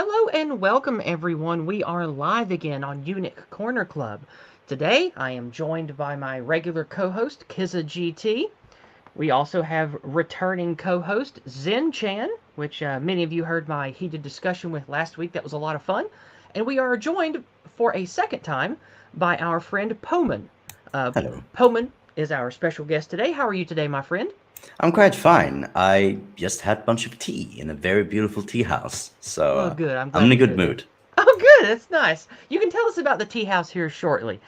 Hello and welcome, everyone. We are live again on Eunuch Corner Club. Today, I am joined by my regular co-host, KizzaGT. We also have returning co-host, Zenn, which many of you heard my heated discussion with last week. That was a lot of fun. And we are joined for a second time by our friend Pomen. Hello. Pomen is our special guest today. How are you today, my friend? I'm quite fine. I just had a bunch of tea in a very beautiful tea house, so Oh, good. I'm I'm glad in a to good hear that. mood. Oh, good. That's nice. You can tell us about the tea house here shortly.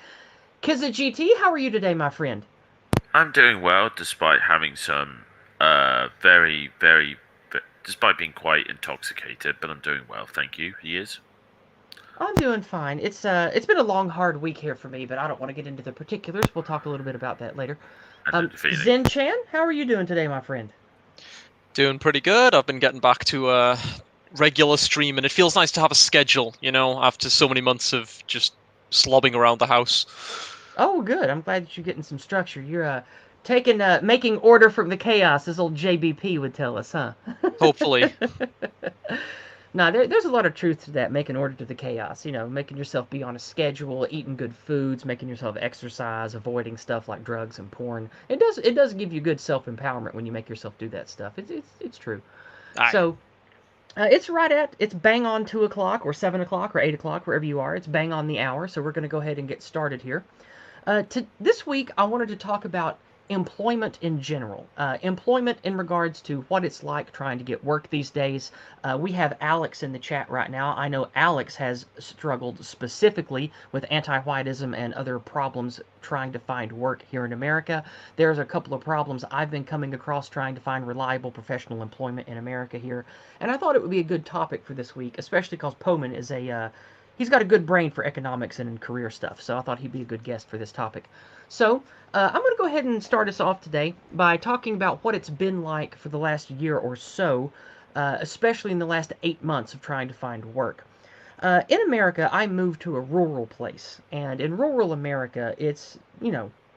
KizzaGT, how are you today, my friend? I'm doing well despite having some despite being quite intoxicated, but I'm doing well, thank you. Yizz. I'm doing fine. It's been a long, hard week here for me, but I don't want to get into the particulars. We'll talk a little bit about that later. I know the feeling. Zen, how are you doing today, my friend? Doing pretty good. I've been getting back to regular stream, and it feels nice to have a schedule, after so many months of just slobbing around the house. Oh, good. I'm glad that you're getting some structure. You're making order from the chaos, as old JBP would tell us, huh? Hopefully. Nah, there's a lot of truth to that, making order to the chaos. You know, making yourself be on a schedule, eating good foods, making yourself exercise, avoiding stuff like drugs and porn. It does give you good self empowerment when you make yourself do that stuff. It's true. Aye. So it's bang on 2 o'clock or 7 o'clock or 8 o'clock wherever you are. It's bang on the hour. So we're going to go ahead and get started here. This week, I wanted to talk about employment in general. Employment in regards to what it's like trying to get work these days. We have Alex in the chat right now. I know Alex has struggled specifically with anti-whiteism and other problems trying to find work here in America. There's a couple of problems I've been coming across trying to find reliable professional employment in America here. And I thought it would be a good topic for this week, especially because Pomen is he's got a good brain for economics and career stuff, so I thought he'd be a good guest for this topic. So, I'm going to go ahead and start us off today by talking about what it's been like for the last year or so, especially in the last 8 months of trying to find work. In America, I moved to a rural place, and in rural America, it's,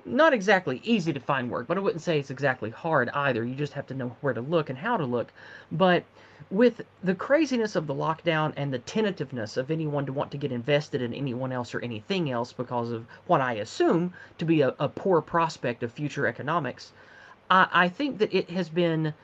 not exactly easy to find work, but I wouldn't say it's exactly hard either. You just have to know where to look and how to look. But with the craziness of the lockdown and the tentativeness of anyone to want to get invested in anyone else or anything else because of what I assume to be a poor prospect of future economics, I think that it has been,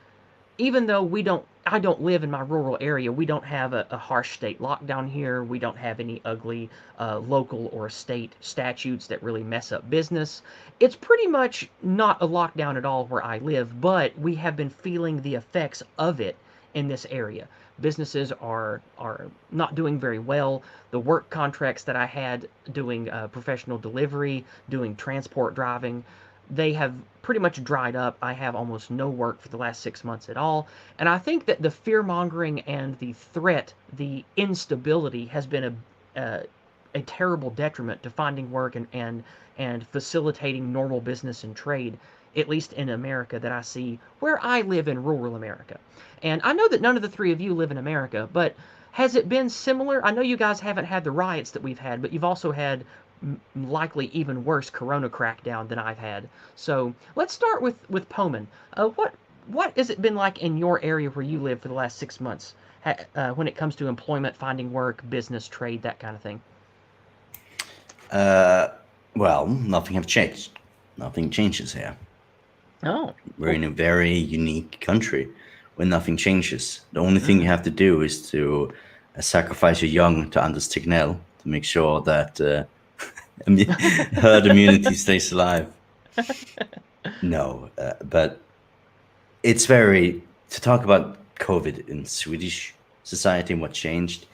even though I don't live in my rural area, we don't have a harsh state lockdown here. We don't have any ugly local or state statutes that really mess up business. It's pretty much not a lockdown at all where I live, but we have been feeling the effects of it in this area. Businesses are not doing very well. The work contracts that I had doing professional delivery, doing transport driving, they have pretty much dried up. I have almost no work for the last 6 months at all. And I think that the fear mongering and the threat, the instability, has been a terrible detriment to finding work and facilitating normal business and trade, at least in America, that I see where I live in rural America. And I know that none of the three of you live in America, but has it been similar? I know you guys haven't had the riots that we've had, but you've also had likely even worse corona crackdown than I've had. So let's start with Pomen. What has it been like in your area where you live for the last 6 months when it comes to employment, finding work, business, trade, that kind of thing? Well, nothing have changed. Nothing changes here. Oh, We're in a very unique country where nothing changes. The only thing you have to do is to sacrifice your young to Anders Tegnell to make sure that herd immunity stays alive. No, but it's very, to talk about COVID in Swedish society and what changed,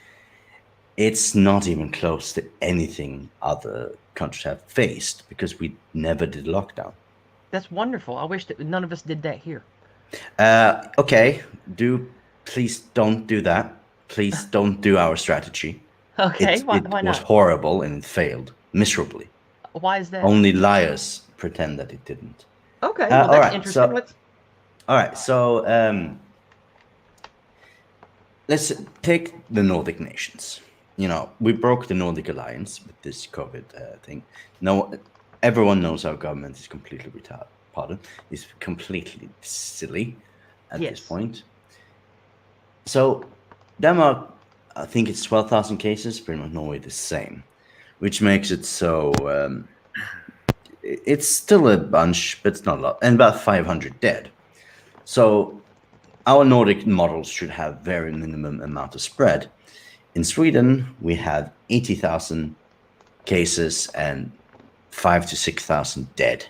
it's not even close to anything other countries have faced because we never did lockdown. That's wonderful. I wish that none of us did that here. Okay, please don't do that. Please don't do our strategy. Okay, why It was not? horrible and it failed miserably. Why is that? Only liars pretend that it didn't. Okay, well, all that's right, interesting. so let's take the Nordic nations. We broke the Nordic alliance with this COVID thing. No, everyone knows our government is completely retarded. Pardon, is completely silly at this Yes. point. So Denmark, I think it's 12,000 cases, pretty much Norway the same, which makes it so it's still a bunch, but it's not a lot, and about 500 dead. So our Nordic models should have very minimum amount of spread. In Sweden, we have 80,000 cases and 5,000 to 6,000 dead.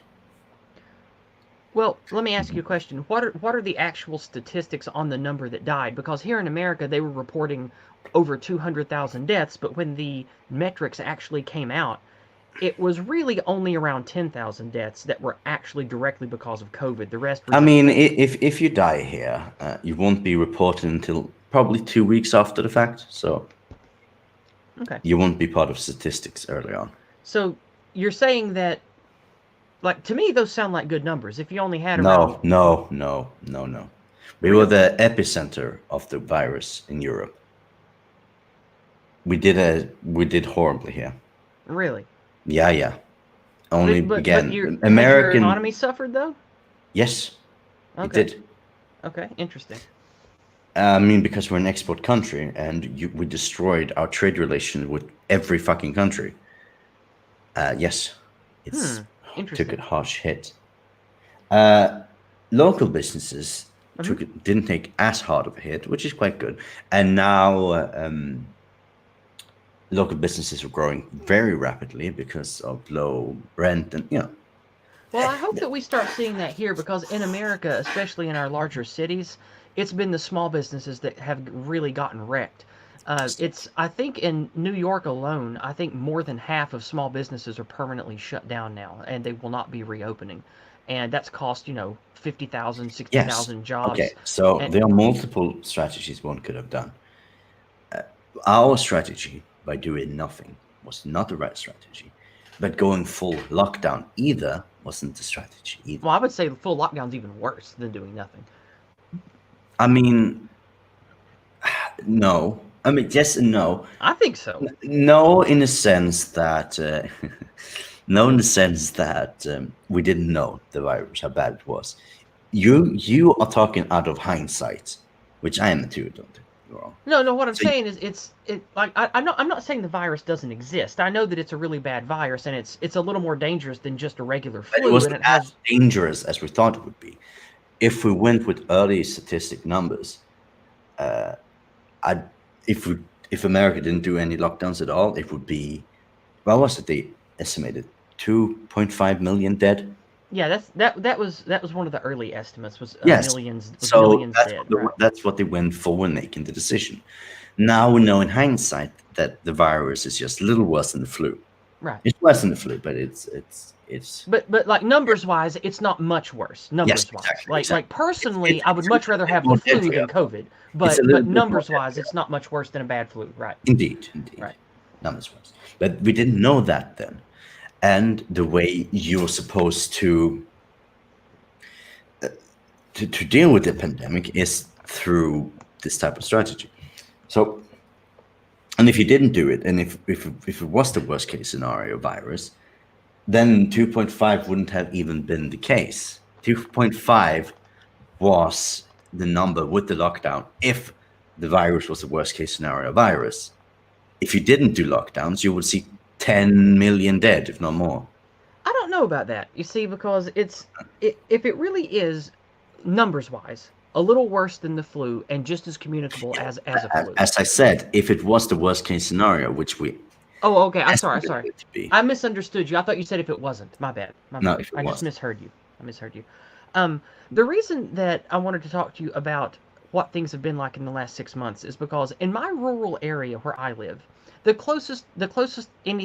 Well, let me ask you a question. What are the actual statistics on the number that died? Because here in America, they were reporting over 200,000 deaths, but when the metrics actually came out, it was really only around 10,000 deaths that were actually directly because of COVID. The rest were I mean, if you die here, you won't be reported until probably 2 weeks after the fact, so okay. You won't be part of statistics early on. So you're saying that, like, to me, those sound like good numbers. If you only had around... No. We were the epicenter of the virus in Europe. We did horribly here. Really? Yeah. Only but again, has your American economy suffered though? Yes, Okay. it did. Okay, interesting. I mean, because we're an export country, and we destroyed our trade relations with every fucking country. Yes, it's took a harsh hit. Local businesses didn't take as hard of a hit, which is quite good. And now local businesses are growing very rapidly because of low rent and Well, I hope that we start seeing that here, because in America, especially in our larger cities, it's been the small businesses that have really gotten wrecked. I think in New York alone, I think more than half of small businesses are permanently shut down now, and they will not be reopening. And that's cost, 50,000, 60,000 jobs. Okay, so there are multiple strategies one could have done. Our strategy by doing nothing was not the right strategy, but going full lockdown either wasn't the strategy either. Well, I would say full lockdown's even worse than doing nothing. I mean, no. I mean, yes and no. I think so. No, in the sense that, we didn't know the virus, how bad it was. You are talking out of hindsight, which I am too. Don't get me wrong. No. What I'm saying is, I'm not saying the virus doesn't exist. I know that it's a really bad virus, and it's a little more dangerous than just a regular flu. But it wasn't as dangerous as we thought it would be. If we went with early statistic numbers, if America didn't do any lockdowns at all, it would be, what was it? They estimated 2.5 million dead. Yeah, that was one of the early estimates. Was yes. Millions. So millions dead. That's what they went for when making the decision. Now we know in hindsight that the virus is just a little worse than the flu. Right. It's worse than the flu, but it's. But like numbers wise, it's not much worse. Numbers wise, like personally, I would much rather have the flu than COVID. But numbers wise, it's not much worse than a bad flu, right? Indeed. Right. Numbers wise, but we didn't know that then, and the way you're supposed to deal with the pandemic is through this type of strategy. So, and if you didn't do it, and if it was the worst case scenario virus, then 2.5 wouldn't have even been the case. 2.5 was the number with the lockdown if the virus was the worst case scenario virus. If you didn't do lockdowns, you would see 10 million dead, if not more. I don't know about that, you see, because if it really is, numbers-wise, a little worse than the flu and just as communicable as a flu. As I said, if it was the worst case scenario, which we... Oh, okay. I'm sorry. I misunderstood you. I thought you said if it wasn't. My bad. No, if it I was. just misheard you. The reason that I wanted to talk to you about what things have been like in the last 6 months is because in my rural area where I live, the closest thing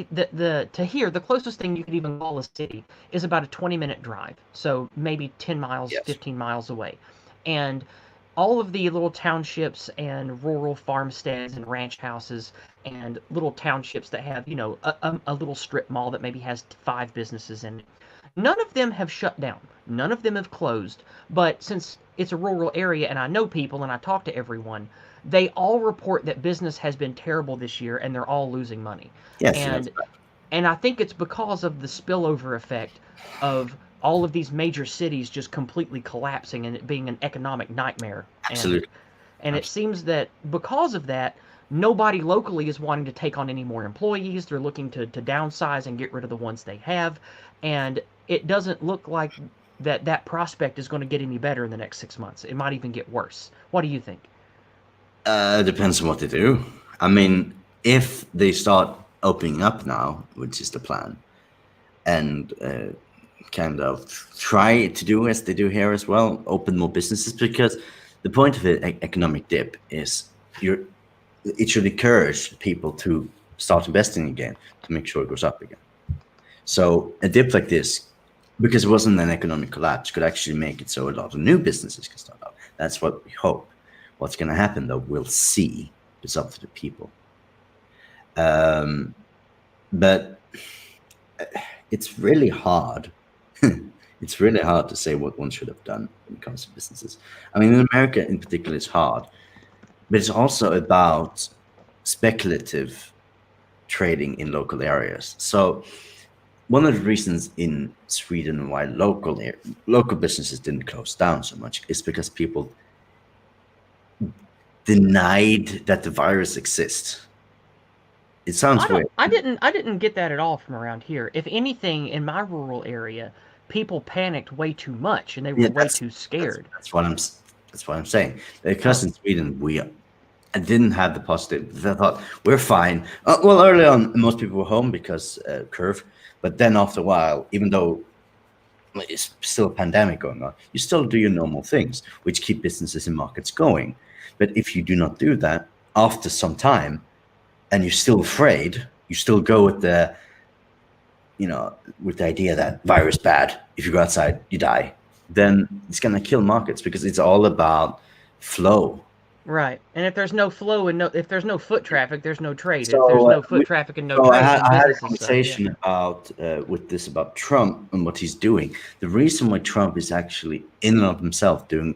you could even call a city is about a 20-minute drive. So maybe 10 miles, Yes. 15 miles away. And all of the little townships and rural farmsteads and ranch houses and little townships that have, a little strip mall that maybe has 5 businesses in it. None of them have shut down. None of them have closed. But since it's a rural area and I know people and I talk to everyone, they all report that business has been terrible this year and they're all losing money. Yes, and I think it's because of the spillover effect of all of these major cities just completely collapsing and it being an economic nightmare. Absolutely. And it seems that because of that, Nobody locally is wanting to take on any more employees. They're looking to downsize and get rid of the ones they have. And it doesn't look like that prospect is going to get any better in the next 6 months. It might even get worse. What do you think? Depends on what they do. I mean, if they start opening up now, which is the plan, and kind of try to do as they do here as well, open more businesses, because the point of an economic dip is it should encourage people to start investing again to make sure it goes up again. So a dip like this, because it wasn't an economic collapse, could actually make it so a lot of new businesses can start up. That's what we hope. What's going to happen, though, we'll see. It's up to the people. But it's really hard. It's really hard to say what one should have done when it comes to businesses. I mean, in America in particular, it's hard. But it's also about speculative trading in local areas. So one of the reasons in Sweden why local businesses didn't close down so much is because people denied that the virus exists. It sounds weird. I didn't get that at all from around here. If anything, in my rural area, people panicked way too much and they were way too scared. That's what I'm saying. Because in Sweden I didn't have the positive. They thought we're fine. Well, early on, most people were home because curve, but then after a while, even though it's still a pandemic going on, you still do your normal things, which keep businesses and markets going. But if you do not do that after some time, and you're still afraid, you still go with the idea that virus bad. If you go outside, you die. Then it's gonna kill markets because it's all about flow. Right, and if there's no flow and if there's no foot traffic, there's no trade. So, if there's no foot traffic and no trade, I had a conversation about Trump and what he's doing. The reason why Trump is actually in and of himself doing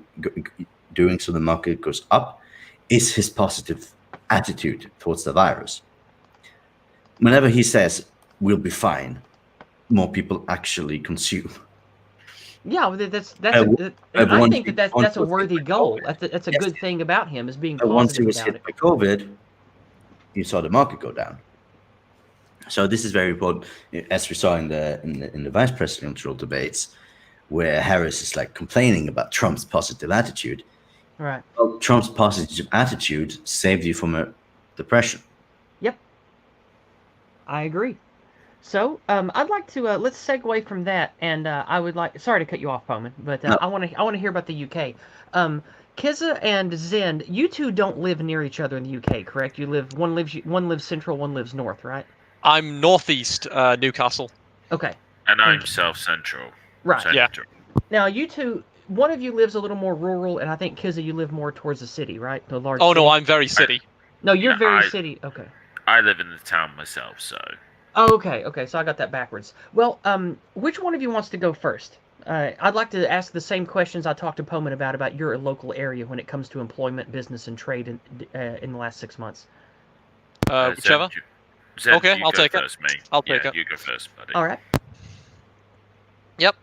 so the market goes up is his positive attitude towards the virus. Whenever he says we'll be fine, more people actually consume. Yeah, I think that's a worthy goal. That's a good thing about him, is being positive. Once he was hit by COVID, you saw the market go down. So this is very important, as we saw in the vice presidential debates, where Harris is like complaining about Trump's positive attitude. Right. Well, Trump's positive attitude saved you from a depression. Yep. I agree. So I'd like to let's segue from that, and I would like. Sorry to cut you off, Pomen, but no. I want to hear about the UK. Kizza and Zenn, you two don't live near each other in the UK, correct? One lives central, one lives north, right? I'm northeast, Newcastle. Okay. And I'm south central. Right. Central. Yeah. Now you two. One of you lives a little more rural, and I think, Kizza, you live more towards the city, right? The large city. No, I'm very city. No, you're very city. Okay. I live in the town myself, so. Oh, okay. So I got that backwards. Well, which one of you wants to go first? I'd like to ask the same questions I talked to Pomen about your local area when it comes to employment, business, and trade in the last 6 months. Whichever. Zenn, okay, I'll take first, it. Mate. I'll take it. You go first, buddy. All right. Yep.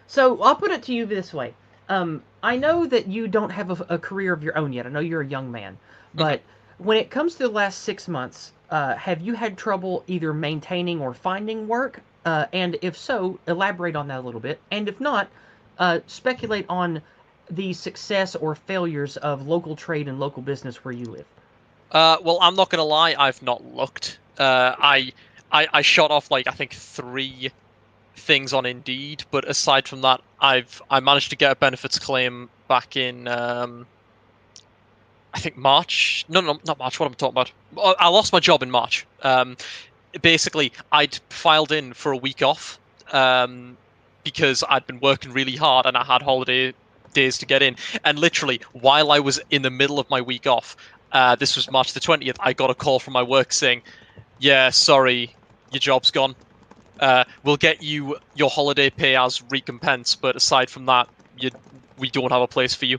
So I'll put it to you this way. I know that you don't have a career of your own yet. I know you're a young man. But when it comes to the last 6 months, have you had trouble either maintaining or finding work? And if so, elaborate on that a little bit. And if not, speculate on the success or failures of local trade and local business where you live. Well, I'm not going to lie. I've not looked. I shot off, I think 3 things on Indeed, but aside from that, I managed to get a benefits claim back in I think March. No, not March. What am I talking about? I lost my job in March. Basically, I'd filed in for a week off because I'd been working really hard and I had holiday days to get in. And literally, while I was in the middle of my week off, this was March the 20th, I got a call from my work saying, "Yeah, sorry, your job's gone. We'll get you your holiday pay as recompense, but aside from that, we don't have a place for you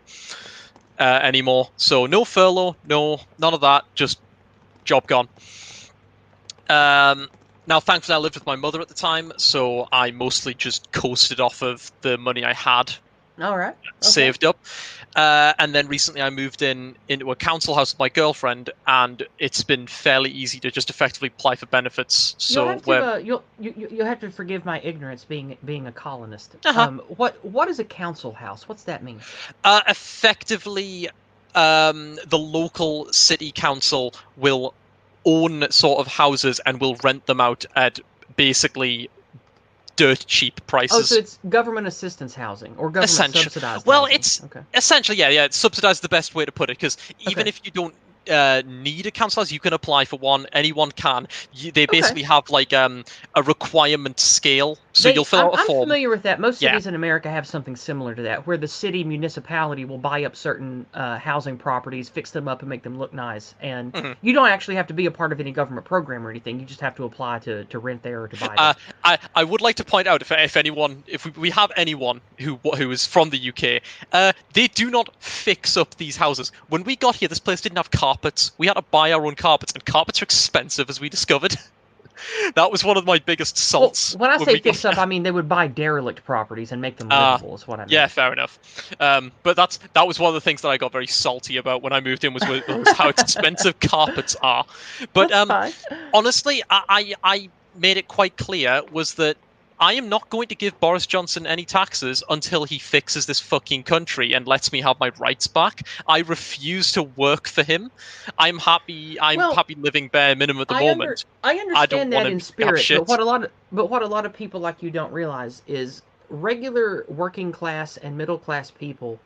anymore." So no furlough, none of that, just job gone. Now, thankfully, I lived with my mother at the time, so I mostly just coasted off of the money I had All right. Okay. Saved up, and then recently I moved into a council house with my girlfriend, and it's been fairly easy to just effectively apply for benefits. You'll So have to you'll have to forgive my ignorance, being a colonist. Uh-huh. What is a council house? What's that mean? Effectively, the local city council will own sort of houses and will rent them out at basically dirt cheap prices. Oh, so it's government assistance housing or government subsidized Well, housing. it's okay. Essentially, yeah, it's subsidized the best way to put it, because even Okay. if you don't need a council house, you can apply for one. Anyone can. They basically have like a requirement scale, so you'll fill out a form. I'm familiar with that. Most Yeah. cities in America have something similar to that, where the city municipality will buy up certain housing properties, fix them up, and make them look nice. And Mhm. you don't actually have to be a part of any government program or anything. You just have to apply to rent there or to buy there. I would like to point out, if we have anyone who is from the UK, they do not fix up these houses. When we got here, this place didn't have carpets. We had to buy our own carpets, and carpets are expensive, as we discovered. That was one of my biggest salts. Well, when I say fix up, I mean they would buy derelict properties and make them livable. Is what I mean. Yeah, fair enough. But that was one of the things that I got very salty about when I moved in was how expensive carpets are. But That's fine. honestly, I made it quite clear was that I am not going to give Boris Johnson any taxes until he fixes this fucking country and lets me have my rights back. I refuse to work for him. I'm happy living bare minimum at the moment. I understand that in spirit, shit. but what a lot of people like you don't realize is regular working class and middle class people,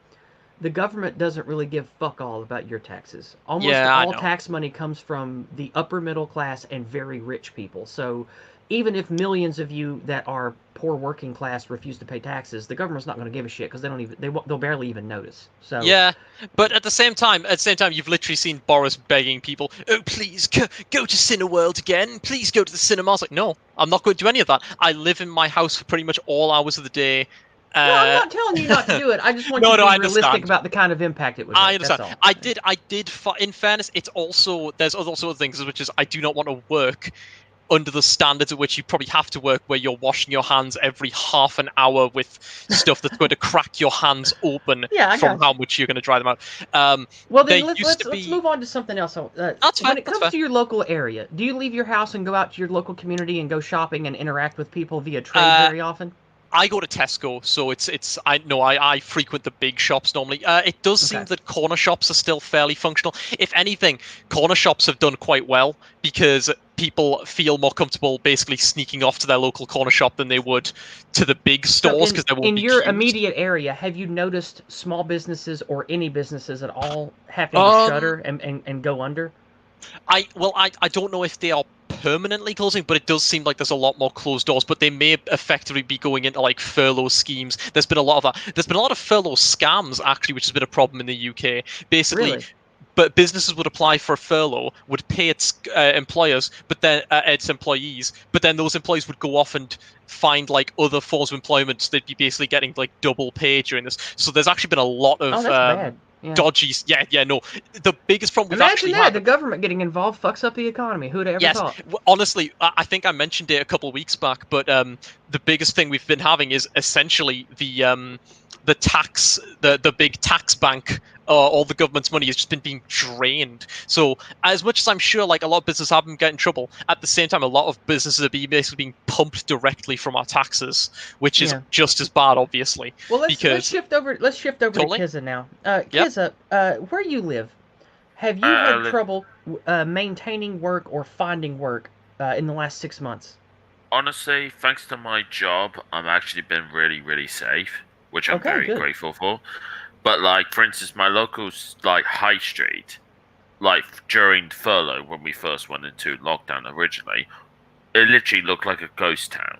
the government doesn't really give fuck all about your taxes. Almost all tax money comes from the upper middle class and very rich people. So even if millions of you that are poor working class refuse to pay taxes, the government's not going to give a shit because they'll barely even notice. So yeah, but at the same time, you've literally seen Boris begging people, "Oh, please go to Cineworld again. Please go to the cinema." I was like, no, I'm not going to do any of that. I live in my house for pretty much all hours of the day. No, I'm not telling you not to do it. I just want you to be realistic about the kind of impact it would make. I understand. That's all. I did. In fairness, there's also other things, which is I do not want to work under the standards at which you probably have to work, where you're washing your hands every half an hour with stuff that's going to crack your hands open from how much you're going to dry them out. Well, then let's move on to something else. That's fine. When it comes to your local area, do you leave your house and go out to your local community and go shopping and interact with people via trade very often? I go to Tesco, so I frequent the big shops normally. It does seem that corner shops are still fairly functional. If anything, corner shops have done quite well because people feel more comfortable basically sneaking off to their local corner shop than they would to the big stores because they won't be in your queues. Immediate area, have you noticed small businesses or any businesses at all having to shutter and go under? I don't know if they are permanently closing, but it does seem like there's a lot more closed doors, but they may effectively be going into like furlough schemes. There's been a lot of that. There's been a lot of furlough scams actually, which has been a problem in the UK. Basically, really? But businesses would apply for a furlough, would pay its employers, but then its employees, but then those employees would go off and find like other forms of employment. They'd be basically getting like double pay during this. So there's actually been a lot of that's bad. Yeah. Dodgy. No. The biggest problem we've Imagine actually that had. the government getting involved fucks up the economy. Who'd ever thought? Honestly, I think I mentioned it a couple of weeks back, but the biggest thing we've been having is essentially the big tax bank. All the government's money has just been being drained. So as much as I'm sure like a lot of businesses have been getting in trouble, at the same time a lot of businesses are basically being pumped directly from our taxes, which is just as bad, obviously. Well, let's shift over to Kizza now. Kizza, where you live, have you had trouble maintaining work or finding work in the last 6 months? Honestly, thanks to my job, I've actually been really, really safe, which I'm very grateful for. But, like, for instance, my local, like, high street, like, during furlough, when we first went into lockdown originally, it literally looked like a ghost town.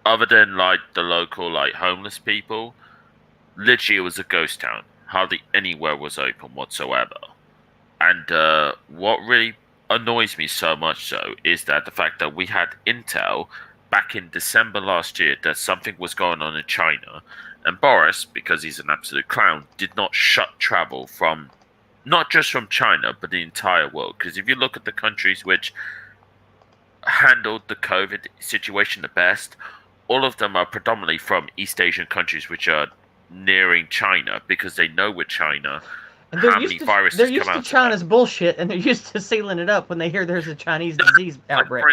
Other than, like, the local, like, homeless people, literally it was a ghost town. Hardly anywhere was open whatsoever. And what really annoys me so much, so, is that the fact that we had intel back in December last year that something was going on in China. And Boris, because he's an absolute clown, did not shut travel from, not just from China, but the entire world. Because if you look at the countries which handled the COVID situation the best, all of them are predominantly from East Asian countries, which are nearing China because they know with China And how many viruses they're come used to out China's of that. bullshit, and they're used to sealing it up when they hear there's a Chinese disease outbreak.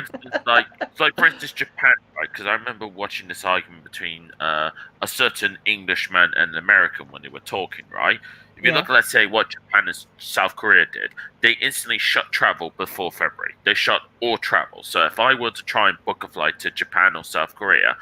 For instance, Japan, right? Because I remember watching this argument between a certain Englishman and an American when they were talking, right? If you look, let's say, what Japan and South Korea did, they instantly shut travel before February. They shut all travel. So if I were to try and book a flight to Japan or South Korea,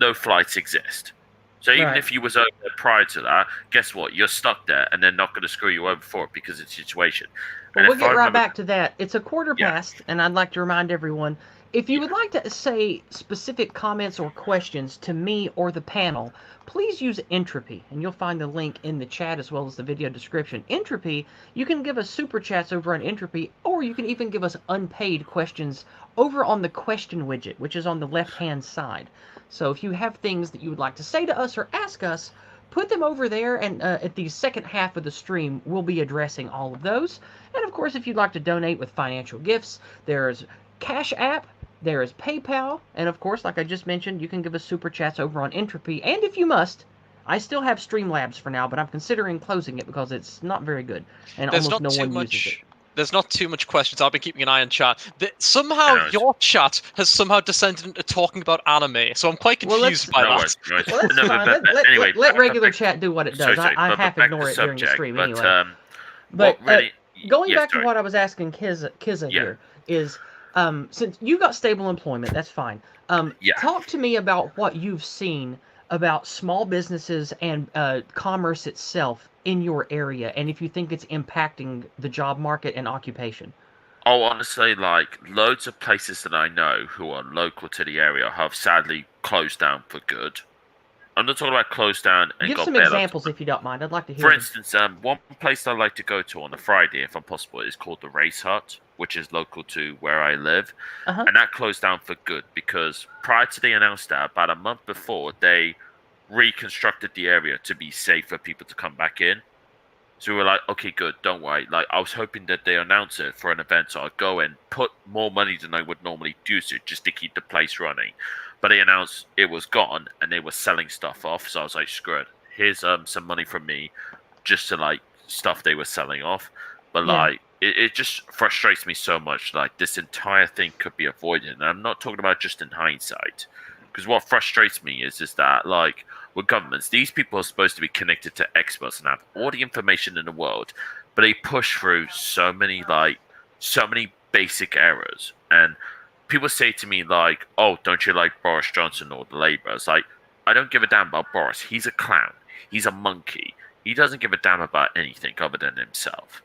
no flights exist. So even if you was over there prior to that, guess what? You're stuck there, and they're not going to screw you over for it because of the situation. Well, we'll get right back to that. It's a quarter past, and I'd like to remind everyone, if you would like to say specific comments or questions to me or the panel, please use Entropy, and you'll find the link in the chat as well as the video description. Entropy, you can give us super chats over on Entropy, or you can even give us unpaid questions over on the question widget, which is on the left-hand side. So if you have things that you would like to say to us or ask us, put them over there, and at the second half of the stream, we'll be addressing all of those. And of course, if you'd like to donate with financial gifts, there's Cash App, there is PayPal, and of course, like I just mentioned, you can give us super chats over on Entropy. And if you must, I still have Streamlabs for now, but I'm considering closing it because it's not very good, and almost no one uses it. There's not too much questions. I've been keeping an eye on chat. Somehow your chat has somehow descended into talking about anime, so I'm quite confused by that. Well, that's fine. Anyway, let regular chat do what it does. I half ignore it during the stream anyway. But going back to what I was asking Kizza here is, since you got stable employment, that's fine. Talk to me about what you've seen about small businesses and commerce itself in your area, and if you think it's impacting the job market and occupation. Oh, honestly, like, loads of places that I know who are local to the area have sadly closed down for good. I'm not talking about closed down and give some examples if you don't mind. I'd like to hear. For instance, one place I like to go to on a Friday, if I'm possible, is called the Race Hut, which is local to where I live, and that closed down for good because prior to they announced that, about a month before, they reconstructed the area to be safe for people to come back in. So we were like, okay, good, don't worry. Like, I was hoping that they announce it for an event, so I'd go and put more money than I would normally do to just to keep the place running. But they announced it was gone, and they were selling stuff off, so I was like, screw it. Here's some money from me, just to, like, stuff they were selling off. But, like, it just frustrates me so much. Like, this entire thing could be avoided. And I'm not talking about just in hindsight. Because what frustrates me is that, like, with governments, these people are supposed to be connected to experts and have all the information in the world, but they push through so many basic errors. And people say to me, like, oh, don't you like Boris Johnson or the Labour? It's like, I don't give a damn about Boris. He's a clown. He's a monkey. He doesn't give a damn about anything other than himself.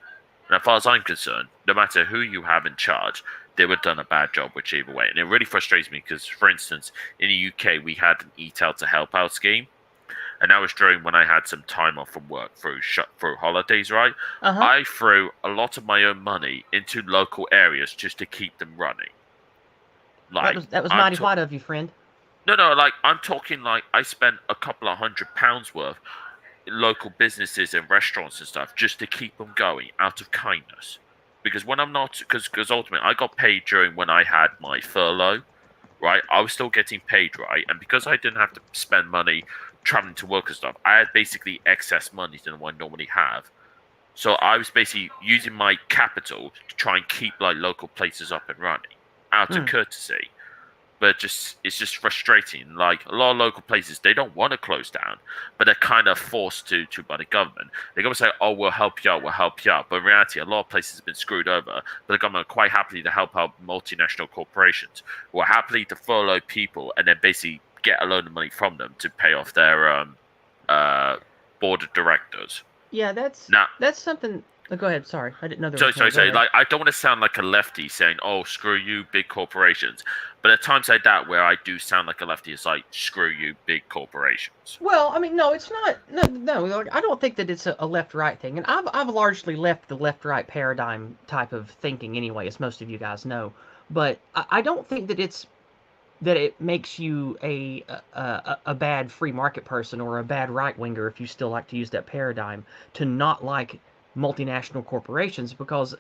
And as far as I'm concerned, no matter who you have in charge, they would have done a bad job whichever way. And it really frustrates me because, for instance, in the UK, we had an Eat Out to Help Out scheme. And that was during when I had some time off from work through holidays, right? I threw a lot of my own money into local areas just to keep them running. Like, that was mighty white of you, friend. No, like, I'm talking like I spent a couple of £100 worth in local businesses and restaurants and stuff just to keep them going out of kindness. Because when I'm not, because ultimately I got paid during when I had my furlough, right? I was still getting paid, right? And because I didn't have to spend money traveling to work and stuff, I had basically excess money than I normally have. So I was basically using my capital to try and keep like local places up and running out of courtesy. But it's just frustrating. Like, a lot of local places, they don't want to close down, but they're kind of forced to by the government. They're going to say, oh, we'll help you out. But in reality, a lot of places have been screwed over. But the government are quite happily to help out multinational corporations who are happily to furlough people and then basically get a load of money from them to pay off their board of directors. Yeah, that's something. Oh, go ahead. Sorry, I didn't know there was. Sorry. Like, I don't want to sound like a lefty saying, "Oh, screw you, big corporations." But at times like that, where I do sound like a lefty, it's like, "Screw you, big corporations." Well, I mean, no, it's not. No. I don't think that it's a left-right thing, and I've largely left the left-right paradigm type of thinking anyway, as most of you guys know. But I don't think that it makes you a bad free market person or a bad right-winger, if you still like to use that paradigm, to not like multinational corporations, because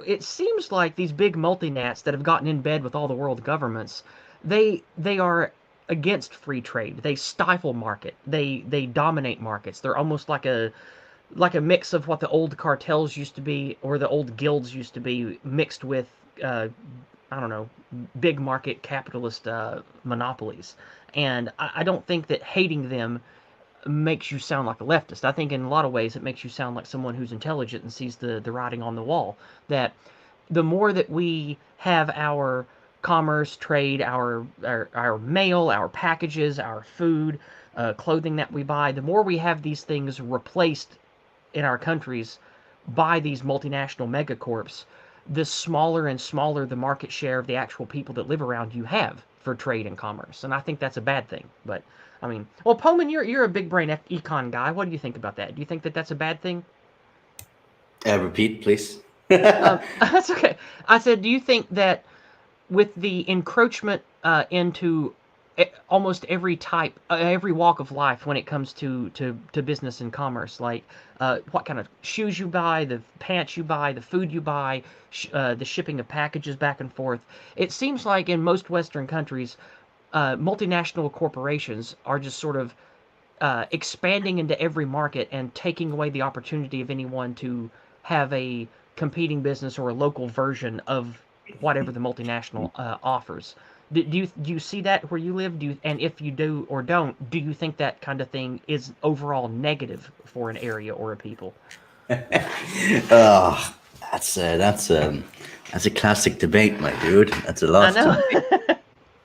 it seems like these big multinats that have gotten in bed with all the world governments, they are against free trade. They stifle market. They dominate markets. They're almost like a mix of what the old cartels used to be, or the old guilds used to be, mixed with I don't know, big market capitalist monopolies. And I don't think that hating them makes you sound like a leftist. I think in a lot of ways it makes you sound like someone who's intelligent and sees the writing on the wall. That the more that we have our commerce, trade, our mail, our packages, our food, clothing that we buy, the more we have these things replaced in our countries by these multinational megacorps, the smaller and smaller the market share of the actual people that live around you have for trade and commerce. And I think that's a bad thing. But I mean, well, Pomen, you're a big brain econ guy. What do you think about that? Do you think that that's a bad thing? Repeat, please. That's okay. I said, do you think that with the encroachment into almost every type, every walk of life when it comes to business and commerce, like what kind of shoes you buy, the pants you buy, the food you buy, the shipping of packages back and forth, it seems like in most Western countries, multinational corporations are just sort of expanding into every market and taking away the opportunity of anyone to have a competing business or a local version of whatever the multinational offers. Do you see that where you live? And if you do or don't, do you think that kind of thing is overall negative for an area or a people? Oh, that's a classic debate, my dude. That's a lot. I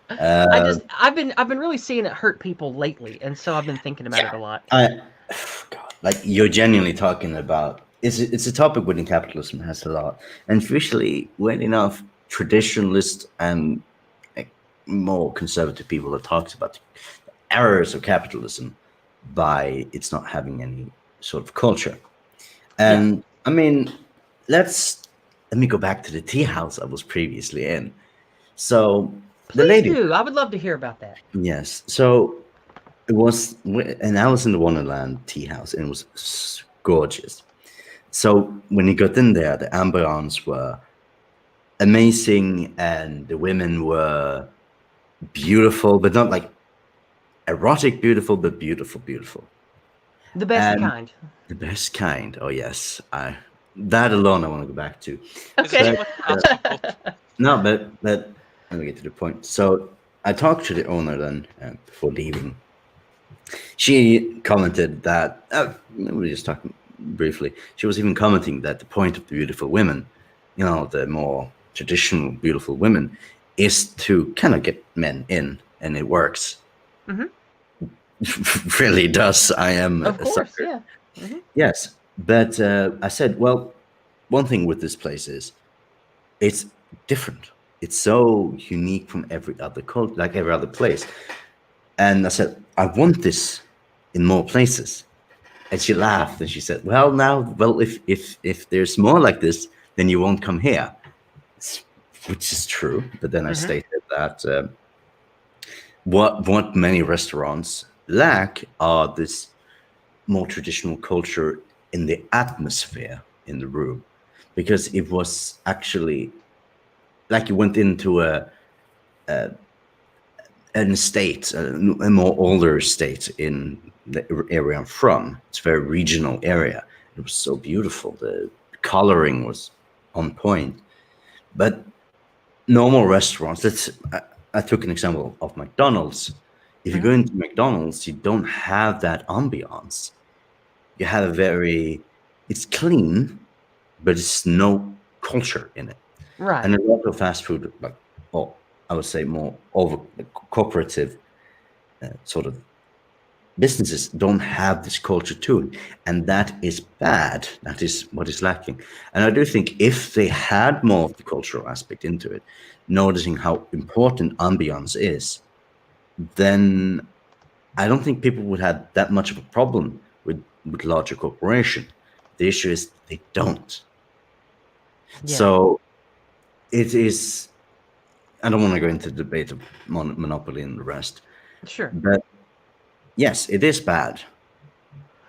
know. I've been really seeing it hurt people lately, and so I've been thinking about it a lot. God, like you're genuinely talking about it's a topic within capitalism has a lot, and usually, when enough traditionalist and more conservative people that talks about the errors of capitalism by it's not having any sort of culture. And I mean, let me go back to the tea house I was previously in. So the lady, do. I would love to hear about that. Yes. So it was, and I was in the Wonderland tea house, and it was gorgeous. So when you got in there, the ambience were amazing, and the women were beautiful, but not like erotic beautiful, but beautiful. The best kind. The best kind. Oh yes, that alone I want to go back to. Okay. No, but let me get to the point. So I talked to the owner then before leaving. She commented that we were just talking briefly. She was even commenting that the point of the beautiful women, the more traditional beautiful women, is to kind of get men in, and it works. Mm-hmm. Really does. I am of course, sucker. Yeah. Mm-hmm. Yes, but I said, well, one thing with this place is it's different. It's so unique from every other like every other place. And I said, I want this in more places. And she laughed and she said, well, if there's more like this, then you won't come here. Which is true, but then I stated that what many restaurants lack are this more traditional culture in the atmosphere in the room, because it was actually like you went into an estate, a more older estate in the area I'm from. It's a very regional area. It was so beautiful. The coloring was on point, but normal restaurants, I took an example of McDonald's. If you go into McDonald's, you don't have that ambiance. You have it's clean, but it's no culture in it. Right. And a lot of fast food, I would say more over cooperative sort of businesses don't have this culture to it. And that is bad. That is what is lacking. And I do think if they had more of the cultural aspect into it, noticing how important ambiance is, then I don't think people would have that much of a problem with larger corporation. The issue is they don't. Yeah. So it is, I don't want to go into the debate of monopoly and the rest. Sure. But yes, it is bad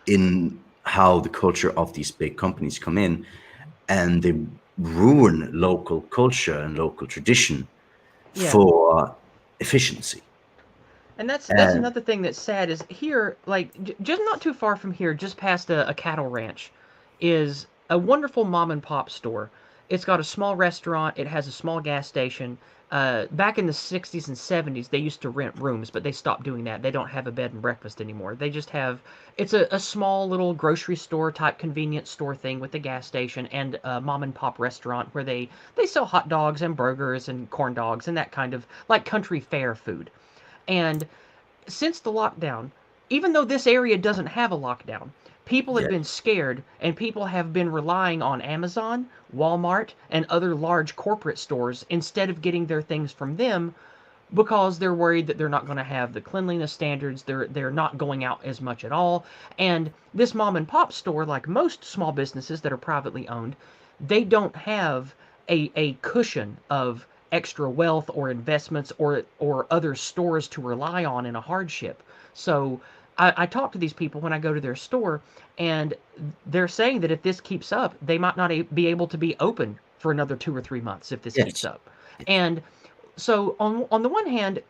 in how the culture of these big companies come in, and they ruin local culture and local tradition for efficiency. And that's another thing that's sad is here, like just not too far from here, just past a cattle ranch, is a wonderful mom and pop store. It's got a small restaurant. It has a small gas station. Back in the 60s and 70s, they used to rent rooms, but they stopped doing that. They don't have a bed and breakfast anymore. They just have, it's a small little grocery store type convenience store thing with a gas station and a mom and pop restaurant where they sell hot dogs and burgers and corn dogs and that kind of like country fare food. And since the lockdown, even though this area doesn't have a lockdown, people have Yeah. been scared and people have been relying on Amazon, Walmart, and other large corporate stores instead of getting their things from them because they're worried that they're not going to have the cleanliness standards. They're not going out as much at all. And this mom and pop store, like most small businesses that are privately owned, they don't have a cushion of extra wealth or investments or other stores to rely on in a hardship. So I talk to these people when I go to their store, and they're saying that if this keeps up, they might not be able to be open for another 2 or 3 months if this keeps up. And so on the one hand,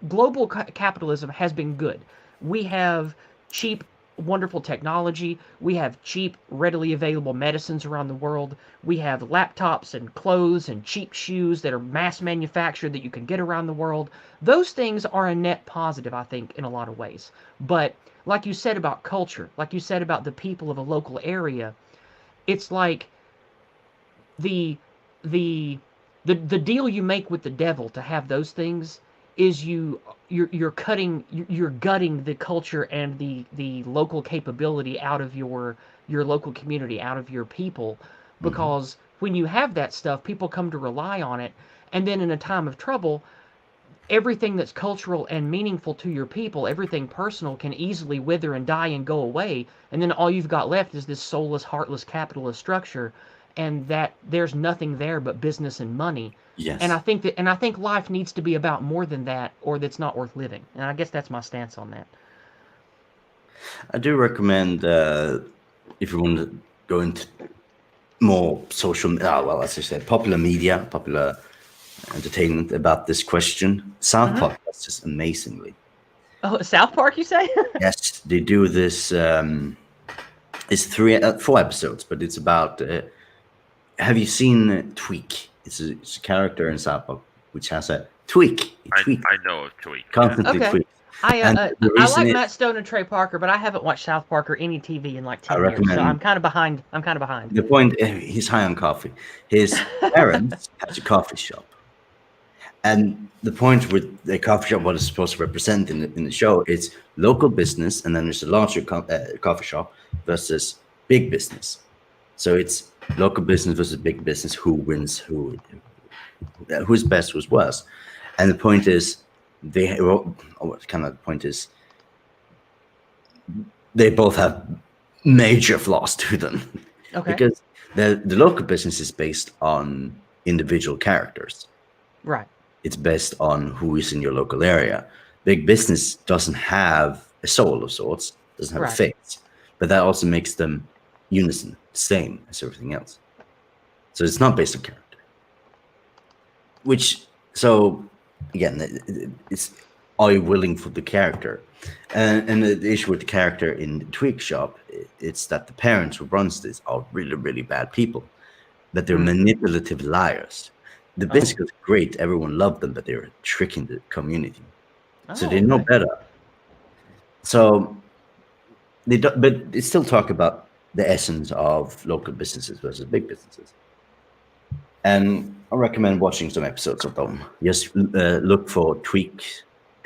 global capitalism has been good. We have cheap, wonderful technology. We have cheap, readily available medicines around the world. We have laptops and clothes and cheap shoes that are mass manufactured that you can get around the world. Those things are a net positive, I think, in a lot of ways. But like you said about culture, like you said about the people of a local area, it's like the the the deal you make with the devil to have those things is you're gutting the culture and the local capability out of your local community, out of your people, because when you have that stuff, people come to rely on it, and then in a time of trouble, everything that's cultural and meaningful to your people, everything personal, can easily wither and die and go away, and then all you've got left is this soulless, heartless capitalist structure, and that there's nothing there but business and money. Yes. And I think life needs to be about more than that, or that's not worth living. And I guess that's my stance on that. I do recommend if you want to go into more social, well, as I said, popular media, popular entertainment about this question. South Park does this amazingly. Oh, South Park, you say? Yes, they do this. It's 4 episodes, but it's about. Have you seen Tweak? It's a character in South Park which has a tweak. I know of Tweak. Constantly Okay. tweak. I like Matt Stone and Trey Parker, but I haven't watched South Park or any TV in like 10 years, so I'm kind of behind. The point, he's high on coffee. His parents has a coffee shop. And the point with the coffee shop, what it's supposed to represent in the show, is local business, and then there's a larger coffee shop versus big business. So it's local business versus big business. Who wins? Who's best? Who's worse? And the point is, they both have major flaws to them. Okay. Because the local business is based on individual characters. Right. It's based on who is in your local area. Big business doesn't have a soul of sorts, doesn't have a face, but that also makes them unison, same as everything else. So it's not based on character. So again, it's, are you willing for the character? And the issue with the character in the Tweak shop, it's that the parents who runs this are really, really bad people, but they're manipulative liars. The business is great, everyone loved them, but they're tricking the community. So they know better. So they don't, but they still talk about the essence of local businesses versus big businesses. And I recommend watching some episodes of them. Just look for tweaks.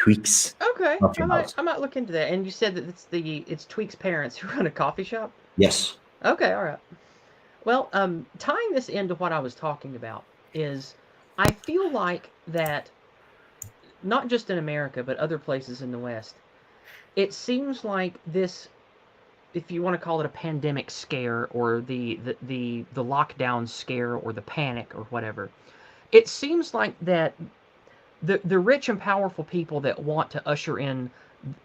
Okay, I might look into that. And you said that it's Tweak's parents who run a coffee shop? Yes. Okay, all right. Well, tying this into what I was talking about is, I feel like that, not just in America, but other places in the West, it seems like this, if you want to call it a pandemic scare, or the lockdown scare, or the panic, or whatever, it seems like that the rich and powerful people that want to usher in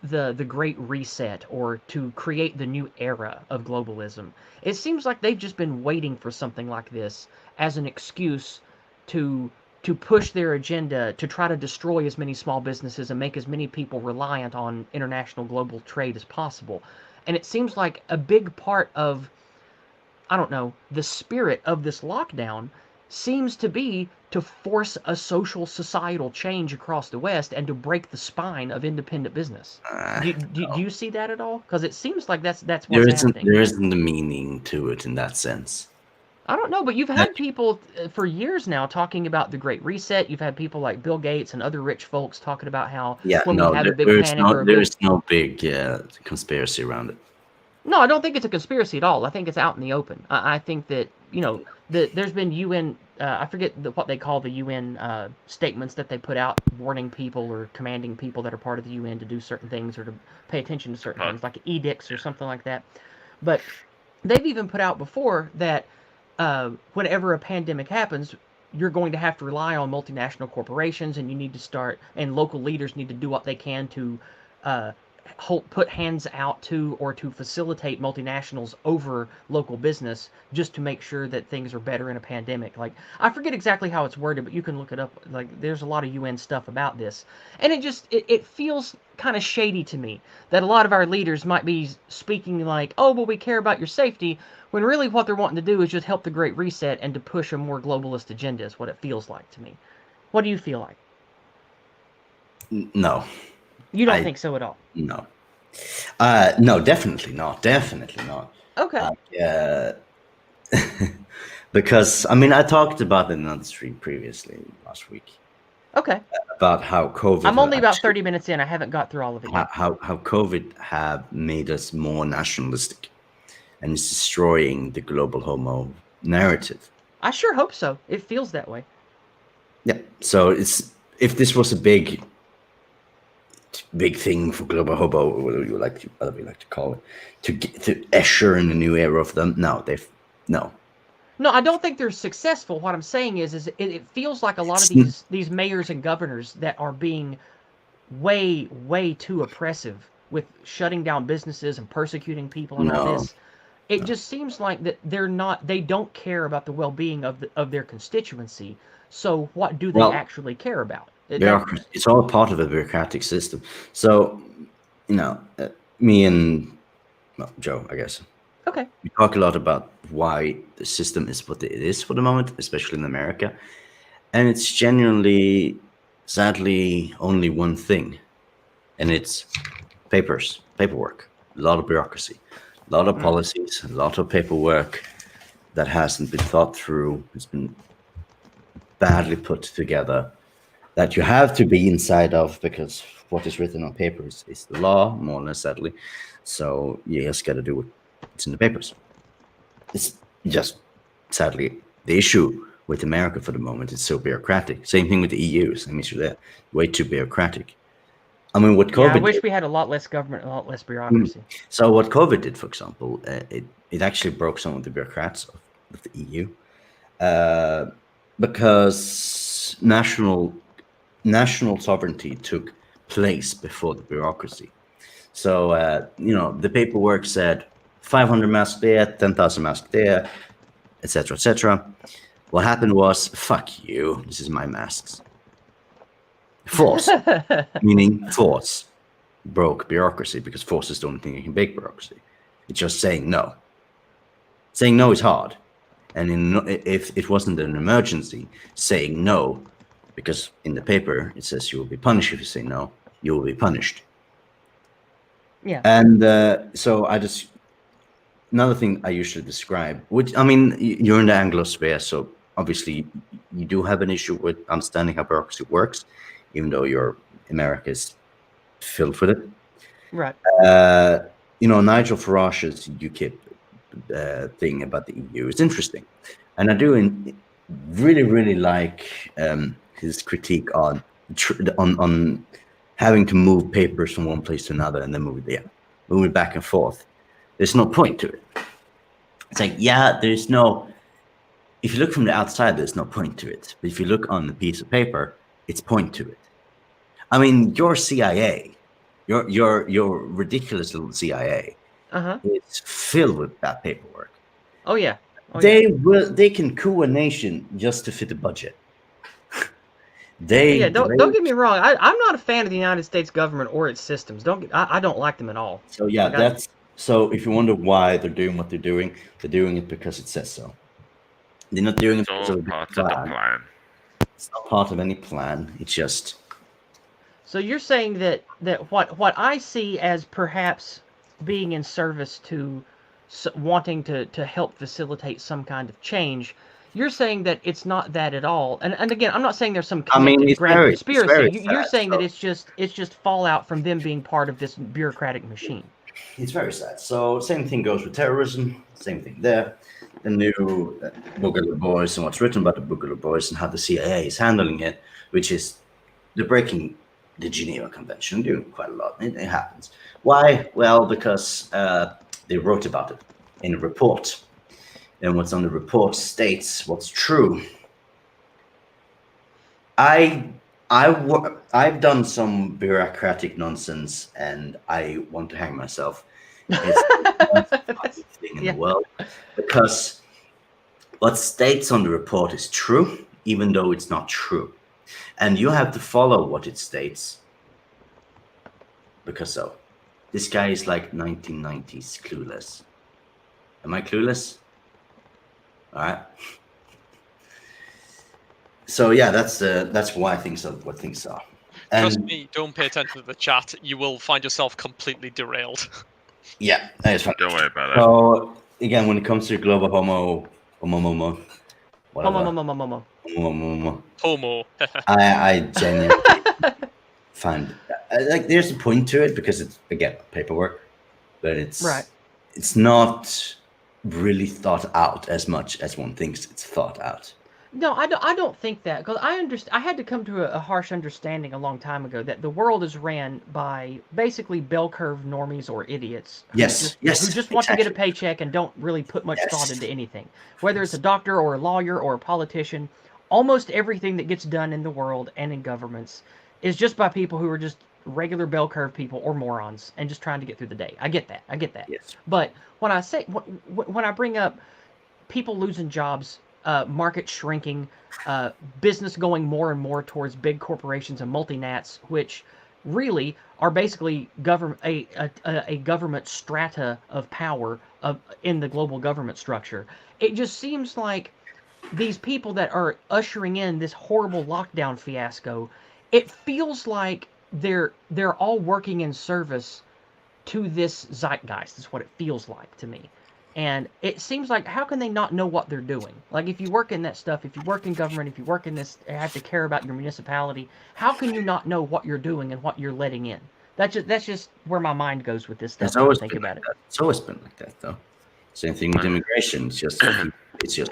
the Great Reset, or to create the new era of globalism, it seems like they've just been waiting for something like this as an excuse to to push their agenda to try to destroy as many small businesses and make as many people reliant on international global trade as possible. And it seems like a big part of, I don't know, the spirit of this lockdown seems to be to force a social societal change across the West and to break the spine of independent business. Do you see that at all? Because it seems like that's what's happening. There isn't a meaning to it in that sense. I don't know, but you've had people for years now talking about the Great Reset. You've had people like Bill Gates and other rich folks talking about how we have a big panic there's no big conspiracy around it. No, I don't think it's a conspiracy at all. I think it's out in the open. I think that, there's been UN, I forget what they call the UN statements that they put out warning people or commanding people that are part of the UN to do certain things or to pay attention to certain things, like edicts or something like that. But they've even put out before that whenever a pandemic happens, you're going to have to rely on multinational corporations, and you need to start, and local leaders need to do what they can to put hands out to or to facilitate multinationals over local business just to make sure that things are better in a pandemic. Like, I forget exactly how it's worded, but you can look it up. Like, there's a lot of UN stuff about this. And it feels kind of shady to me that a lot of our leaders might be speaking like, oh, well, we care about your safety, when really what they're wanting to do is just help the Great Reset and to push a more globalist agenda is what it feels like to me. What do you feel like? No. You don't think so at all? No. No, definitely not. Definitely not. Okay. Because, I talked about it in another stream previously last week. Okay. About how COVID... I'm only about 30 minutes in. I haven't got through all of it yet. How COVID have made us more nationalistic and is destroying the global homo narrative. I sure hope so. It feels that way. Yeah. So if this was a big thing for global homo, whatever we like to call it, to usher in a new era of them. No, No, I don't think they're successful. What I'm saying is it feels like a lot of these mayors and governors that are being way, way too oppressive with shutting down businesses and persecuting people and all this. It just seems like that they don't care about the well-being of their constituency. So what do they actually care about? It's all part of a bureaucratic system. So, me and Joe, I guess. Okay. We talk a lot about why the system is what it is for the moment, especially in America. And it's genuinely, sadly, only one thing. And it's paperwork, a lot of bureaucracy, a lot of policies, a lot of paperwork that hasn't been thought through. It's been badly put together that you have to be inside of, because what is written on papers is the law, more or less, sadly. So you just got to do what's in the papers. It's just, sadly, the issue with America for the moment is so bureaucratic. Same thing with the EU. Same issue there. Way too bureaucratic. What COVID... I wish we had a lot less government, a lot less bureaucracy. So what COVID did, for example, it actually broke some of the bureaucrats of the EU, because national sovereignty took place before the bureaucracy. So, the paperwork said 500 masks there, 10,000 masks there, etc., etc. What happened was, fuck you, this is my masks. Force, meaning force, broke bureaucracy, because force is the only thing that can break bureaucracy. It's just saying no. Saying no is hard. And if it wasn't an emergency, saying no, because in the paper it says you will be punished if you say no, you will be punished. Yeah. And so another thing I usually describe, which, you're in the Anglosphere, so obviously you do have an issue with understanding how bureaucracy works, even though your America is filled with it. Right. Nigel Farage's UKIP thing about the EU is interesting. And I do really, really like his critique on having to move papers from one place to another and then move it back and forth. There's no point to it. It's like, if you look from the outside, there's no point to it. But if you look on the piece of paper, it's point to it. Your CIA, your ridiculous little CIA, is filled with that paperwork. Oh yeah. They can coup a nation just to fit the budget. Don't get me wrong. I'm not a fan of the United States government or its systems. I don't like them at all. So yeah, so if you wonder why they're doing what they're doing it because it says so. They're not doing it because of the plan. It's not part of any plan. It's just. So you're saying that what I see as perhaps being in service to wanting to help facilitate some kind of change, you're saying that it's not that at all. And again, I'm not saying there's some connected grand conspiracy. You're saying that it's just fallout from them being part of this bureaucratic machine. It's very sad. So same thing goes with terrorism. Same thing there. The new Boogaloo Boys and what's written about the Boogaloo Boys and how the CIA is handling it, which is they're breaking the Geneva Convention, doing quite a lot. It happens. Why? Well, because they wrote about it in a report. And what's on the report states what's true. I've done some bureaucratic nonsense, and I want to hang myself. It's the most thing in the world, because what states on the report is true, even though it's not true, and you have to follow what it states. Because this guy is like 1990s clueless. Am I clueless? All right. So yeah, that's why things are what things are. And trust me, don't pay attention to the chat. You will find yourself completely derailed. Yeah, don't worry about it. So again, when it comes to global homo, I genuinely find like there's a point to it because it's again paperwork, but it's not really thought out as much as one thinks it's thought out. No, I don't think that, because I had to come to a harsh understanding a long time ago that the world is ran by basically bell curve normies or idiots. Who just want to get a paycheck and don't really put much thought into anything. Whether it's a doctor or a lawyer or a politician, almost everything that gets done in the world and in governments is just by people who are just regular bell curve people or morons and just trying to get through the day. I get that. Yes. But when I bring up people losing jobs, market shrinking, business going more and more towards big corporations and multinats, which really are basically a government strata of power in the global government structure. It just seems like these people that are ushering in this horrible lockdown fiasco, it feels like they're all working in service to this zeitgeist. Is what it feels like to me. And it seems like, how can they not know what they're doing? Like, if you work in that stuff, if you work in government, if you work in this, have to care about your municipality, how can you not know what you're doing and what you're letting in? That's just where my mind goes with this stuff. It's always been like that. It's always been like that, though. Same thing with immigration. It's just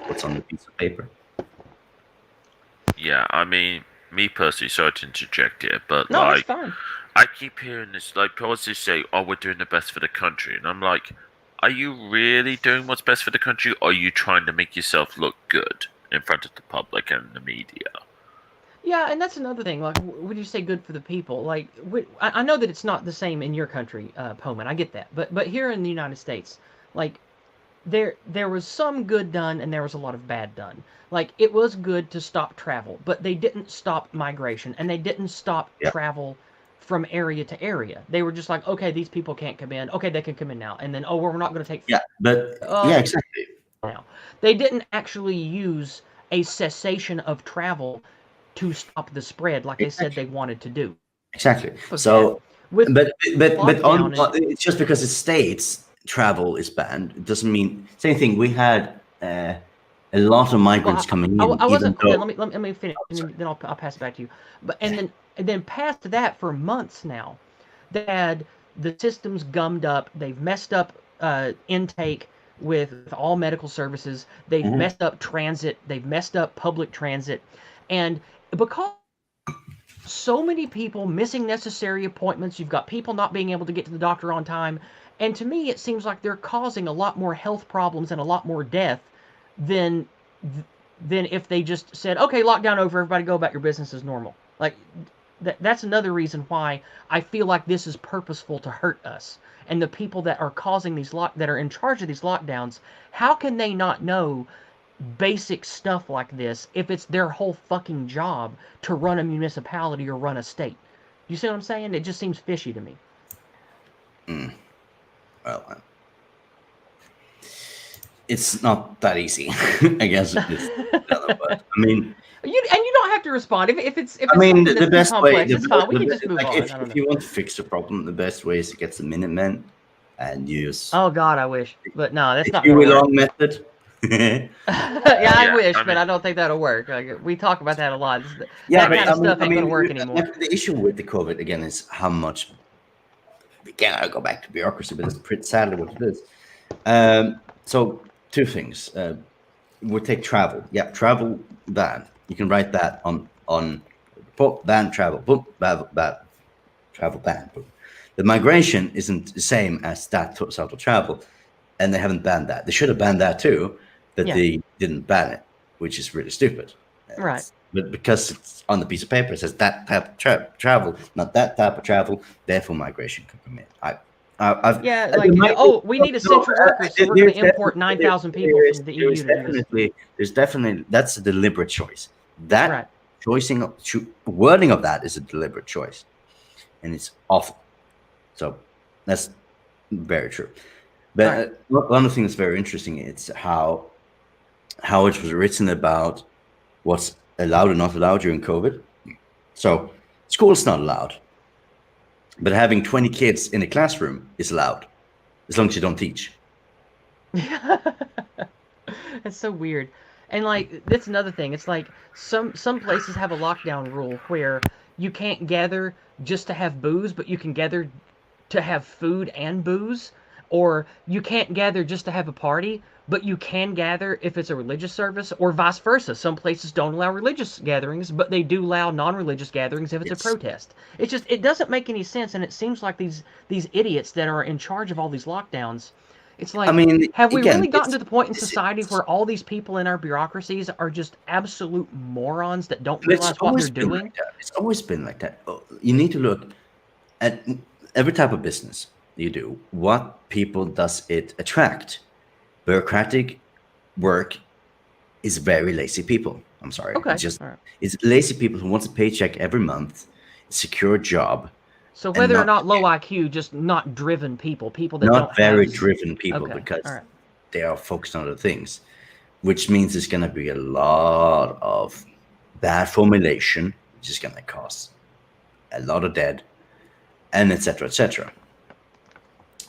what's on the piece of paper. Yeah, I mean, me personally, sorry to interject here, but no, like, fine. I keep hearing this, like, politicians say, "Oh, we're doing the best for the country," and I'm like, are you really doing what's best for the country, or are you trying to make yourself look good in front of the public and the media? Yeah, and that's another thing. Like, when you say good for the people, like, I know that it's not the same in your country, Pomen. I get that, but here in the United States, like, there was some good done and there was a lot of bad done. Like, it was good to stop travel, but they didn't stop migration and they didn't stop travel from area to area. They were just like, okay, these people can't come in. Okay, they can come in now. And then, we're not going to take... Yeah, but... yeah, exactly. Now, they didn't actually use a cessation of travel to stop the spread like they said they wanted to do. Exactly. So, but it's just because it states travel is banned, it doesn't mean... Same thing, we had a lot of migrants coming in. I wasn't... Let me finish, and then I'll pass it back to you. And then past that, for months now, they had the systems gummed up. They've messed up intake with all medical services. They've messed up transit. They've messed up public transit. And because so many people missing necessary appointments, you've got people not being able to get to the doctor on time. And to me, it seems like they're causing a lot more health problems and a lot more death than if they just said, okay, lockdown over, everybody go about your business as normal. Like, that's another reason why I feel like this is purposeful to hurt us. And the people that are causing these that are in charge of these lockdowns, how can they not know basic stuff like this if it's their whole fucking job to run a municipality or run a state? You see what I'm saying? It just seems fishy to me. Well, it's not that easy. I guess it is. But, I mean, you don't have to respond if it's I mean, something the that's best too complex. way, It's fine. We can just move like on. if you want to fix the problem, the best way is to get some Minutemen and use. Oh God, I wish, but no, that's not the gonna work. long method. Yeah, I wish, but I don't think that'll work. Like, we talk about that a lot. That kind of stuff ain't gonna work anymore. The issue with the COVID again is how much. Again, I'll go back to bureaucracy, but it's pretty sadly what it is. So two things. We'll take travel. Yeah, travel ban. You can write that on ban travel. Travel ban. The migration isn't the same as that sort of travel, and they haven't banned that. They should have banned that too, but they didn't ban it, which is really stupid. Right. But because it's on the piece of paper, it says that type of travel, not that type of travel, therefore migration could permit. We need essential workers, so we're going to import 9,000 people from the EU to do this. There's definitely, that's a deliberate choice. That wording of that is a deliberate choice, and it's awful. So that's very true. But one of the things that's very interesting is how it was written about what's allowed or not allowed during COVID. So school's not allowed, but having 20 kids in a classroom is allowed, as long as you don't teach. That's so weird. And like, that's another thing. It's like some places have a lockdown rule where you can't gather just to have booze, but you can gather to have food and booze, or you can't gather just to have a party, but you can gather if it's a religious service, or vice versa. Some places don't allow religious gatherings, but they do allow non-religious gatherings if it's a protest. It's just, it doesn't make any sense, and it seems like these idiots that are in charge of all these lockdowns, it's like, have we really gotten to the point in society where all these people in our bureaucracies are just absolute morons that don't realize what they're doing? It's always been like that. You need to look at every type of business you do. What people does it attract? Bureaucratic work is very lazy people. I'm sorry. Okay. It's lazy people who want a paycheck every month, secure a job. So whether or not low IQ, just not driven people that not very driven people, because they are focused on other things, which means there's going to be a lot of bad formulation, which is going to cause a lot of dead, and etc. etc.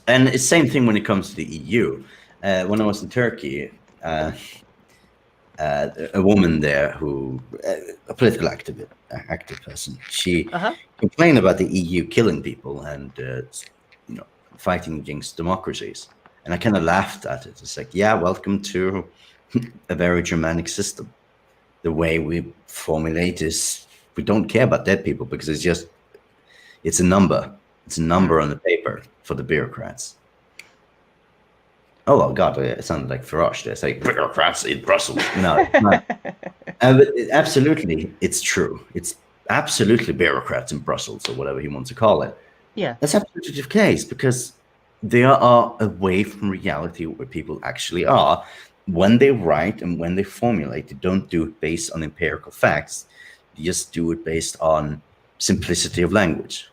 And it's the same thing when it comes to the EU. When I was in Turkey, a woman there who, a political active person, she complained about the EU killing people and fighting against democracies. And I kind of laughed at it. It's like, yeah, welcome to a very Germanic system. The way we formulate is, we don't care about dead people because it's a number. It's a number on the paper for the bureaucrats. Oh God, it sounded like Ferosh. They say bureaucrats in Brussels. No, it's not. But absolutely, it's true. It's absolutely bureaucrats in Brussels, or whatever you want to call it. Yeah, that's absolutely the case, because they are away from reality where people actually are. When they write and when they formulate, they don't do it based on empirical facts. They just do it based on simplicity of language,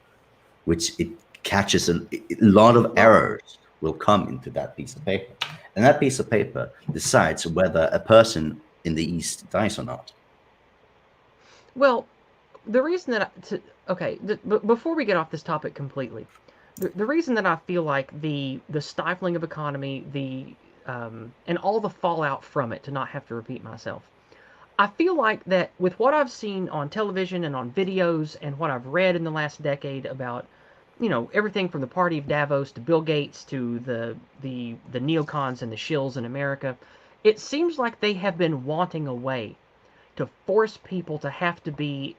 which it catches a lot of errors will come into that piece of paper. And that piece of paper decides whether a person in the East dies or not. Well, the reason that before we get off this topic completely, the reason that I feel like the stifling of economy, and all the fallout from it, to not have to repeat myself, I feel like that with what I've seen on television and on videos and what I've read in the last decade about, everything from the Party of Davos to Bill Gates to the neocons and the shills in America, it seems like they have been wanting a way to force people to have to be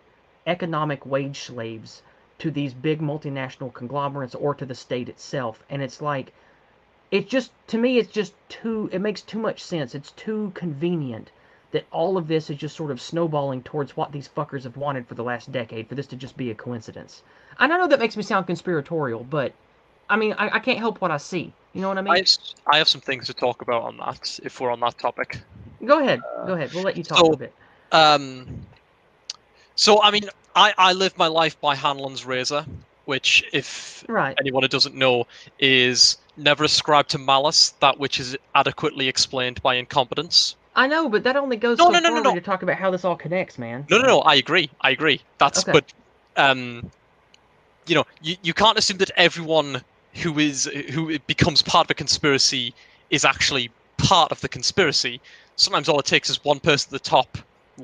economic wage slaves to these big multinational conglomerates or to the state itself. And it's like, to me, it makes too much sense. It's too convenient that all of this is just sort of snowballing towards what these fuckers have wanted for the last decade, for this to just be a coincidence. And I know that makes me sound conspiratorial, but I mean, I can't help what I see. You know what I mean? I have some things to talk about on that, if we're on that topic. Go ahead. Go ahead. We'll let you talk a bit. So I mean, I live my life by Hanlon's razor, which, if anyone who doesn't know, is never ascribe to malice that which is adequately explained by incompetence. I know, but that only goes so far to talk about how this all connects, man. No. I agree. That's okay. But you know, you can't assume that everyone who becomes part of a conspiracy is actually part of the conspiracy. Sometimes all it takes is one person at the top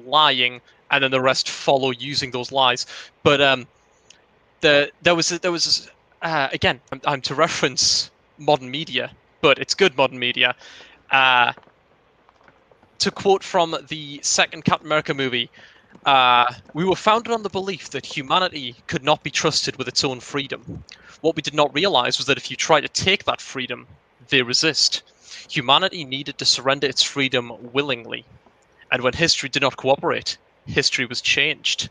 lying, and then the rest follow using those lies. But there was again, I'm to reference modern media, but it's good modern media. To quote from the second Captain America movie, we were founded on the belief that humanity could not be trusted with its own freedom. What we did not realize was that if you try to take that freedom, they resist. Humanity needed to surrender its freedom willingly. And when history did not cooperate, history was changed.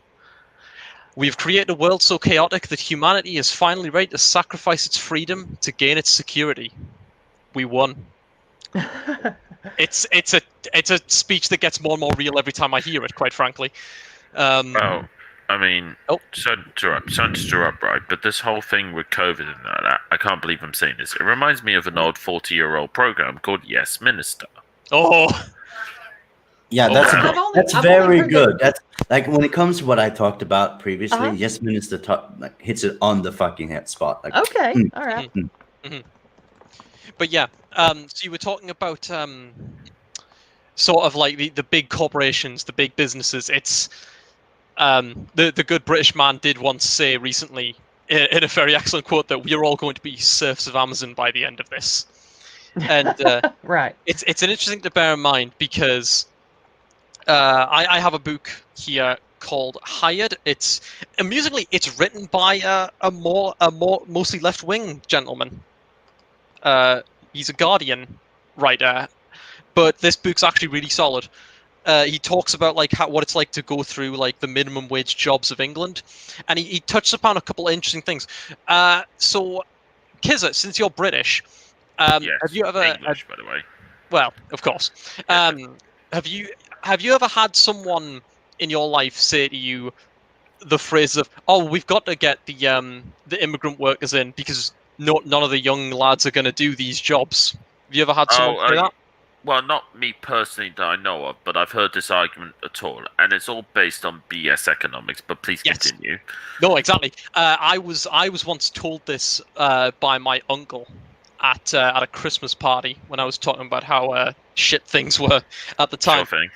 We have created a world so chaotic that humanity is finally ready to sacrifice its freedom to gain its security. We won. It's a speech that gets more and more real every time I hear it, quite frankly. Well, I mean, sorry to interrupt, right? But this whole thing with COVID and that, I can't believe I'm saying this. It reminds me of an old 40-year-old program called Yes Minister. Oh. Yeah, that's very good. That's like when it comes to what I talked about previously. Yes Minister hits it on the fucking head spot. Like, okay, all right. But yeah, so you were talking about sort of like the big corporations, the big businesses. It's the good British man did once say recently in a very excellent quote that we're all going to be serfs of Amazon by the end of this. And right, it's an interesting thing to bear in mind because I have a book here called Hired. It's amusingly it's written by a more mostly left wing gentleman. He's a Guardian writer, but this book's actually really solid. He talks about like what it's like to go through like the minimum wage jobs of England, and he touches upon a couple of interesting things. So, Kizza, since you're British, yes, have you ever? English, by the way. Well, of course. Have you ever had someone in your life say to you the phrase of, "Oh, we've got to get the immigrant workers in because none of the young lads are going to do these jobs"? Have you ever had someone say that? Well, not me personally that I know of, but I've heard this argument at all, and it's all based on BS economics. But please continue. No, exactly. I was once told this by my uncle at a Christmas party when I was talking about how shit things were at the time. Sure thing.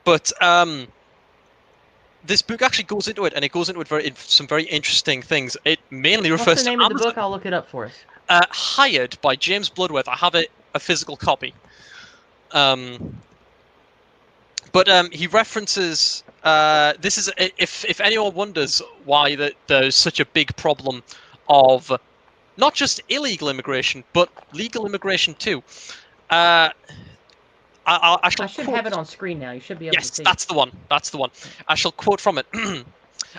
But this book actually goes into it, and it goes into it some very interesting things. It mainly refers to What's the name of the book? I'll look it up for us. Hired by James Bloodworth. I have a physical copy. But he references this is if anyone wonders why there's such a big problem of not just illegal immigration but legal immigration too. I should have it on screen now. You should be able to see. Yes, that's the one. That's the one. I shall quote from it.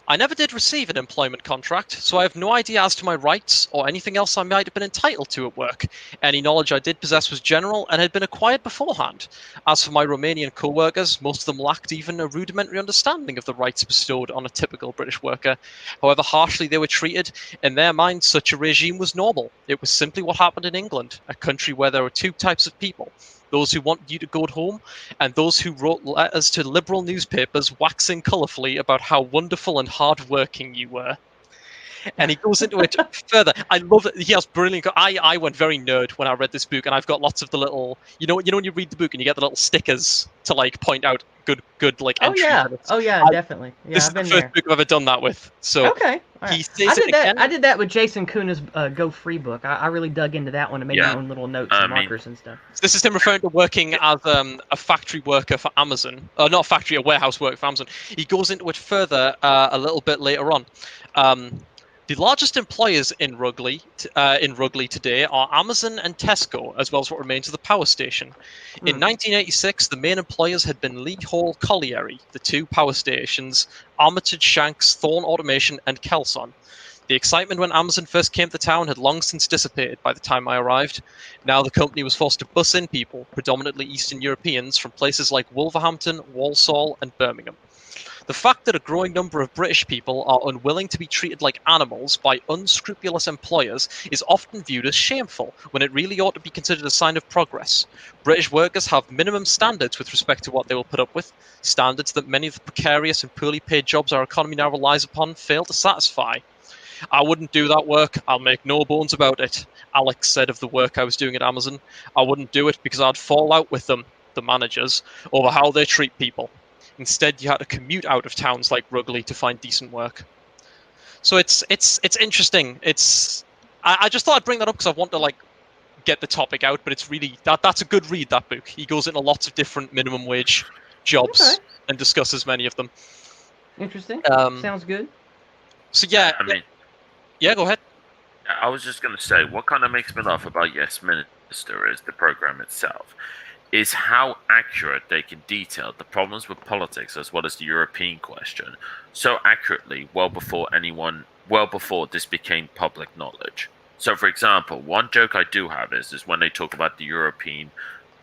I never did receive an employment contract, so I have no idea as to my rights or anything else I might have been entitled to at work. Any knowledge I did possess was general and had been acquired beforehand. As for my Romanian co-workers, most of them lacked even a rudimentary understanding of the rights bestowed on a typical British worker. However harshly they were treated, in their minds such a regime was normal. It was simply what happened in England, a country where there were two types of people. Those who want you to go home, and those who wrote letters to liberal newspapers waxing colourfully about how wonderful and hard-working you were. And he goes into it further. I love it. He has brilliant. I went very nerd when I read this book, and I've got lots of the little, you know when you read the book and you get the little stickers to like point out good like entries. Definitely. Yeah, this is the first book I've ever done that with. So okay. Right. He says I did that with Jason Kuna's Go Free book. I really dug into that one and made my own little notes and markers and stuff. This is him referring to working as a factory worker for Amazon. Not a factory, a warehouse worker for Amazon. He goes into it further a little bit later on. The largest employers in Rugley today are Amazon and Tesco, as well as what remains of the power station. In 1986, the main employers had been Lee Hall Colliery, the two power stations, Armitage Shanks, Thorn Automation, and Kelson. The excitement when Amazon first came to town had long since dissipated by the time I arrived. Now the company was forced to bus in people, predominantly Eastern Europeans, from places like Wolverhampton, Walsall, and Birmingham. The fact that a growing number of British people are unwilling to be treated like animals by unscrupulous employers is often viewed as shameful, when it really ought to be considered a sign of progress. British workers have minimum standards with respect to what they will put up with, standards that many of the precarious and poorly paid jobs our economy now relies upon fail to satisfy. I wouldn't do that work, I'll make no bones about it, Alex said of the work I was doing at Amazon. I wouldn't do it because I'd fall out with them, the managers, over how they treat people. Instead, you had to commute out of towns like Rugley to find decent work. So it's interesting. I just thought I'd bring that up because I want to get the topic out, but it's really that's a good read, that book. He goes into lots of different minimum wage jobs and discusses many of them. Interesting. Sounds good. So yeah, yeah, go ahead. I was just going to say, what kind of makes me laugh about Yes Minister is the program itself, is how accurate they can detail the problems with politics as well as the European question so accurately well before this became public knowledge. So, for example, one joke I do have is when they talk about the European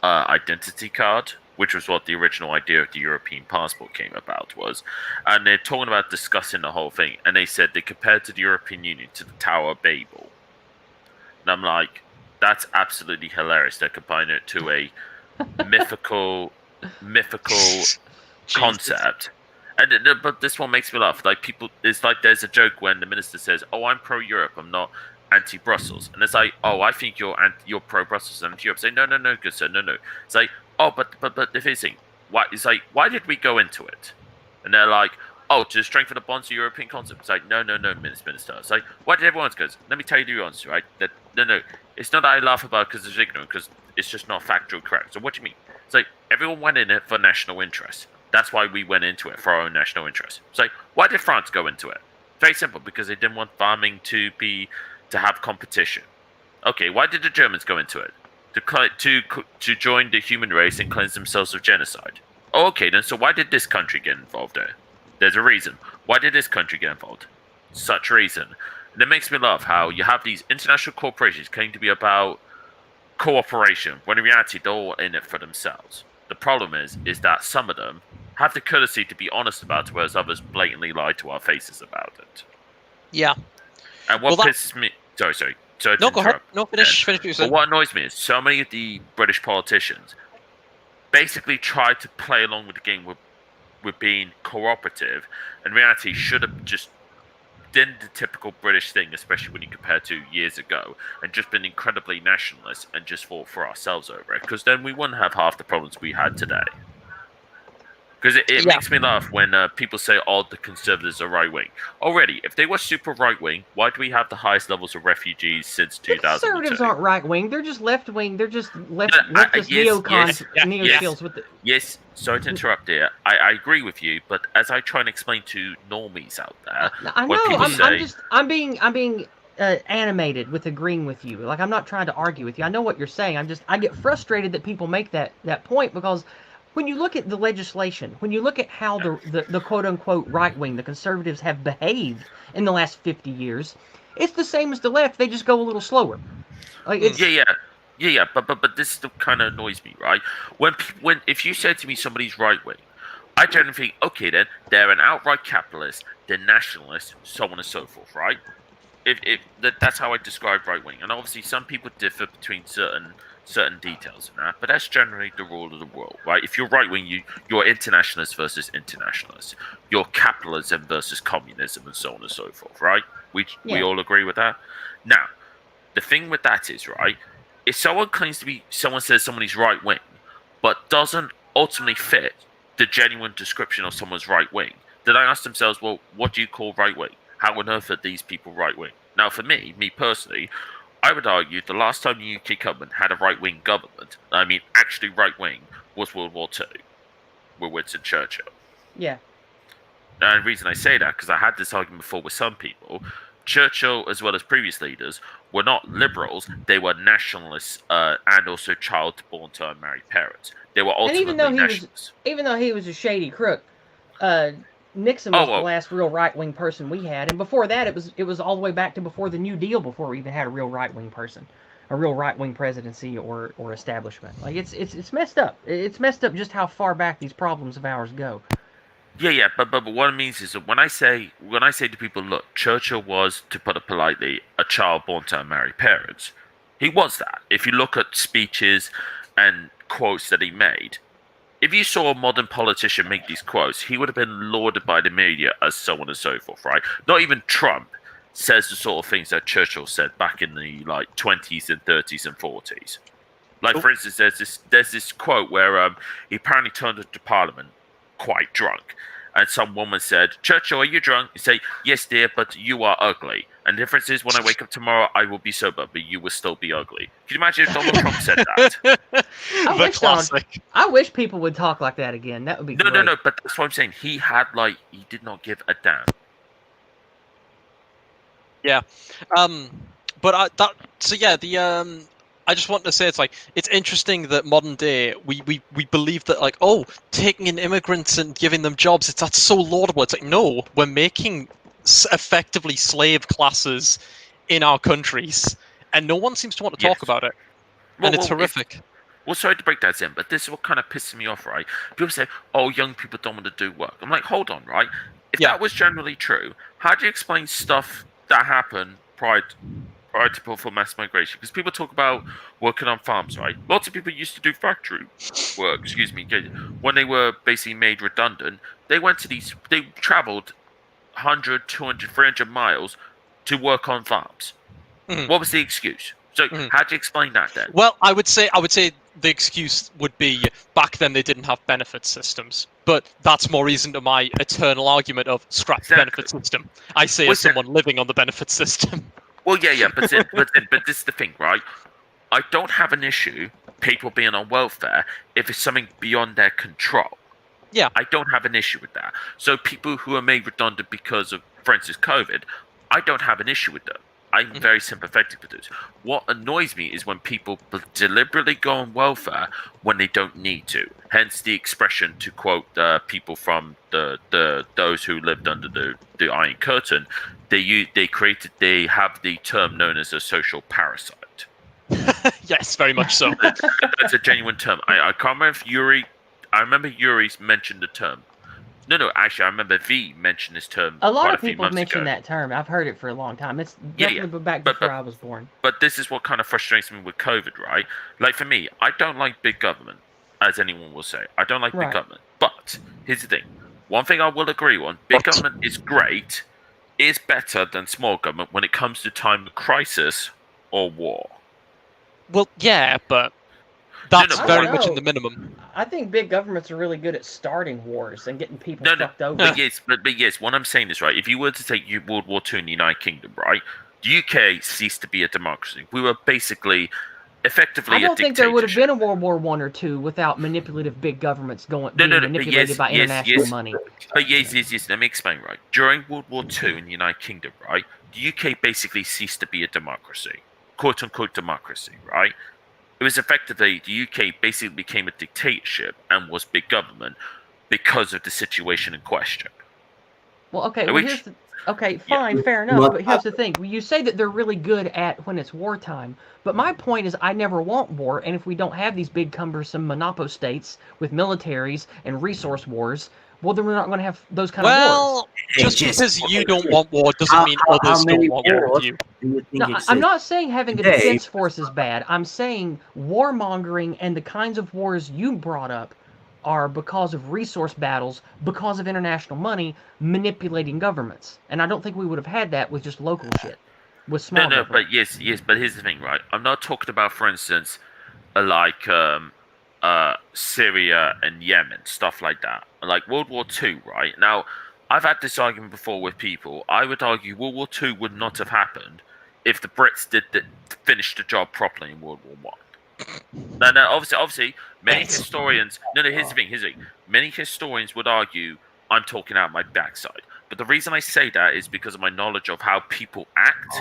identity card, which was what the original idea of the European passport came about was, and they're talking about discussing the whole thing, and they said they compared to the European Union to the Tower of Babel. And I'm like, that's absolutely hilarious. They're comparing it to a mythical concept. But this one makes me laugh. Like, people, it's like there's a joke when the minister says, "Oh, I'm pro-Europe. I'm not anti-Brussels," and it's like, "Oh, I think you're pro-Brussels and anti-Europe." Say, no, good sir, no. It's like, "Oh, but the thing, why?" It's like, "Why did we go into it?" And they're like, "Oh, to strengthen the bonds of the European concept." It's like, no, minister. It's like, why did everyone go? Let me tell you the answer, right? No. It's not that I laugh about it because it's ignorant, because it's just not factually correct. So what do you mean? It's like, everyone went in it for national interest. That's why we went into it, for our own national interest. It's like, why did France go into it? Very simple, because they didn't want farming to have competition. Okay, why did the Germans go into it? To join the human race and cleanse themselves of genocide. Oh, okay, then, so why did this country get involved there? There's a reason. Why did this country get involved? Such reason. And it makes me laugh how you have these international corporations claim to be about cooperation, when in reality they're all in it for themselves. The problem is that some of them have the courtesy to be honest about it, whereas others blatantly lie to our faces about it. Yeah. And what pisses me... Sorry. No, go ahead. No, finish what you said. But what annoys me is so many of the British politicians basically try to play along with the game with being cooperative, and in reality should have just done the typical British thing, especially when you compare to years ago, and just been incredibly nationalist and just fought for ourselves over it, because then we wouldn't have half the problems we had today. Because it makes me laugh when people say, "Oh, the Conservatives are right-wing." Already, if they were super right-wing, why do we have the highest levels of refugees since 2002? The Conservatives aren't right-wing. They're just left-wing. They're just leftist neocons with the... Yes, sorry to interrupt there. I agree with you, but as I try and explain to normies out there... I know, I'm being animated with agreeing with you. Like, I'm not trying to argue with you. I know what you're saying. I get frustrated that people make that point, because... when you look at the legislation, when you look at how the quote-unquote right-wing, the conservatives, have behaved in the last 50 years, it's the same as the left. They just go a little slower. Like, it's... Yeah. But this still kind of annoys me, right? When if you said to me somebody's right-wing, I generally think, okay, then they're an outright capitalist, they're nationalist, so on and so forth, right? That's how I describe right-wing. And obviously some people differ between certain details in that, but that's generally the rule of the world, right? If you're right-wing, you're internationalist versus internationalist. You're capitalism versus communism, and so on and so forth, right? We all agree with that? Now, the thing with that is, right, if someone says somebody's right-wing, but doesn't ultimately fit the genuine description of someone's right-wing, then I ask themselves, well, what do you call right-wing? How on earth are these people right-wing? Now, for me personally, I would argue the last time the UK government had a right-wing government, I mean actually right-wing, was World War II, with Winston Churchill. Yeah. And the reason I say that, because I had this argument before with some people, Churchill, as well as previous leaders, were not liberals, they were nationalists, and also child born to unmarried parents. They were ultimately nationalists. Even though he was a shady crook, Nixon was the last real right-wing person we had, and before that, it was all the way back to before the New Deal, before we even had a real right-wing person, a real right-wing presidency or establishment. Like it's messed up. It's messed up just how far back these problems of ours go. Yeah, but what it means is that when I say to people, look, Churchill was, to put it politely, a child born to unmarried parents. He was that. If you look at speeches and quotes that he made, if you saw a modern politician make these quotes, he would have been lauded by the media as so on and so forth, right? Not even Trump says the sort of things that Churchill said back in the 20s and 30s and 40s. Like, for instance, there's this quote where he apparently turned into Parliament quite drunk, and some woman said, "Churchill, are you drunk?" He said, "Yes, dear, but you are ugly. And the difference is, when I wake up tomorrow, I will be sober, but you will still be ugly." Can you imagine if Donald Trump said that? The classic. I wish people would talk like that again. That would be great. No, but that's what I'm saying. He did not give a damn. Yeah. I just want to say it's interesting that modern day we believe that taking in immigrants and giving them jobs, that's so laudable. It's like, no, we're making effectively slave classes in our countries, and no one seems to want to talk about it. And it's horrific. Sorry to break that in, but this is what kind of pisses me off, right? People say, "Oh, young people don't want to do work." I'm like, hold on, right? If that was generally true, how do you explain stuff that happened prior to mass migration? Because people talk about working on farms, right? Lots of people used to do factory work, when they were basically made redundant. They traveled 100, 200, 300 miles to work on farms. What was the excuse? So how do you explain that then? Well, I would say the excuse would be back then they didn't have benefit systems. But that's more reason to my eternal argument of scrap the benefit system. I say as someone living on the benefit system. Well, yeah, but this is the thing, right? I don't have an issue people being on welfare if it's something beyond their control. Yeah. I don't have an issue with that. So people who are made redundant because of, for instance, COVID, I don't have an issue with them. I'm very sympathetic to this. What annoys me is when people deliberately go on welfare when they don't need to. Hence the expression, to quote people from those who lived under the Iron Curtain, they have the term known as a social parasite. Yes, very much so. That's a genuine term. I can't remember if I remember Yuri's mentioned the term. No, actually, I remember V mentioned this term. A lot of people mentioned that term. I've heard it for a long time. It's definitely back before I was born. But this is what kind of frustrates me with COVID, right? Like, for me, I don't like big government, as anyone will say. I don't like big government. But here's the thing. One thing I will agree on, big government is great, is better than small government when it comes to time of crisis or war. Well, yeah, but that's very much in the minimum. I think big governments are really good at starting wars and getting people fucked over. But yes, what I'm saying is, right, if you were to take World War II in the United Kingdom, right, the UK ceased to be a democracy. We were basically, effectively, I don't think there would have been a World War I or II without manipulative big governments manipulated by international money. But yes, let me explain, right. During World War II in the United Kingdom, right, the UK basically ceased to be a democracy. Quote-unquote democracy, right? It was effectively, the UK basically became a dictatorship and was big government because of the situation in question. Well, okay, fine, fair enough, but here's the thing. You say that they're really good at when it's wartime, but my point is I never want war, and if we don't have these big cumbersome monopo states with militaries and resource wars, well, then we're not going to have those kind of wars. Well, just because you don't want war doesn't mean others don't want war with you. No, I'm not saying having a defense force is bad. I'm saying warmongering and the kinds of wars you brought up are because of resource battles, because of international money manipulating governments. And I don't think we would have had that with just local shit. With small government. But yes, but here's the thing, right? I'm not talking about, for instance, Syria and Yemen, stuff like that. Like World War II, right? Now, I've had this argument before with people. I would argue World War II would not have happened if the Brits finished the job properly in World War I. Now, obviously, many historians. Here's the thing. Many historians would argue I'm talking out my backside. But the reason I say that is because of my knowledge of how people act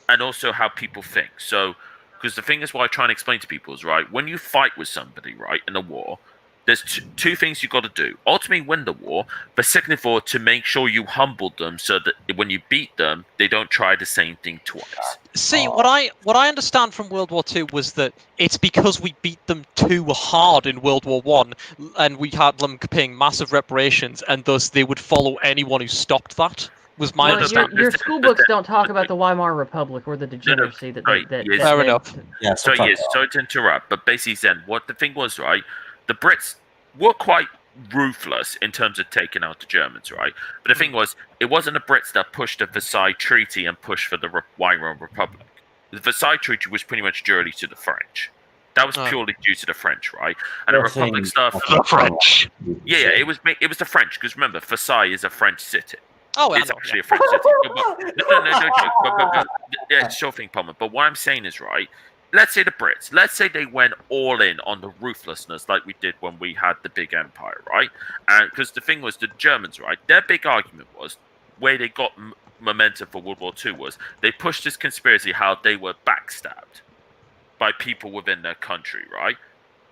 and also how people think. So, because the thing is, what I try and explain to people is, right, when you fight with somebody, right, in a war, there's two things you got to do. Ultimately, win the war, but second of all, to make sure you humble them so that when you beat them, they don't try the same thing twice. See, what I understand from World War II was that it's because we beat them too hard in World War One, and we had them paying massive reparations, and thus they would follow anyone who stopped that. Was my understanding. Your school books don't talk about the Weimar Republic or the degeneracy that fair enough. Yeah, sorry to interrupt, but basically, Zenn, what the thing was, right? The Brits were quite ruthless in terms of taking out the Germans, right? But the thing was, it wasn't the Brits that pushed the Versailles Treaty and pushed for the Weimar Republic. The Versailles Treaty was pretty much due to the French. That was purely due to the French, right? And the Republic stuff. The French. Yeah, it was the French, because remember, Versailles is a French city. Oh, it's actually a French city. No joke. Yeah, sure thing, Pomen. But what I'm saying is, right, let's say the Brits, let's say they went all in on the ruthlessness like we did when we had the big empire, right? And because the thing was, the Germans, right, their big argument was, where they got momentum for World War II was, they pushed this conspiracy how they were backstabbed by people within their country, right?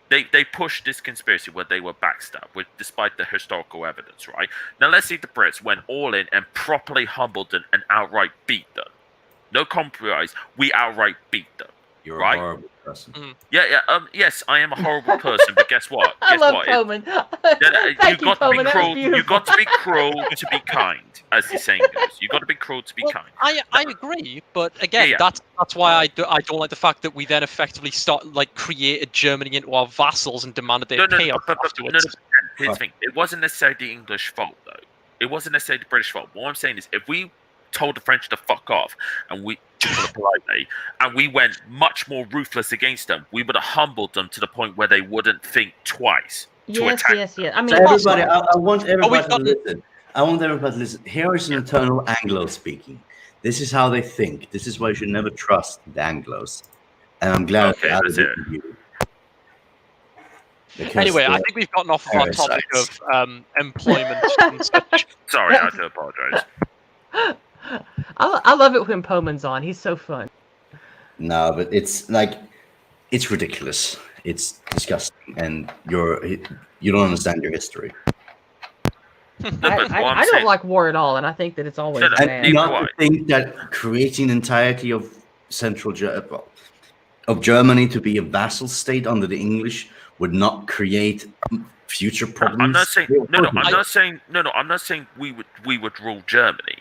They pushed this conspiracy where they were backstabbed, despite the historical evidence, right? Now, let's see the Brits went all in and properly humbled them and outright beat them. No compromise. We outright beat them. You're right? a horrible person. Yes, I am a horrible person, but guess what? I love Pomen. Thank you, Pomen. That was beautiful. You got to be cruel to be kind, as the saying goes. You got to be cruel to be kind. I agree, but again, that's why I don't like the fact that we then effectively created Germany into our vassals and demanded they pay us afterwards. Here's the thing: it wasn't necessarily the English fault, though. It wasn't necessarily the British fault. What I'm saying is, if we told the French to fuck off, and we politely, and we went much more ruthless against them, we would have humbled them to the point where they wouldn't think twice to attack. Yes. I mean, so everybody, I want everybody to listen. I want everybody to listen. Here is an eternal Anglo speaking. This is how they think. This is why you should never trust the Anglos. And I'm glad that I did you. Anyway, I think we've gotten off of our topic of employment and such. Sorry, I have to apologize. I love it when Pomen's on. He's so fun. No, but it's ridiculous. It's disgusting, and you don't understand your history. I don't like war at all, and I think that it's always bad. And not to think that creating the entirety of of Germany to be a vassal state under the English would not create future problems. I'm not saying I'm not saying we would rule Germany.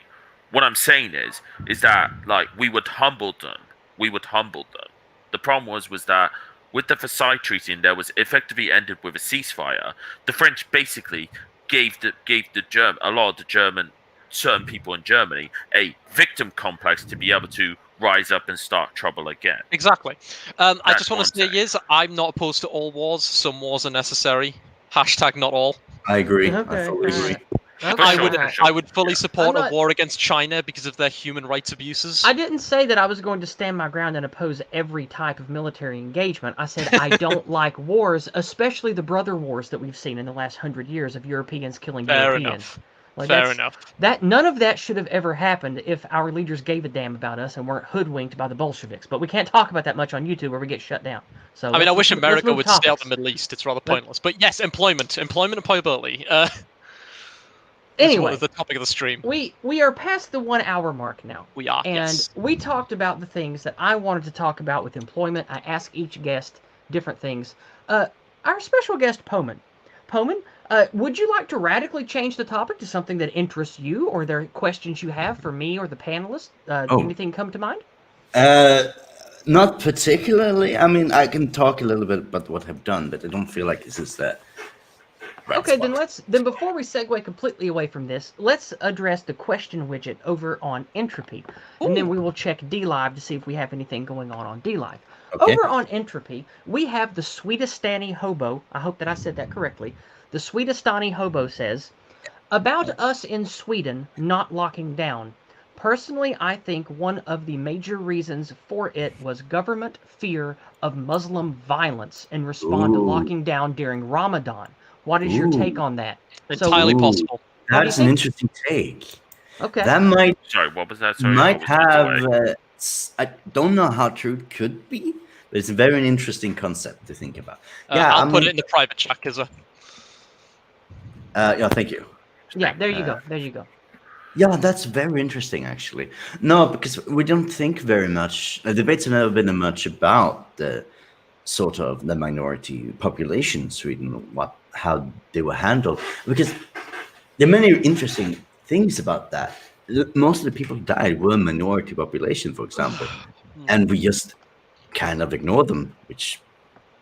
What I'm saying is that we would humble them. The problem was that with the Versailles Treaty, and there was effectively ended with a ceasefire. The French basically gave a lot of the certain people in Germany a victim complex to be able to rise up and start trouble again. Exactly. I just want to say, Yizz, I'm not opposed to all wars. Some wars are necessary. # not all. I agree. Okay. I fully agree. I would fully support a war against China because of their human rights abuses. I didn't say that I was going to stand my ground and oppose every type of military engagement. I said I don't like wars, especially the brother wars that we've seen in the last 100 years of Europeans killing Europeans. Fair enough. None of that should have ever happened if our leaders gave a damn about us and weren't hoodwinked by the Bolsheviks. But we can't talk about that much on YouTube or we get shut down. So I wish America would stay out the Middle East. It's rather pointless. But yes, employment and employability. Anyway, the topic of the stream. We are past the 1 hour mark now. We are, and we talked about the things that I wanted to talk about with employment. I asked each guest different things. Our special guest, Pomen. Pomen, would you like to radically change the topic to something that interests you, or there are questions you have for me or the panelists? Anything come to mind? Not particularly. I mean, I can talk a little bit about what I've done, but I don't feel like this is that. Okay, then before we segue completely away from this, let's address the question widget over on Entropy. Ooh. And then we will check DLive to see if we have anything going on DLive. Okay. Over on Entropy, we have the Sweetestani Hobo. I hope that I said that correctly. The Sweetestani Hobo says, about us in Sweden not locking down. Personally, I think one of the major reasons for it was government fear of Muslim violence in response to locking down during Ramadan. What is your take on that? Entirely possible. That's an interesting take. Okay. That might. Sorry, what was that? Sorry, might have. I don't know how true it could be, but it's a very interesting concept to think about. I'll put it in the private chat, Kizza. Yeah, thank you. Yeah, there you go. There you go. Yeah, that's very interesting, actually. No, because we don't think very much. The debates have never been much about the sort of the minority population in Sweden, how they were handled. Because there are many interesting things about that. Most of the people who died were minority population, for example, and we just kind of ignore them, which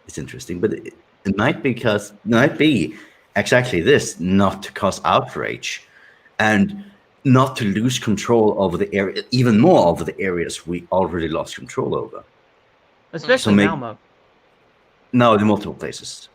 is interesting. But it might be exactly this, not to cause outrage, and not to lose control over the area, even more over the areas we already lost control over. Especially Malmo. No, the multiple places.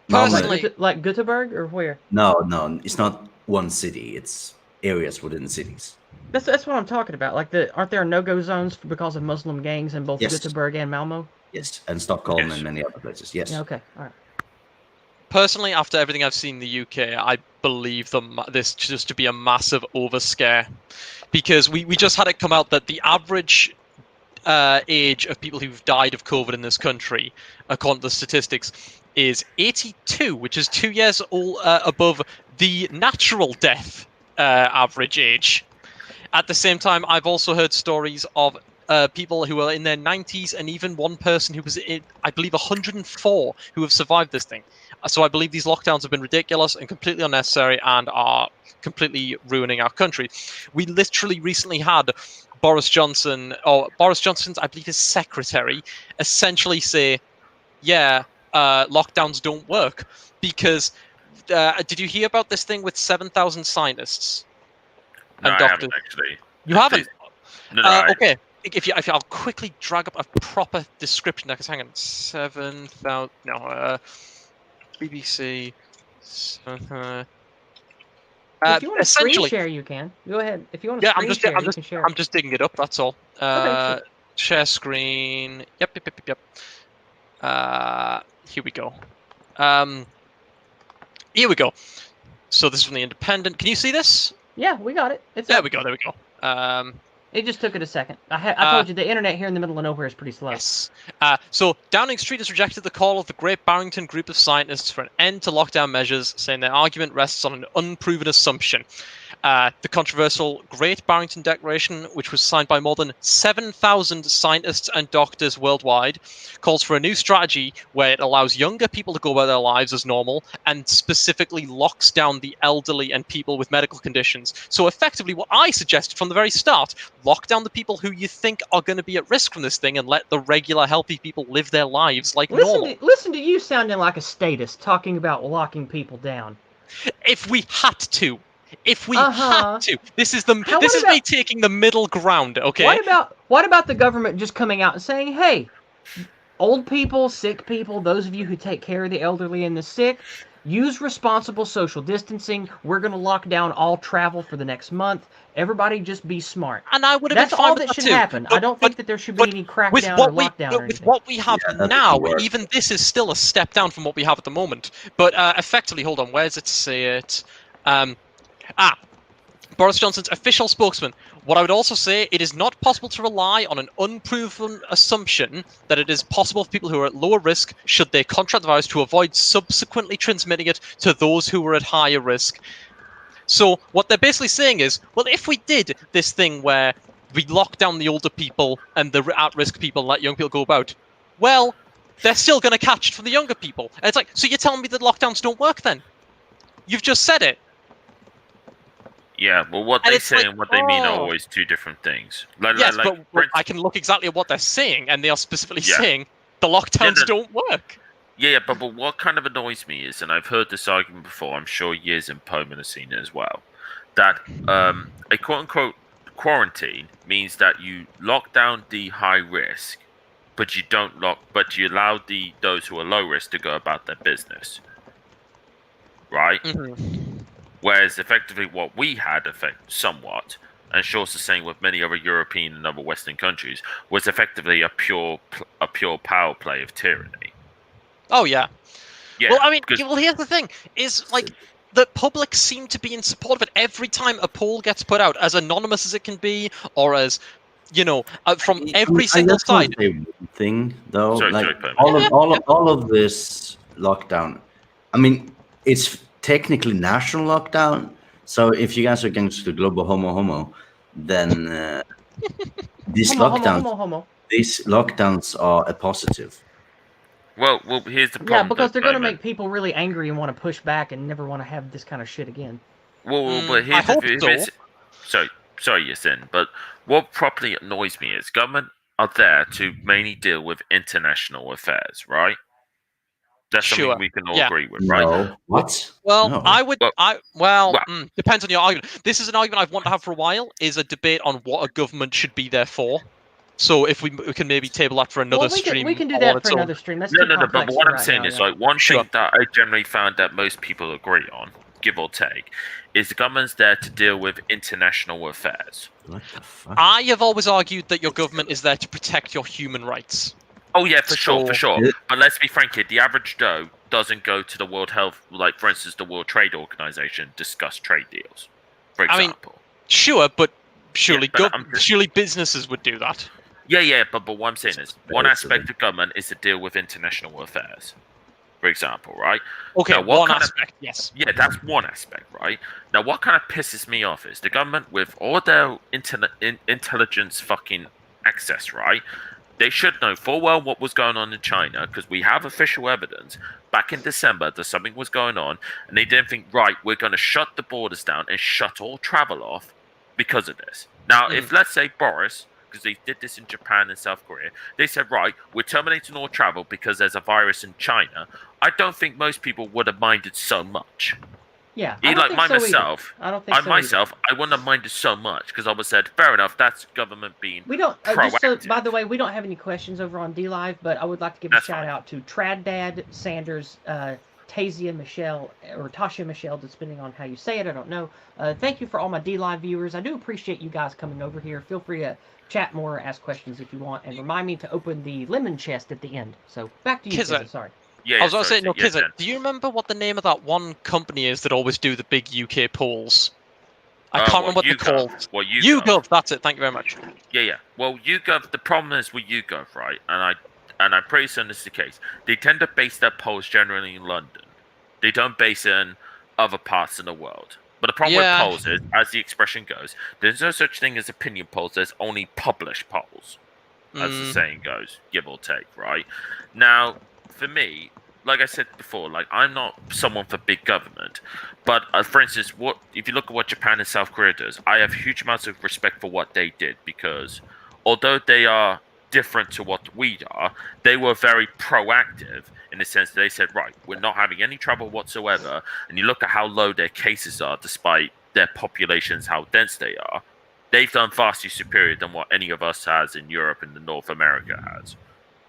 Personally, like Göteborg or where? No, it's not one city. It's areas within the cities. That's what I'm talking about. Like aren't there no-go zones because of Muslim gangs in both Göteborg and Malmo? Yes, and Stockholm and many other places. Yes. Yeah, okay, all right. Personally, after everything I've seen in the UK, I believe this just to be a massive overscare, because we just had it come out that the average age of people who've died of COVID in this country, according to the statistics, is 82, which is 2 years above the natural death average age. At the same time, I've also heard stories of people who are in their 90s, and even one person who was in, I believe, 104 who have survived this thing. So I believe these lockdowns have been ridiculous and completely unnecessary and are completely ruining our country. We literally recently had Boris Johnson's, I believe, his secretary, essentially say, yeah, lockdowns don't work. Because, did you hear about this thing with 7,000 scientists? No, I haven't actually. You haven't? No, okay. If I'll quickly drag up a proper description, because hang on, 7,000. No, BBC. If you want to screen share, you can. Go ahead. If you want to screen share, you can share. I'm just digging it up. That's all. Okay, sure. Share screen. Yep. Here we go. Here we go. So this is from the Independent. Can you see this? Yeah, we got it. There we go. It just took it a second. I told you the internet here in the middle of nowhere is pretty slow. Yes. So Downing Street has rejected the call of the Great Barrington Group of scientists for an end to lockdown measures, saying their argument rests on an unproven assumption. The controversial Great Barrington Declaration, which was signed by more than 7,000 scientists and doctors worldwide, calls for a new strategy where it allows younger people to go about their lives as normal and specifically locks down the elderly and people with medical conditions. So effectively what I suggested from the very start, lock down the people who you think are going to be at risk from this thing and let the regular healthy people live their lives like normal. Listen to you sounding like a statist talking about locking people down. If we had to. If we had to, this is me taking the middle ground. Okay. What about the government just coming out and saying, "Hey, old people, sick people, those of you who take care of the elderly and the sick, use responsible social distancing. We're going to lock down all travel for the next month. Everybody just be smart." And I would have That's been fine all with that should too. happen. I don't think that there should be any crackdown or lockdown or anything. With what we have now, even this is still a step down from what we have at the moment. But effectively, hold on, where does it say it? Boris Johnson's official spokesman. What I would also say, it is not possible to rely on an unproven assumption that it is possible for people who are at lower risk, should they contract the virus, to avoid subsequently transmitting it to those who are at higher risk. So what they're basically saying is, well, if we did this thing where we lock down the older people and the at-risk people and let young people go about, well, they're still going to catch it from the younger people. And it's like, so you're telling me that lockdowns don't work then? You've just said it. Yeah, well, what they say and what they mean are always two different things. Yes, but I can look exactly at what they're saying, and they are specifically saying the lockdowns don't work. Yeah, but what kind of annoys me is, and I've heard this argument before, I'm sure Yizz and Pomen have seen it as well, that a quote-unquote quarantine means that you lock down the high risk, but you allow those who are low risk to go about their business. Right? Mm-hmm. Whereas effectively what we had somewhat, and Shaw's the same with many other European and other Western countries, was effectively a pure power play of tyranny. Oh yeah. Yeah. Well, I mean, here's the thing: is like the public seem to be in support of it every time a poll gets put out, as anonymous as it can be, or as from every single side. Thing though, sorry, like all of this lockdown. I mean, it's technically national lockdown. So if you guys are against the global homo, then these lockdowns are a positive. Well, here's the problem. Yeah, because they're going to make people really angry and want to push back and never want to have this kind of shit again. Well, but here's the sorry, Zenn, but what properly annoys me is government are there to mainly deal with international affairs, right? That's something we can all agree with, right? No. What? Well, no. Depends on your argument. This is an argument I've wanted to have for a while, is a debate on what a government should be there for. So if we can maybe table that for another stream. We can do that for another stream. That's no, but what I'm saying is, like, one thing that I generally found that most people agree on, give or take, is the government's there to deal with international affairs. What the fuck? I have always argued that your government is there to protect your human rights. Oh yeah, for sure. But let's be frank here, the average Joe doesn't go to the World Health, like for instance the World Trade Organization, discuss trade deals, for example. Sure, but surely businesses would do that. Yeah, but what I'm saying is, one aspect of government is to deal with international affairs, for example, right? Okay, now, one aspect, yes. Yeah, that's one aspect, right? Now, what kind of pisses me off is the government, with all their intelligence fucking access, right? They should know full well what was going on in China, because we have official evidence back in December that something was going on, and they didn't think, right, we're going to shut the borders down and shut all travel off because of this. Now, if, let's say, Boris, because they did this in Japan and South Korea, they said, right, we're terminating all travel because there's a virus in China, I don't think most people would have minded so much. Yeah, I don't think myself, I don't think so myself, I wouldn't have minded so much because I would have said, fair enough, that's government being proactive. By the way, we don't have any questions over on DLive, but I would like to give a shout out to Traddad, Sanders, Tasia Michelle, or Tasha Michelle, depending on how you say it, I don't know. Thank you for all my DLive viewers. I do appreciate you guys coming over here. Feel free to chat more, ask questions if you want, and remind me to open the lemon chest at the end. So back to you, Kizza. Sorry. Yeah, I was going to say, Kizza, do you remember what the name of that one company is that always do the big UK polls? I can't remember what they're called. Well, YouGov, that's it. Thank you very much. Yeah. Well, YouGov, the problem is with YouGov, right? And I'm pretty certain this is the case. They tend to base their polls generally in London. They don't base it in other parts of the world. But the problem with polls is, as the expression goes, there's no such thing as opinion polls. There's only published polls, as the saying goes, give or take, right? Now, for me, like I said before, like I'm not someone for big government, but for instance, if you look at what Japan and South Korea does, I have huge amounts of respect for what they did, because although they are different to what we are, they were very proactive in the sense that they said, right, we're not having any trouble whatsoever, and you look at how low their cases are despite their populations, how dense they are, they've done vastly superior than what any of us has in Europe and North America has.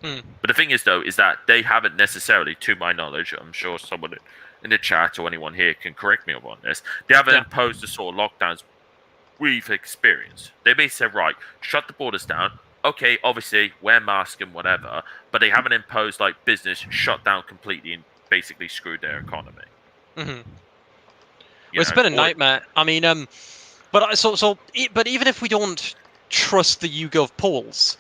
But the thing is, though, is that they haven't necessarily, to my knowledge, I'm sure someone in the chat or anyone here can correct me on this, they haven't imposed the sort of lockdowns we've experienced. They basically said, right, shut the borders down. Okay, obviously, wear masks and whatever, but they haven't imposed, like, business shut down completely and basically screwed their economy. Well, it's been a nightmare. I mean, but even if we don't trust the YouGov polls,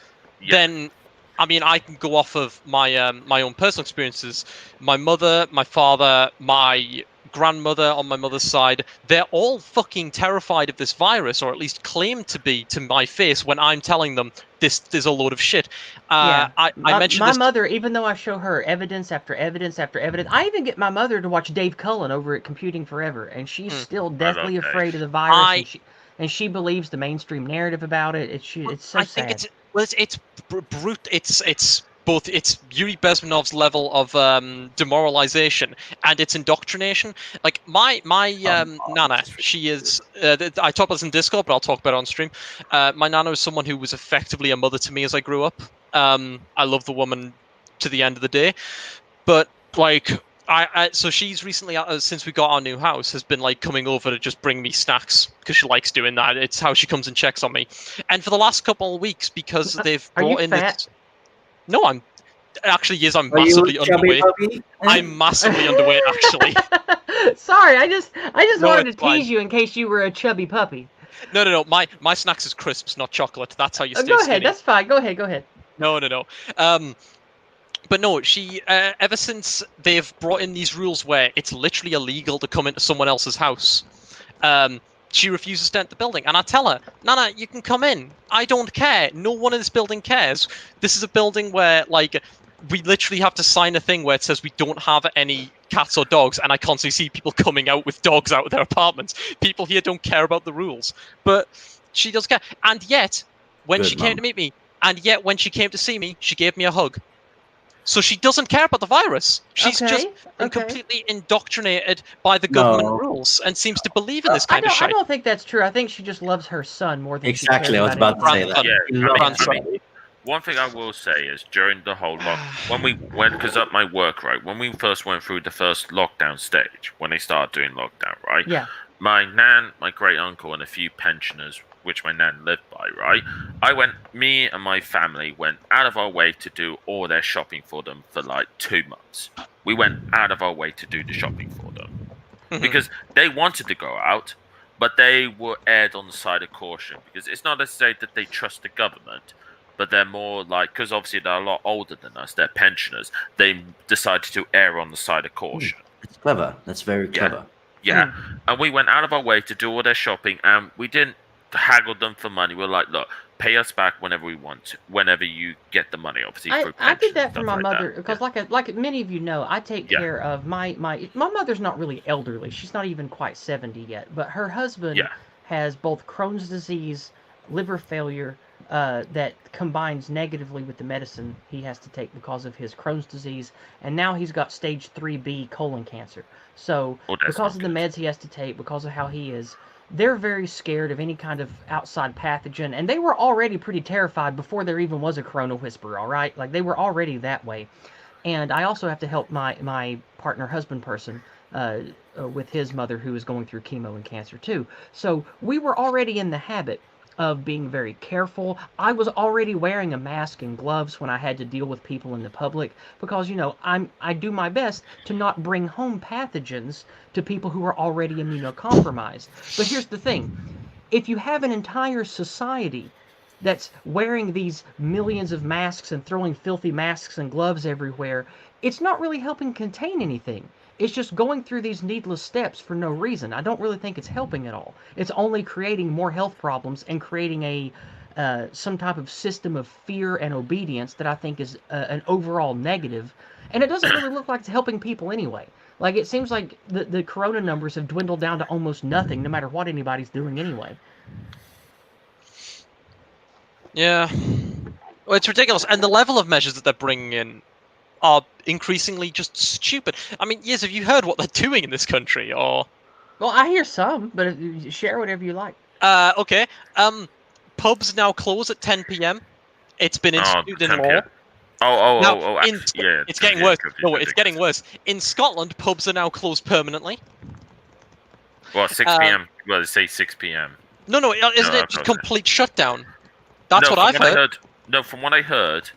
then... I mean, I can go off of my my own personal experiences. My mother, my father, my grandmother on my mother's side, they're all fucking terrified of this virus, or at least claim to be to my face when I'm telling them this is a load of shit. I mentioned my mother, even though I show her evidence after evidence after evidence, I even get my mother to watch Dave Cullen over at Computing Forever, and she's still deathly afraid of the virus, and she believes the mainstream narrative about it. It's so sad. It's brute. It's both. It's Yuri Bezmenov's level of demoralization and it's indoctrination. Like my nana, she is. I talk about this in Discord, but I'll talk about it on stream. My nana is someone who was effectively a mother to me as I grew up. I love the woman to the end of the day, but like. So she's recently, since we got our new house, has been like coming over to just bring me snacks because she likes doing that. It's how she comes and checks on me. And for the last couple of weeks, because they've brought in this... No, I'm actually, Yizz, I'm massively underweight. I'm massively underweight, actually. Sorry, I just wanted to tease you in case you were a chubby puppy. No. My snacks is crisps, not chocolate. That's how you stay Go skinny. ahead. That's fine. Go ahead. No. But no, she ever since they've brought in these rules where it's literally illegal to come into someone else's house, she refuses to enter the building. And I tell her, Nana, you can come in. I don't care. No one in this building cares. This is a building where, like, we literally have to sign a thing where it says we don't have any cats or dogs, and I constantly see people coming out with dogs out of their apartments. People here don't care about the rules, but she does care. And yet, when she came to meet me, and yet when she came to see me, she gave me a hug. So she doesn't care about the virus. She's just been completely indoctrinated by the government rules and seems to believe in this kind of shit. I don't think that's true. I think she just loves her son more than exactly. She cares I was about to say that. Yeah, one thing I will say is during the whole when we went, because at my work, right, when we first went through the first lockdown stage, when they started doing lockdown, right? Yeah. My nan, my great uncle, and a few pensioners, which my nan lived by, right? Me and my family went out of our way to do all their shopping for them for like 2 months. We went out of our way to do the shopping for them because they wanted to go out, but they were erred on the side of caution because it's not to say that they trust the government, but they're more like, because obviously they're a lot older than us, they're pensioners, they decided to err on the side of caution. It's clever. That's very clever. Yeah. And we went out of our way to do all their shopping, and we didn't haggle them for money. We're like, look, pay us back whenever we want to, whenever you get the money, obviously. I did that for my mother, because like many of you know, I take care of my mother's not really elderly. She's not even quite 70 yet, but her husband has both Crohn's disease, liver failure, that combines negatively with the medicine he has to take because of his Crohn's disease, and now he's got stage 3B colon cancer. So because of the meds he has to take, because of how he is, they're very scared of any kind of outside pathogen, and they were already pretty terrified before there even was a corona whisper, all right? Like, they were already that way. And I also have to help my partner husband person with his mother, who is going through chemo and cancer too. So we were already in the habit of being very careful. I was already wearing a mask and gloves when I had to deal with people in the public because, you know, I do my best to not bring home pathogens to people who are already immunocompromised. But here's the thing. If you have an entire society that's wearing these millions of masks and throwing filthy masks and gloves everywhere, it's not really helping contain anything. It's just going through these needless steps for no reason. I don't really think it's helping at all. It's only creating more health problems and creating some type of system of fear and obedience that I think is an overall negative. And it doesn't really look like it's helping people anyway. Like, it seems like the corona numbers have dwindled down to almost nothing, no matter what anybody's doing anyway. Yeah. Well, it's ridiculous. And the level of measures that they're bringing in are increasingly just stupid. I mean, Yizz, have you heard what they're doing in this country, or? Well, I hear some, but share whatever you like. Okay. Pubs now close at 10 p.m. It's been instituted in law. It's getting worse. No, it's getting worse. In Scotland, pubs are now closed permanently. Well, 6 p.m. Well, they say 6 p.m. No, isn't it just complete shutdown? That's what I've heard. No, from what I heard,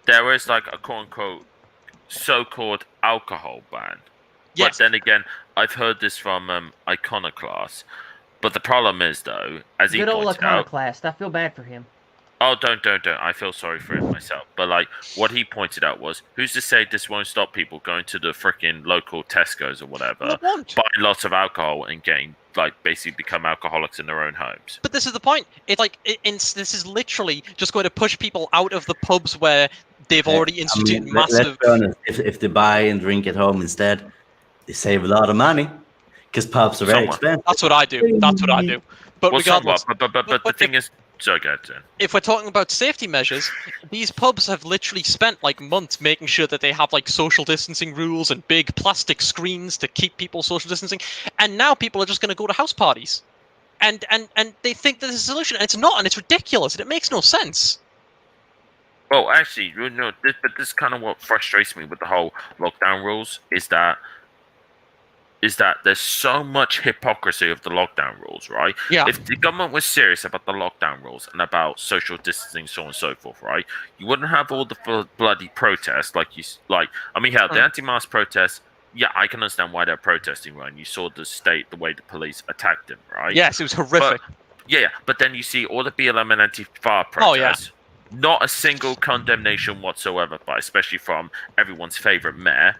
there is like a quote-unquote so-called alcohol ban. Yes. But then again, I've heard this from Iconoclast. But the problem is, though, as he pointed out... Good old Iconoclast. I feel bad for him. Oh, don't. I feel sorry for him myself. But, like, what he pointed out was, who's to say this won't stop people going to the freaking local Tesco's or whatever, buying lots of alcohol and getting, like, basically become alcoholics in their own homes. But this is the point. It's like, this is literally just going to push people out of the pubs where they've already instituted massive... Let's be honest. If they buy and drink at home instead, they save a lot of money. Because pubs are very expensive. That's what I do. But regardless... But the thing is... So good. If we're talking about safety measures, these pubs have literally spent like months making sure that they have like social distancing rules and big plastic screens to keep people social distancing, and now people are just going to go to house parties, and they think that this is a solution, and it's not, and it's ridiculous, and it makes no sense. Well, actually, this is kind of what frustrates me with the whole lockdown rules is that there's so much hypocrisy of the lockdown rues, right? Yeah. If the government was serious about the lockdown rules and about social distancing, so on and so forth, right, you wouldn't have all the bloody protests the anti-mask protests. Yeah, I can understand why they're protesting, right? And you saw the way the police attacked them, right? Yes, it was horrific. But then you see all the BLM and Antifa protests. Oh, yeah. not a single condemnation whatsoever, but especially from everyone's favorite mayor.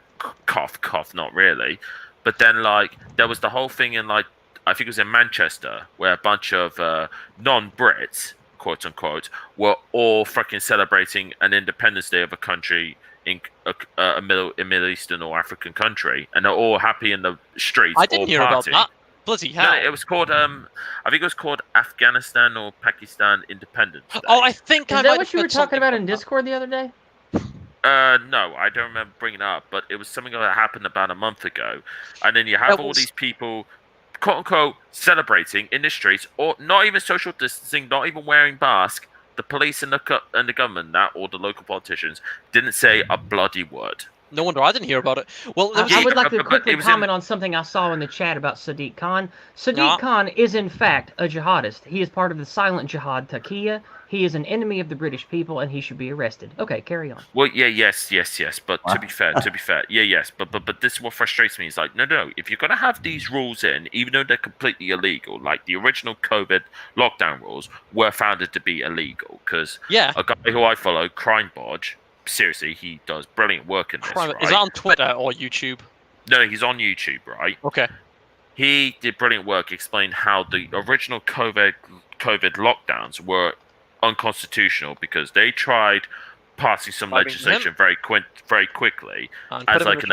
Cough, cough, not really. But then, like, there was the whole thing in, like, I think it was in Manchester, where a bunch of non-Brits, quote unquote, were all fucking celebrating an Independence Day of a country in a Middle Eastern or African country, and they're all happy in the streets. I didn't hear about that. Bloody hell! No, it was called I think it was called Afghanistan or Pakistan Independence Day. Oh, I think Is that what you were talking about in Discord the other day? No, I don't remember bringing it up, but it was something that happened about a month ago. And then you have all these people, quote unquote, celebrating in the streets, or not even social distancing, not even wearing masks. The police and the government, or the local politicians, didn't say a bloody word. No wonder I didn't hear about it. Well, I would like to quickly comment on something I saw in the chat about Sadiq Khan. Sadiq Khan is, in fact, a jihadist. He is part of the silent jihad Taqiyya. He is an enemy of the British people, and he should be arrested. Okay, carry on. Well, yeah, yes. But to be fair, yes. But this is what frustrates me. Is like, no. If you're gonna have these rules in, even though they're completely illegal, like the original COVID lockdown rules were founded to be illegal, because a guy who I follow, Crime Bodge, seriously, he does brilliant work in this. Right? Is that on Twitter or YouTube? No, he's on YouTube, right? Okay. He did brilliant work explaining how the original COVID lockdowns were unconstitutional because they tried passing some legislation very quickly as like an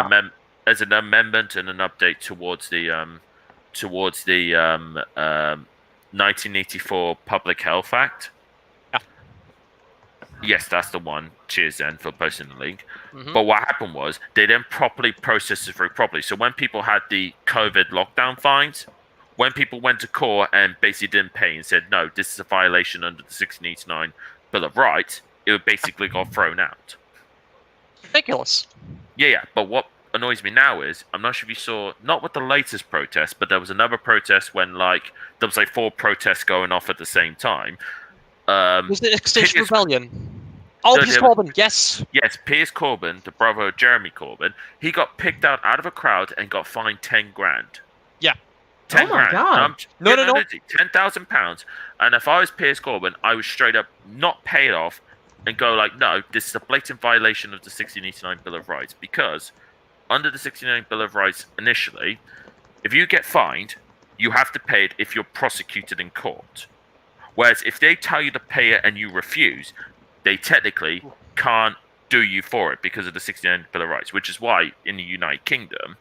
amendment and an update towards the 1984 Public Health Act. Yes, that's the one. Cheers, Zenn, for posting the link. But what happened was they didn't properly process it through properly. So when people had the COVID lockdown fines, when people went to court and basically didn't pay and said, no, this is a violation under the 1689 Bill of Rights, it basically got thrown out. Ridiculous. Yeah. But what annoys me now is, I'm not sure if you saw, not with the latest protest, but there was another protest when, like, there was like 4 protests going off at the same time. Was it Extinction Rebellion? Oh, Piers Corbyn, yes. Yes, Piers Corbyn, the brother of Jeremy Corbyn, he got picked out of a crowd and got fined 10 grand. Yeah. 10 grand. God. No. £10,000. And if I was Piers Corbyn, I would straight up not pay it off and go like, no, this is a blatant violation of the 1689 Bill of Rights. Because under the 1689 Bill of Rights initially, if you get fined, you have to pay it if you're prosecuted in court. Whereas if they tell you to pay it and you refuse, they technically can't do you for it because of the 1689 Bill of Rights, which is why in the United Kingdom,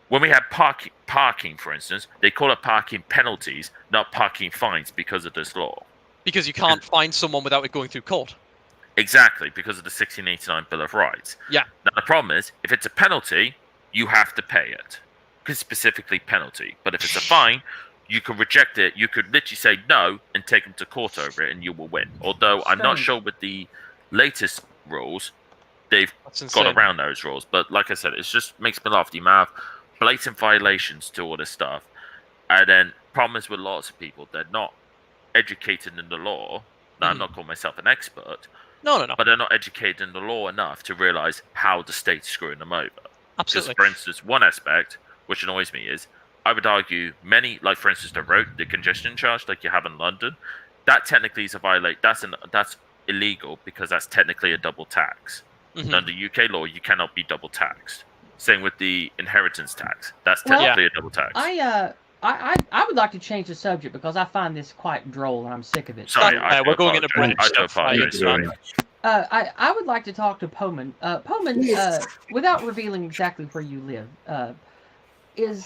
when we have parking, for instance, they call it parking penalties, not parking fines because of this law. Because you can't fine someone without it going through court. Exactly, because of the 1689 Bill of Rights. Yeah. Now, the problem is, if it's a penalty, you have to pay it. Because specifically penalty. But if it's a fine, you could reject it. You could literally say no and take them to court over it, and you will win. Although I'm not sure with the latest rules, they've got around those rules. But like I said, it just makes me laugh. You have blatant violations to all this stuff, and then problems with lots of people. They're not educated in the law. Now, I'm not calling myself an expert. No. But they're not educated in the law enough to realize how the state's screwing them over. Absolutely. Because, for instance, one aspect which annoys me is, I would argue many, like for instance the road, the congestion charge like you have in London, that technically is that's illegal because that's technically a double tax. Under UK law, you cannot be double taxed. Same with the inheritance tax. That's technically a double tax. I would like to change the subject because I find this quite droll and I'm sick of it. Sorry, we're going into British stuff. I would like to talk to Pomen. Pomen, without revealing exactly where you live,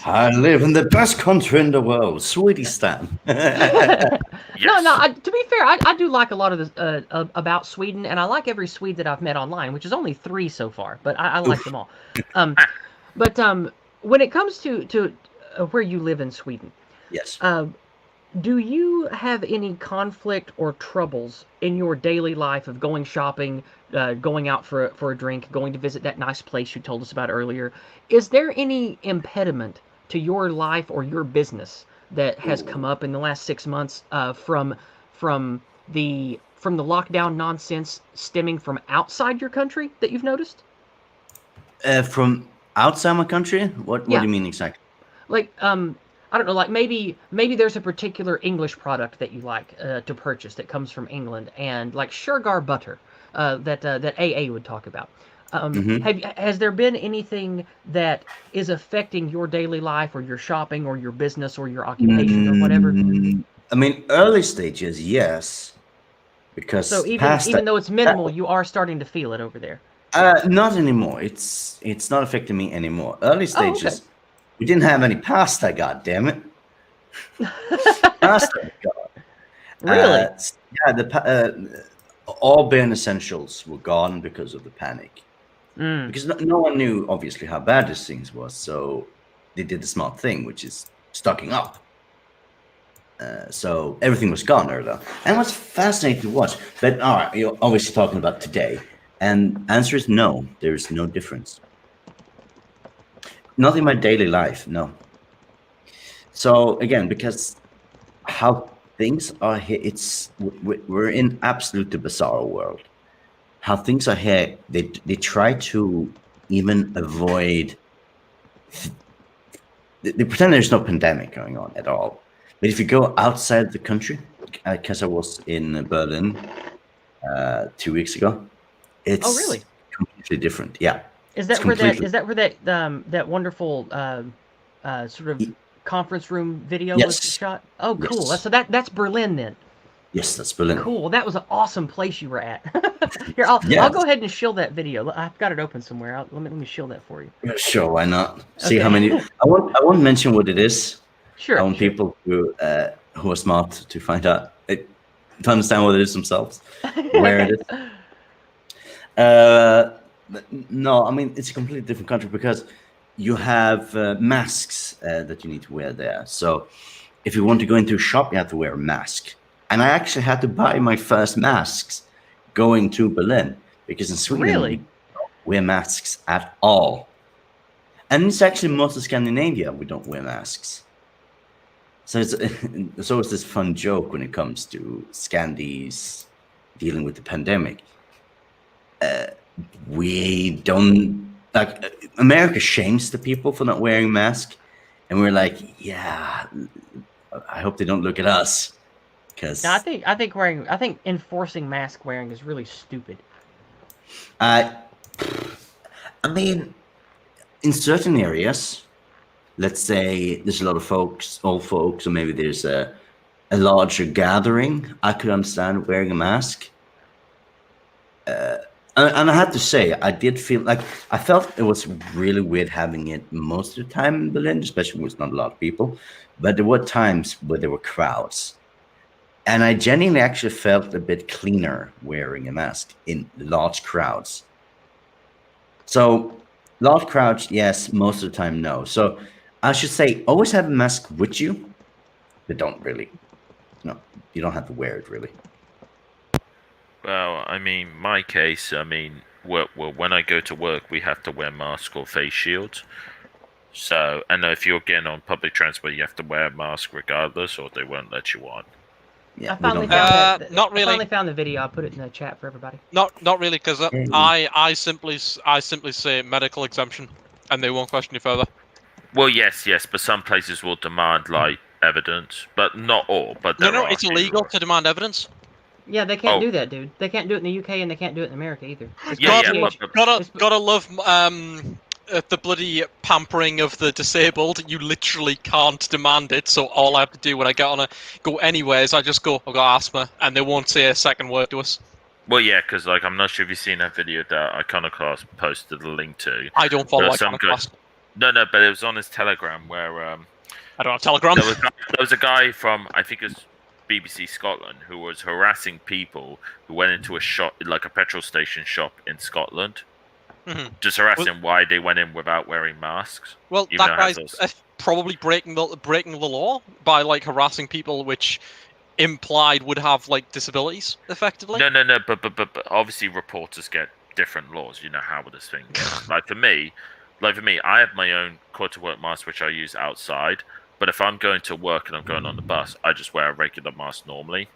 I live in the best country in the world, Swedistan. Yes. No. To be fair, I do like a lot of this about Sweden, and I like every Swede that I've met online, which is only 3 so far, but I like them all. But when it comes to where you live in Sweden, yes. Do you have any conflict or troubles in your daily life of going shopping, going out for a drink, going to visit that nice place you told us about earlier? Is there any impediment to your life or your business that has come up in the last 6 months from the lockdown nonsense stemming from outside your country that you've noticed? From outside my country? What do you mean exactly? Like I don't know, like maybe there's a particular English product that you like to purchase that comes from England, and like sugar butter that AA would talk about. Hmm. Has there been anything that is affecting your daily life or your shopping or your business or your occupation or whatever? I mean, early stages, yes, So because even past that, though it's minimal, you are starting to feel it over there. not anymore. It's not affecting me anymore. Early Oh, okay. stages, we didn't have any pasta. God damn it, pasta. Really? Yeah, all bare essentials were gone because of the panic. Mm. Because no one knew, obviously, how bad this thing was. So they did the smart thing, which is stocking up. So everything was gone earlier. And what's fascinating to watch, but all right, you're obviously talking about today. And answer is no, there's no difference. Not in my daily life, no. So again, because how things are here, we're in absolutely bizarre world. How things are here, they try to even avoid. They pretend there's no pandemic going on at all. But if you go outside the country, because I was in Berlin 2 weeks ago, Oh, it's really? completely different. Yeah, Is it's that where that completely. is that where that that wonderful sort of conference room video was Yes, shot? Oh, cool. yes, That's Berlin then. yes. That's Berlin. Cool. That was an awesome place you were at. Here, I'll go Yes, ahead and shield that video. I've got it open somewhere. Let me shield that for you. yeah, sure. Why not? See how Okay. many. I won't mention what it is. I Sure, want sure. people who are smart to find out to understand what it is themselves, where it is. No, I mean it's a completely different country because you have masks that you need to wear there. So if you want to go into a shop, you have to wear a mask. And I actually had to buy my first masks going to Berlin because in Sweden we Really? don't wear masks at all. And it's actually most of Scandinavia we don't wear masks. So it's always this fun joke when it comes to Scandies dealing with the pandemic. We don't like America shames the people for not wearing masks, and we're like, yeah, I hope they don't look at us No, because I think enforcing mask wearing is really stupid. I I mean in certain areas, let's say there's a lot of folks, old folks, or maybe there's a larger gathering, I could understand wearing a mask. And I had to say, I did feel like I felt it was really weird having it most of the time in Berlin, especially when it's not a lot of people. But there were times where there were crowds. And I genuinely actually felt a bit cleaner wearing a mask in large crowds. So, large crowds, yes, most of the time, no. So, I should say, always have a mask with you, but don't really. No, you don't have to wear it really. Well, I mean, my case, I mean, when I go to work, we have to wear mask or face shields. So, and if you're getting on public transport, you have to wear a mask regardless, or they won't let you on. Yeah, I we finally don't have found that. that. Not I really. finally found the video. I'll put it in the chat for everybody. Not really, because Hey. I simply say medical exemption, and they won't question you further. Well, yes, but some places will demand like evidence, but not all. But there No, are. it's illegal to demand evidence. Yeah, they can't Oh. do that, dude. They can't do it in the UK and they can't do it in America either. It's Yeah, called yeah, TH. Gotta love the bloody pampering of the disabled. You literally can't demand it, so all I have to do when I get on a go anywhere is I just go, I've got asthma, and they won't say a second word to us. Well, yeah, because like I'm not sure if you've seen that video that Iconoclast posted the link to. I don't follow Some guy. Iconoclast. No, but it was on his Telegram where I don't have Telegram. there was a guy from I think it's BBC Scotland who was harassing people who went into a shop, like a petrol station shop in Scotland, just harassing why they went in without wearing masks. Well, even that though it guy's has those- probably breaking the law by like harassing people, which implied would have like disabilities, effectively. No, but obviously reporters get different laws. You know how this thing goes. Like for me, I have my own go-to-work mask which I use outside. But if I'm going to work and I'm going on the bus, I just wear a regular mask normally.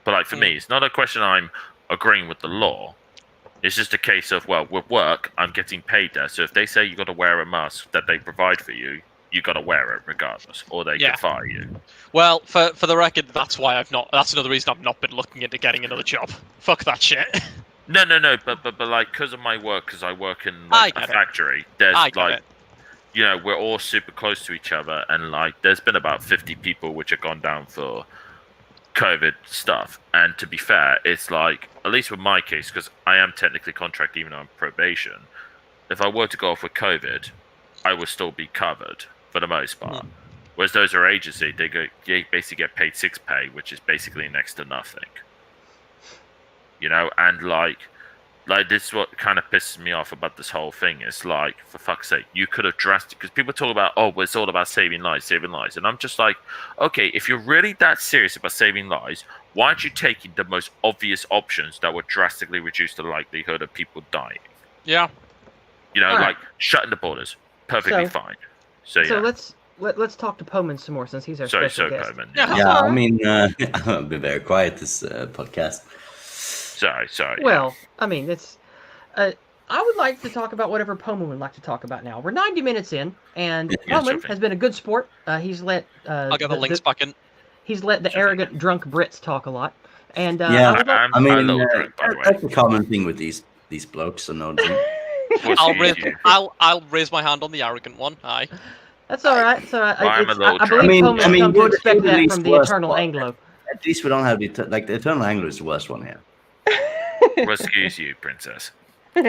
But like for me, it's not a question I'm agreeing with the law. It's just a case of, well, with work, I'm getting paid there. So if they say you got to wear a mask that they provide for you, you got to wear it regardless, or they can fire you. Well, for the record, that's why I've not. That's another reason I've not been looking into getting another job. Fuck that shit. No, but like because of my work, because I work in like a factory. There's like, you know, we're all super close to each other, and like there's been about 50 people which have gone down for COVID stuff. And to be fair, it's like, at least with my case, because I am technically contract even though I'm probation, if I were to go off with COVID, I would still be covered for the most part. Whereas those are agency, they basically get paid sick pay, which is basically next to nothing. You know, and like this is what kind of pisses me off about this whole thing. It's like, for fuck's sake, you could have drastically, because people talk about, oh, well, it's all about saving lives, and I'm just like, okay, if you're really that serious about saving lives, why aren't you taking the most obvious options that would drastically reduce the likelihood of people dying? Yeah. You know, like shutting the borders, perfectly fine. So let's talk to Pomen some more, since he's our special guest. Pomen. Yeah, I mean, I've been very quiet this podcast. Sorry. Well, I mean, it's. I would like to talk about whatever Pomen would like to talk about now. We're 90 minutes in, and Pomen has been a good sport. He's let. I'll get the links back in. He's let the arrogant drunk Brits talk a lot, and I mean, that's a common thing with these blokes. And I'll raise my hand on the arrogant one. Aye. That's all right. So I I believe Pomen's mean, come to expect that from the Eternal Anglo. At least we don't have the Eternal Anglo is the worst one here. Well, excuse you, princess. So,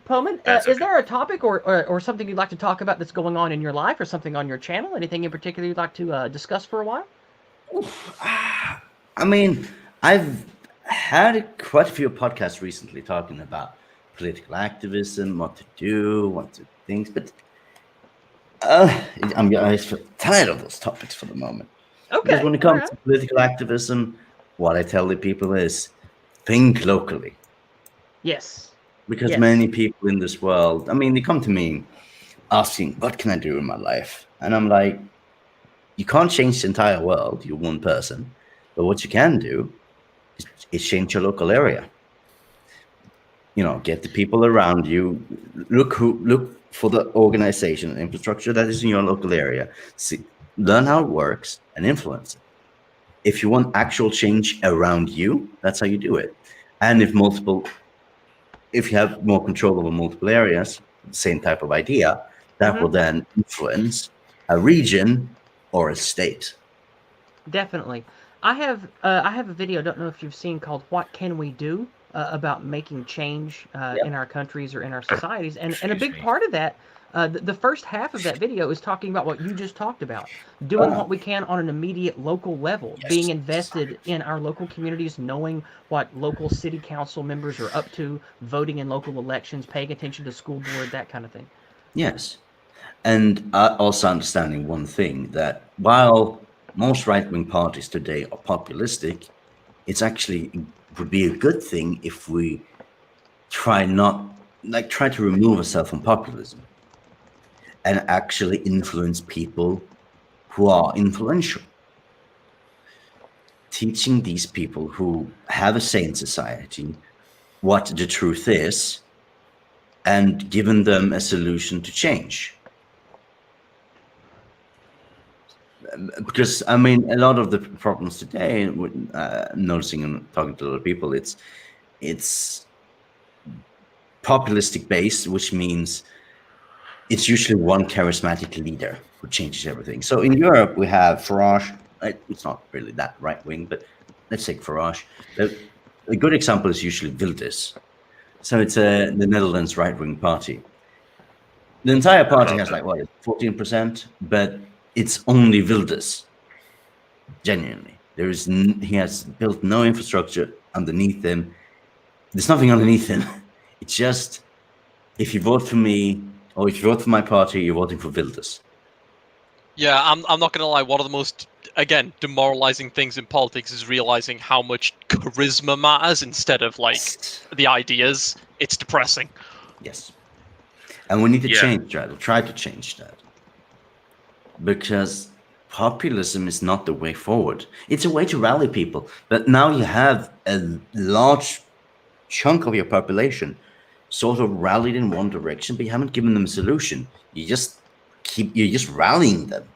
Pomen, is there a topic or something you'd like to talk about that's going on in your life, or something on your channel? Anything in particular you'd like to discuss for a while? I mean, I've had quite a few podcasts recently talking about political activism, what to do, what to things, but I'm tired of those topics for the moment. Okay. Because when it comes to political activism, what I tell the people is think locally. Yes. Because many people in this world, I mean, they come to me asking, what can I do in my life? And I'm like, you can't change the entire world. You're one person. But what you can do is change your local area. You know, get the people around you. Look for the organization and infrastructure that is in your local area. Learn how it works and influence it. If you want actual change around you, that's how you do it. And if you have more control over multiple areas, same type of idea, that will then influence a region or a state. Definitely. I have a video, I don't know if you've seen, called "What Can We Do?" About making change in our countries or in our societies, and a big part of that, the first half of that video is talking about what you just talked about, doing what we can on an immediate local level, being invested in our local communities, knowing what local city council members are up to, voting in local elections, paying attention to school board, that kind of thing. Yes. And also understanding one thing, that while most right-wing parties today are populistic, it's actually would be a good thing if we try to remove ourselves from populism and actually influence people who are influential. Teaching these people who have a say in society what the truth is and giving them a solution to change. Because, I mean, a lot of the problems today, noticing and talking to a lot of people, it's populistic based, which means it's usually one charismatic leader who changes everything. So in Europe, we have Farage. It's not really that right wing, but let's take Farage. A good example is usually Wilders. So it's the Netherlands right wing party. The entire party has 14%, but it's only Wilders. Genuinely, he has built no infrastructure underneath him. There's nothing underneath him. It's just, if you vote for me or if you vote for my party, you're voting for Wilders. Yeah, I'm not gonna lie. One of the most, again, demoralizing things in politics is realizing how much charisma matters instead of the ideas. It's depressing. Yes, and we need to change that. Or try to change that. Because populism is not the way forward. It's a way to rally people. But now you have a large chunk of your population sort of rallied in one direction, but you haven't given them a solution. You just you're just rallying them.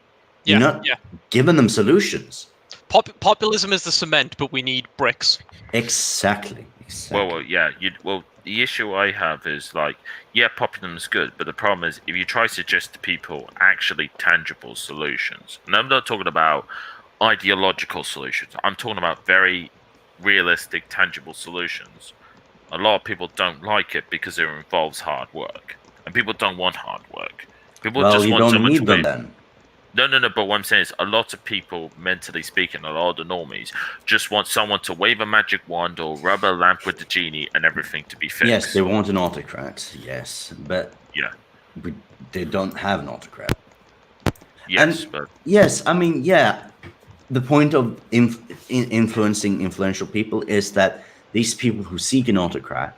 Yeah, You're not giving them solutions. Populism is the cement, but we need bricks. Exactly. Well, yeah. The issue I have is like, yeah, populism is good, but the problem is if you try to suggest to people actually tangible solutions, and I'm not talking about ideological solutions. I'm talking about very realistic, tangible solutions. A lot of people don't like it because it involves hard work, and people don't want hard work. People just you want don't someone need to them wave. then. No. But what I'm saying is, a lot of people, mentally speaking, a lot of the normies, just want someone to wave a magic wand or rub a lamp with the genie and everything to be fixed. Yes, they want an autocrat. Yes, but yeah, they don't have an autocrat. Yes, and but yes, I mean, yeah. The point of influencing influential people is that these people who seek an autocrat,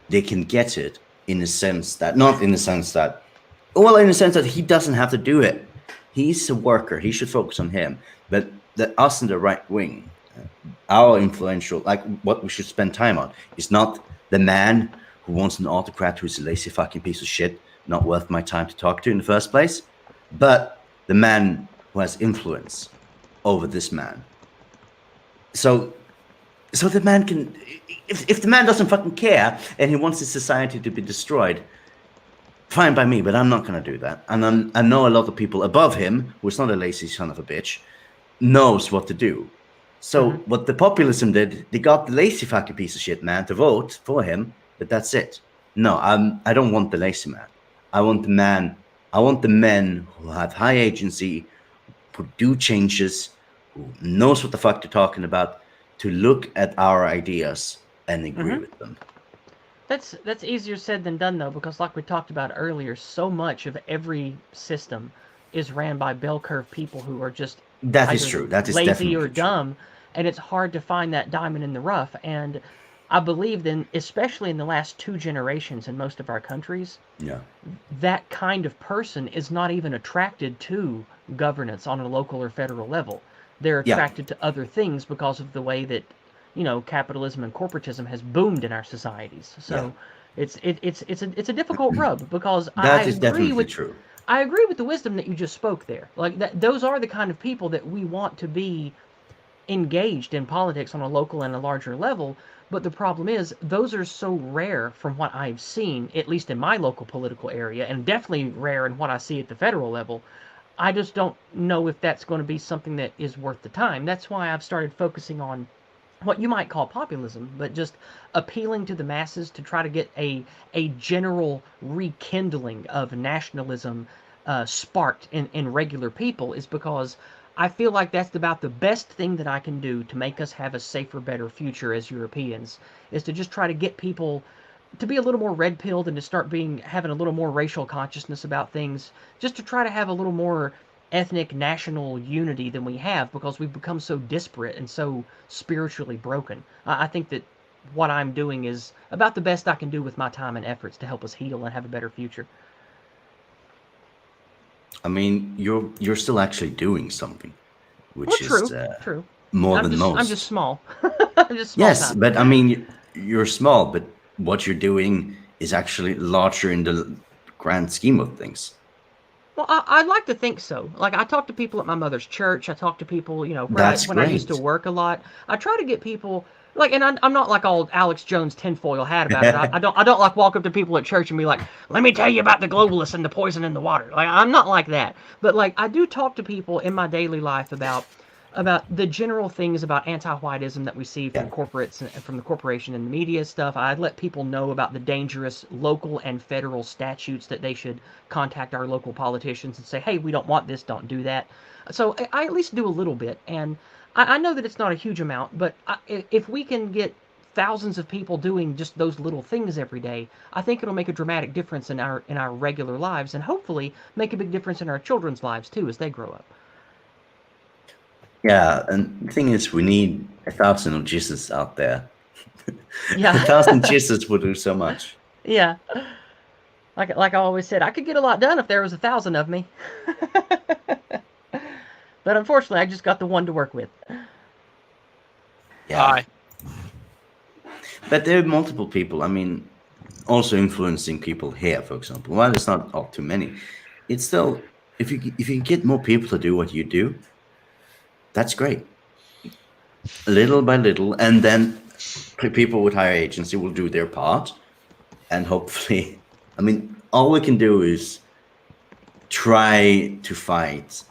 they can get it in a sense that, not in the sense that, well, in the sense that he doesn't have to do it. He's a worker. He should focus on him. But us in the right wing, our influential, like what we should spend time on, is not the man who wants an autocrat who's a lazy fucking piece of shit, not worth my time to talk to in the first place, but the man who has influence over this man. So the man can, if the man doesn't fucking care and he wants his society to be destroyed, fine by me, but I'm not going to do that. And I know a lot of people above him, who's not a lazy son of a bitch, knows what to do. So what the populism did, they got the lazy fucking piece of shit man to vote for him, but that's it. No, I don't want the lazy man. I want the men who have high agency, who do changes, who knows what the fuck they're talking about, to look at our ideas and agree with them. That's easier said than done, though, because like we talked about earlier, so much of every system is ran by bell curve people who are just that is true. That is lazy or true. dumb, and it's hard to find that diamond in the rough. And I believe then, especially in the last 2 generations in most of our countries, that kind of person is not even attracted to governance on a local or federal level. They're attracted to other things because of the way that, capitalism and corporatism has boomed in our societies. So it's a difficult rub, because that is definitely true. I agree with the wisdom that you just spoke there. Like those are the kind of people that we want to be engaged in politics on a local and a larger level. But the problem is, those are so rare from what I've seen, at least in my local political area, and definitely rare in what I see at the federal level. I just don't know if that's going to be something that is worth the time. That's why I've started focusing on what you might call populism, but just appealing to the masses to try to get a general rekindling of nationalism sparked in regular people, is because I feel like that's about the best thing that I can do to make us have a safer, better future as Europeans, is to just try to get people to be a little more red-pilled and to start having a little more racial consciousness about things, just to try to have a little more ethnic national unity than we have, because we've become so disparate and so spiritually broken. I think that what I'm doing is about the best I can do with my time and efforts to help us heal and have a better future. I mean, you're still actually doing something, which is true. More than most. I'm just small. I'm just small. Yes, but I mean, you're small, but what you're doing is actually larger in the grand scheme of things. Well, I'd like to think so. Like, I talk to people at my mother's church. I talk to people, when I used to work a lot. I try to get people, like, and I'm not like all Alex Jones tinfoil hat about it. I don't like walk up to people at church and be like, let me tell you about the globalists and the poison in the water. Like, I'm not like that. But like, I do talk to people in my daily life about the general things about anti-whiteism that we see from corporates and from the corporation and the media stuff. I'd let people know about the dangerous local and federal statutes that they should contact our local politicians and say, hey, we don't want this, don't do that. So I at least do a little bit, and I know that it's not a huge amount, but if we can get thousands of people doing just those little things every day, I think it'll make a dramatic difference in our regular lives, and hopefully make a big difference in our children's lives too as they grow up. Yeah, and the thing is, we need 1,000 of Jesus out there. Yeah. 1,000 Jesus would do so much. Yeah. Like I always said, I could get a lot done if there was 1,000 of me. But unfortunately, I just got the one to work with. Yeah. Hi. But there are multiple people, I mean, also influencing people here, for example. While it's not all too many, it's still if you get more people to do what you do, that's great. Little by little, and then people with higher agency will do their part, and hopefully, I mean, all we can do is try to fight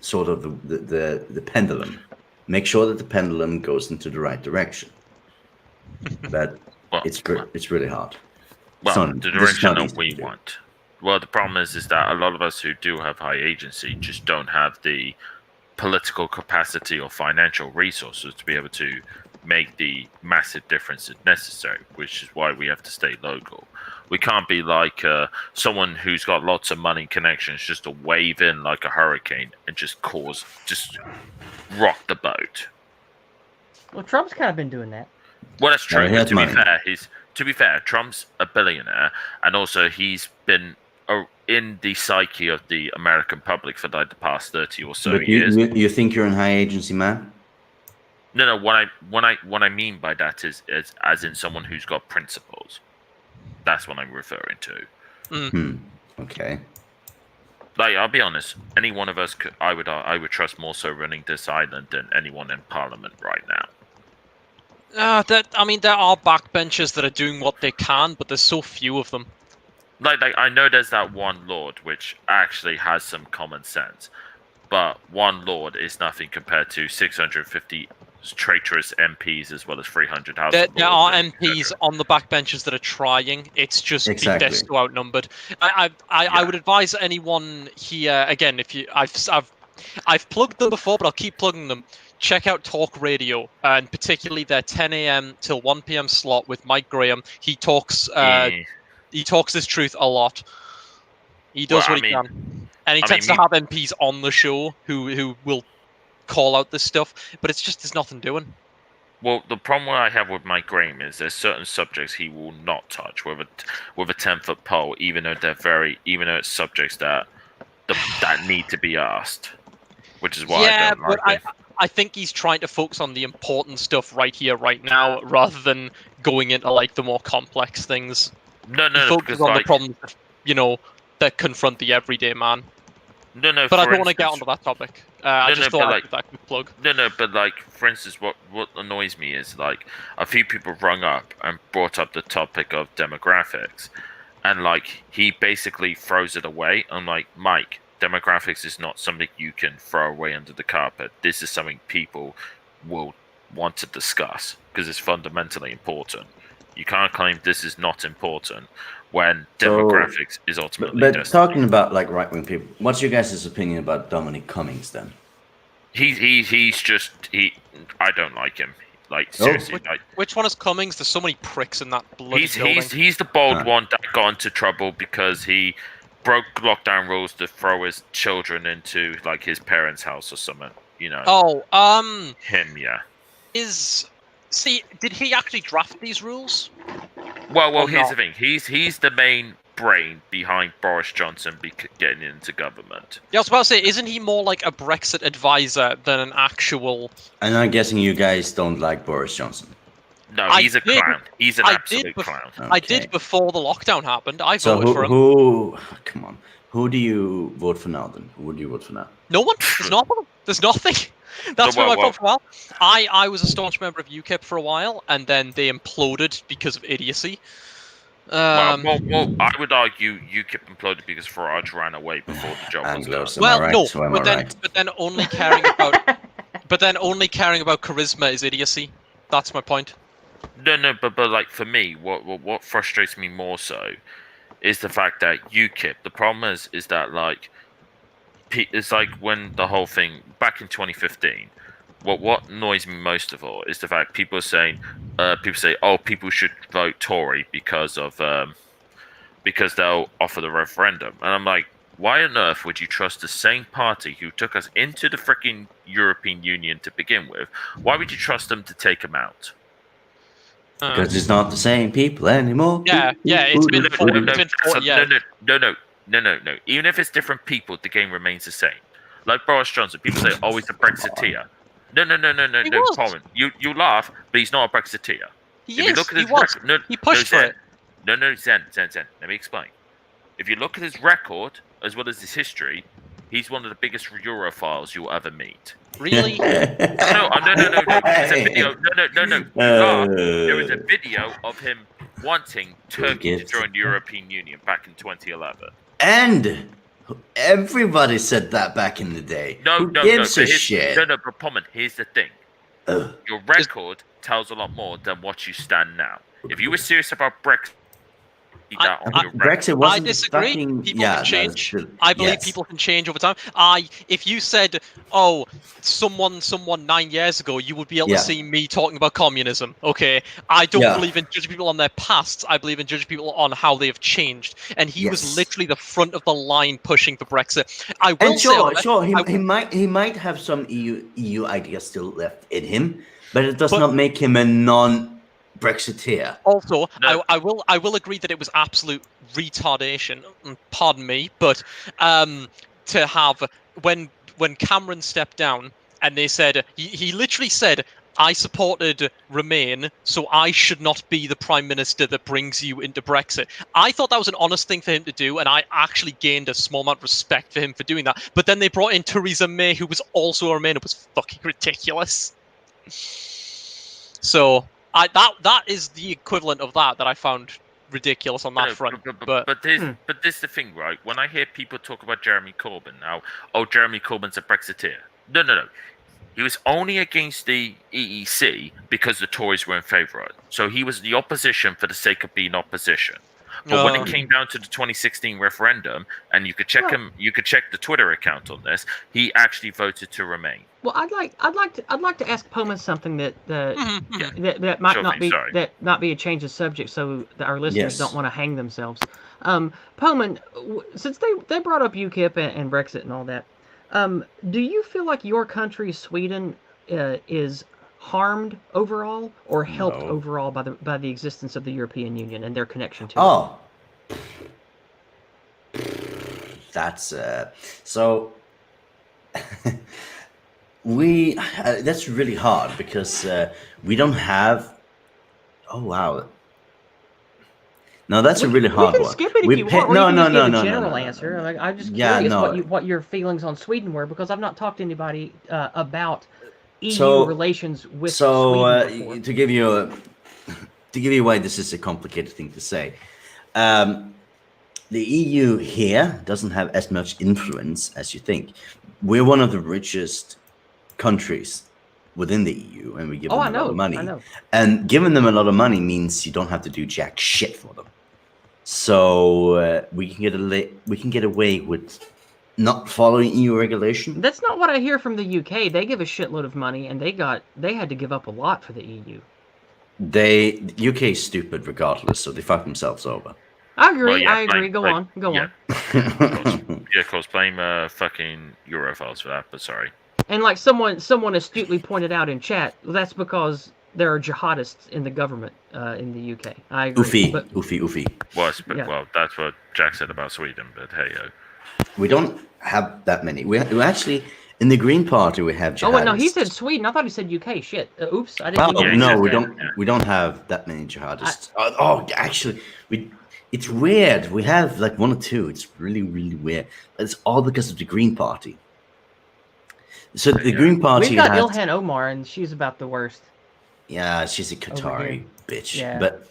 sort of the pendulum, make sure that the pendulum goes into the right direction. But it's really hard. Well, the direction that we want. Well, the problem is that a lot of us who do have high agency just don't have the political capacity or financial resources to be able to make the massive differences necessary, which is why we have to stay local. We can't be like someone who's got lots of money connections just to wave in like a hurricane and just rock the boat. Well, Trump's kind of been doing that. Well, that's true. But to be fair, Trump's a billionaire, and also he's been in the psyche of the American public for like the past 30 or so years. You think you're in high agency, man? No. What I mean by that is as in someone who's got principles. That's what I'm referring to. Okay. Like, I'll be honest. Any one of us, I would trust more so running this island than anyone in Parliament right now. There are backbenchers that are doing what they can, but there's so few of them. Like I know there's that one lord which actually has some common sense, but one lord is nothing compared to 650 traitorous MPs as well as 300 House There of Lords are MPs on the backbenches that are trying. It's just been destined to outnumbered. I would advise anyone here, again, if you I've plugged them before, but I'll keep plugging them. Check out Talk Radio, and particularly their 10 a.m. till 1 p.m. slot with Mike Graham. He talks his truth a lot. He does what he can. And he tends to have MPs on the show who will call out this stuff, but it's just there's nothing doing. Well, the problem I have with Mike Graham is there's certain subjects he will not touch with a 10-foot pole, even though it's subjects that need to be asked, which is why I don't like it. I think he's trying to focus on the important stuff right here, right now, rather than going into like the more complex things. No, because on the problems, that confront the everyday man. No. But I don't want to get onto that topic. I just thought I'd give that quick plug. No, but like, for instance, what annoys me is like a few people rung up and brought up the topic of demographics, and like he basically throws it away. I'm like, Mike, demographics is not something you can throw away under the carpet. This is something people will want to discuss because it's fundamentally important. You can't claim this is not important when demographics is ultimately. But talking about like right-wing people, what's your guys' opinion about Dominic Cummings then? I don't like him. Like seriously, which one is Cummings? There's so many pricks in that bloody building. He's the bald one that got into trouble because he broke lockdown rules to throw his children into like his parents' house or something. Him, yeah. Did he actually draft these rules? Well, here's the thing. He's the main brain behind Boris Johnson getting into government. Yeah, I was about to say, isn't he more like a Brexit advisor than an actual... And I'm guessing you guys don't like Boris Johnson. No, he's a clown. He's an absolute clown. Okay. I did before the lockdown happened. I voted for him. Come on. Who do you vote for now then? Who would you vote for now? No one. There's nothing. That's where I vote for a while. I was a staunch member of UKIP for a while, and then they imploded because of idiocy. I would argue UKIP imploded because Farage ran away before the job was done. But then only caring about charisma is idiocy. That's my point. No, but like for me, what frustrates me more so is the fact that UKIP. The problem is that like it's like when the whole thing back in 2015. What annoys me most of all is the fact people say, oh, people should vote Tory because they'll offer the referendum, and I'm like, why on earth would you trust the same party who took us into the freaking European Union to begin with? Why would you trust them to take them out? Because it's not the same people anymore. Yeah, it's been 40 years. No. Even if it's different people, the game remains the same. Like Boris Johnson, people say, oh, he's a Brexiteer. No, Pomen. You laugh, but he's not a Brexiteer. He pushed for it. No, Zenn. Let me explain. If you look at his record, as well as his history, he's one of the biggest Europhiles you'll ever meet. Really? No. There's a video. No. There was a video of him wanting Turkey to join the European Union back in 2011. And everybody said that back in the day. Who gives a shit? No, but Pomen, here's the thing. Your record tells a lot more than what you stand now. If you were serious about Brexit, Brexit wasn't. I disagree. People can change. I believe people can change over time. If you said, "Oh, someone 9 years ago," you would be able to see me talking about communism. Okay, I don't believe in judging people on their pasts. I believe in judging people on how they have changed. And he was literally the front of the line pushing for Brexit. I will he might have some EU ideas still left in him, but it does not make him a non-Brexiteer. Also, no. I will agree that it was absolute retardation. Pardon me, but to have when Cameron stepped down and they said he literally said, "I supported Remain, so I should not be the prime minister that brings you into Brexit." I thought that was an honest thing for him to do, and I actually gained a small amount of respect for him for doing that. But then they brought in Theresa May, who was also a Remain. It was fucking ridiculous. So that is the equivalent of that I found ridiculous on that front. But this is the thing, right? When I hear people talk about Jeremy Corbyn now, Jeremy Corbyn's a Brexiteer. No. He was only against the EEC because the Tories were in favour of it. So he was the opposition for the sake of being opposition. But when it came down to the 2016 referendum, and you could check the Twitter account on this, he actually voted to remain. Well, I'd like to ask Pomen something that might not be a change of subject, so that our listeners don't want to hang themselves. Pomen, since they brought up UKIP and Brexit and all that, do you feel like your country, Sweden, is harmed overall or helped overall by the existence of the European Union and their connection to it? That's so that's really hard because we don't have no, that's a really hard one. We can skip it if you want. No. General answer. Like, I'm just curious what your feelings on Sweden were, because I've not talked to anybody about EU relations with Sweden to give you why this is a complicated thing to say, the EU here doesn't have as much influence as you think. We're one of the richest countries within the EU, and we give them a lot of money. And giving them a lot of money means you don't have to do jack shit for them. So we can get away with not following EU regulation. That's not what I hear from the UK. They give a shitload of money, and they had to give up a lot for the EU. UK is stupid regardless, so they fuck themselves over. I agree. Go on. Of course, blame fucking Europhiles for that, but sorry. And like someone astutely pointed out in chat, that's because there are jihadists in the government in the UK. I agree. Oofy. Well, that's what Jack said about Sweden, but hey. We don't have that many. We actually, in the Green Party, we have jihadists. Oh, no, he said Sweden. I thought he said UK. Shit. Oops, I didn't. No, we don't. We don't have that many jihadists. Actually, it's weird. We have like one or two. It's really, really weird. It's all because of the Green Party. So the Green Party. We've got Ilhan Omar, and she's about the worst. Yeah, she's a Qatari bitch. Yeah. But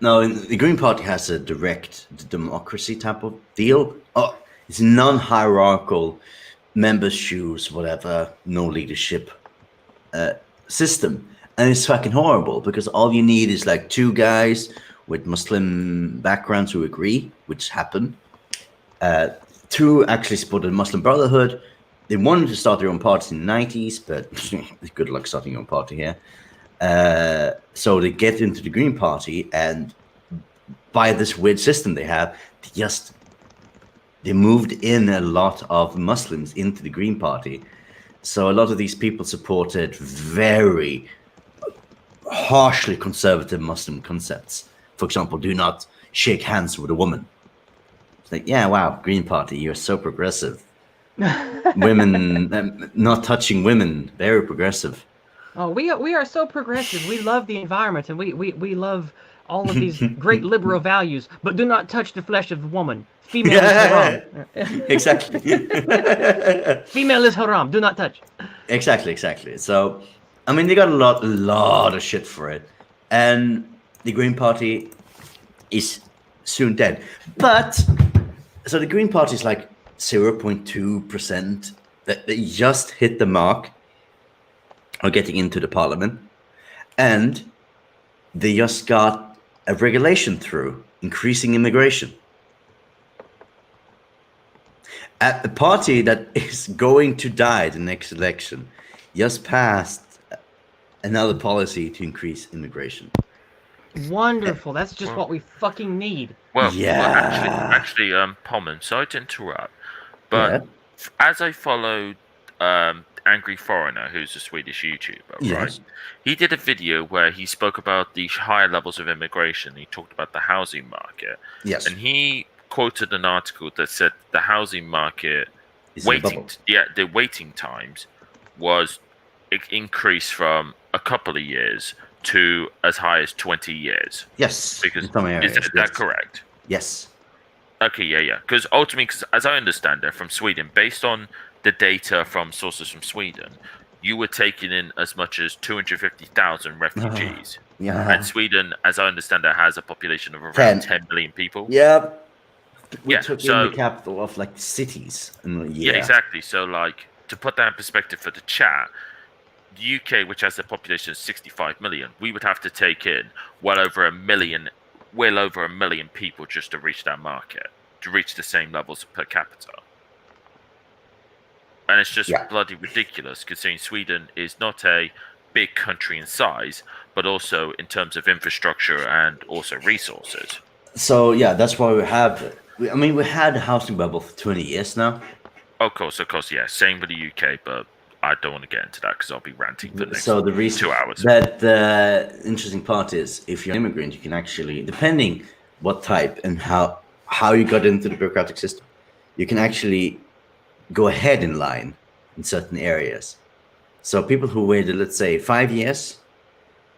no, the Green Party has a direct democracy type of deal. It's non-hierarchical, members choose whatever, no leadership system, and it's fucking horrible because all you need is like two guys with Muslim backgrounds who agree, which happened. Two actually supported Muslim Brotherhood. They wanted to start their own party in the 90s, but good luck starting your own party here. So they get into the Green Party, and by this weird system they have, they moved in a lot of Muslims into the Green Party. So a lot of these people supported very harshly conservative Muslim concepts. For example, do not shake hands with a woman. It's like, yeah, wow, Green Party, you're so progressive. Women, not touching women, very progressive. Oh, we are so progressive. We love the environment, and we love all of these great liberal values, but do not touch the flesh of woman. Female is haram. Exactly. Female is haram. Do not touch. Exactly. So, I mean, they got a lot of shit for it, and the Green Party is soon dead. But so the Green Party is like 0.2% that they just hit the mark of getting into the parliament, and they just got a regulation through increasing immigration. A party that is going to die the next election just passed another policy to increase immigration. Wonderful. That's just what we fucking need. Well, yeah. actually, Pomen, sorry to interrupt, but as I followed Angry Foreigner, who's a Swedish YouTuber, right? He did a video where he spoke about the higher levels of immigration. He talked about the housing market. Yes. And he quoted an article that said the housing market the waiting times was increased from a couple of years to as high as 20 years. Yes. Because is that correct? Yes. Okay, yeah. Because ultimately, as I understand it, from Sweden, based on the data from sources from Sweden, you were taking in as much as 250,000 refugees. And Sweden, as I understand it, has a population of around 10 million people. Yep. We took in the capital of like cities. Yeah, exactly. So, like, to put that in perspective for the chat, the UK, which has a population of 65 million, we would have to take in well over a million people just to reach that market, to reach the same levels per capita. And it's just bloody ridiculous, considering Sweden is not a big country in size, but also in terms of infrastructure and also resources. So, yeah, that's why we had a housing bubble for 20 years now. Of course, yeah. Same with the UK, but I don't want to get into that because I'll be ranting for the next 2 hours. But the interesting part is, if you're an immigrant, you can actually, depending what type and how you got into the bureaucratic system, you can actually go ahead in line in certain areas. So people who waited, let's say, 5 years,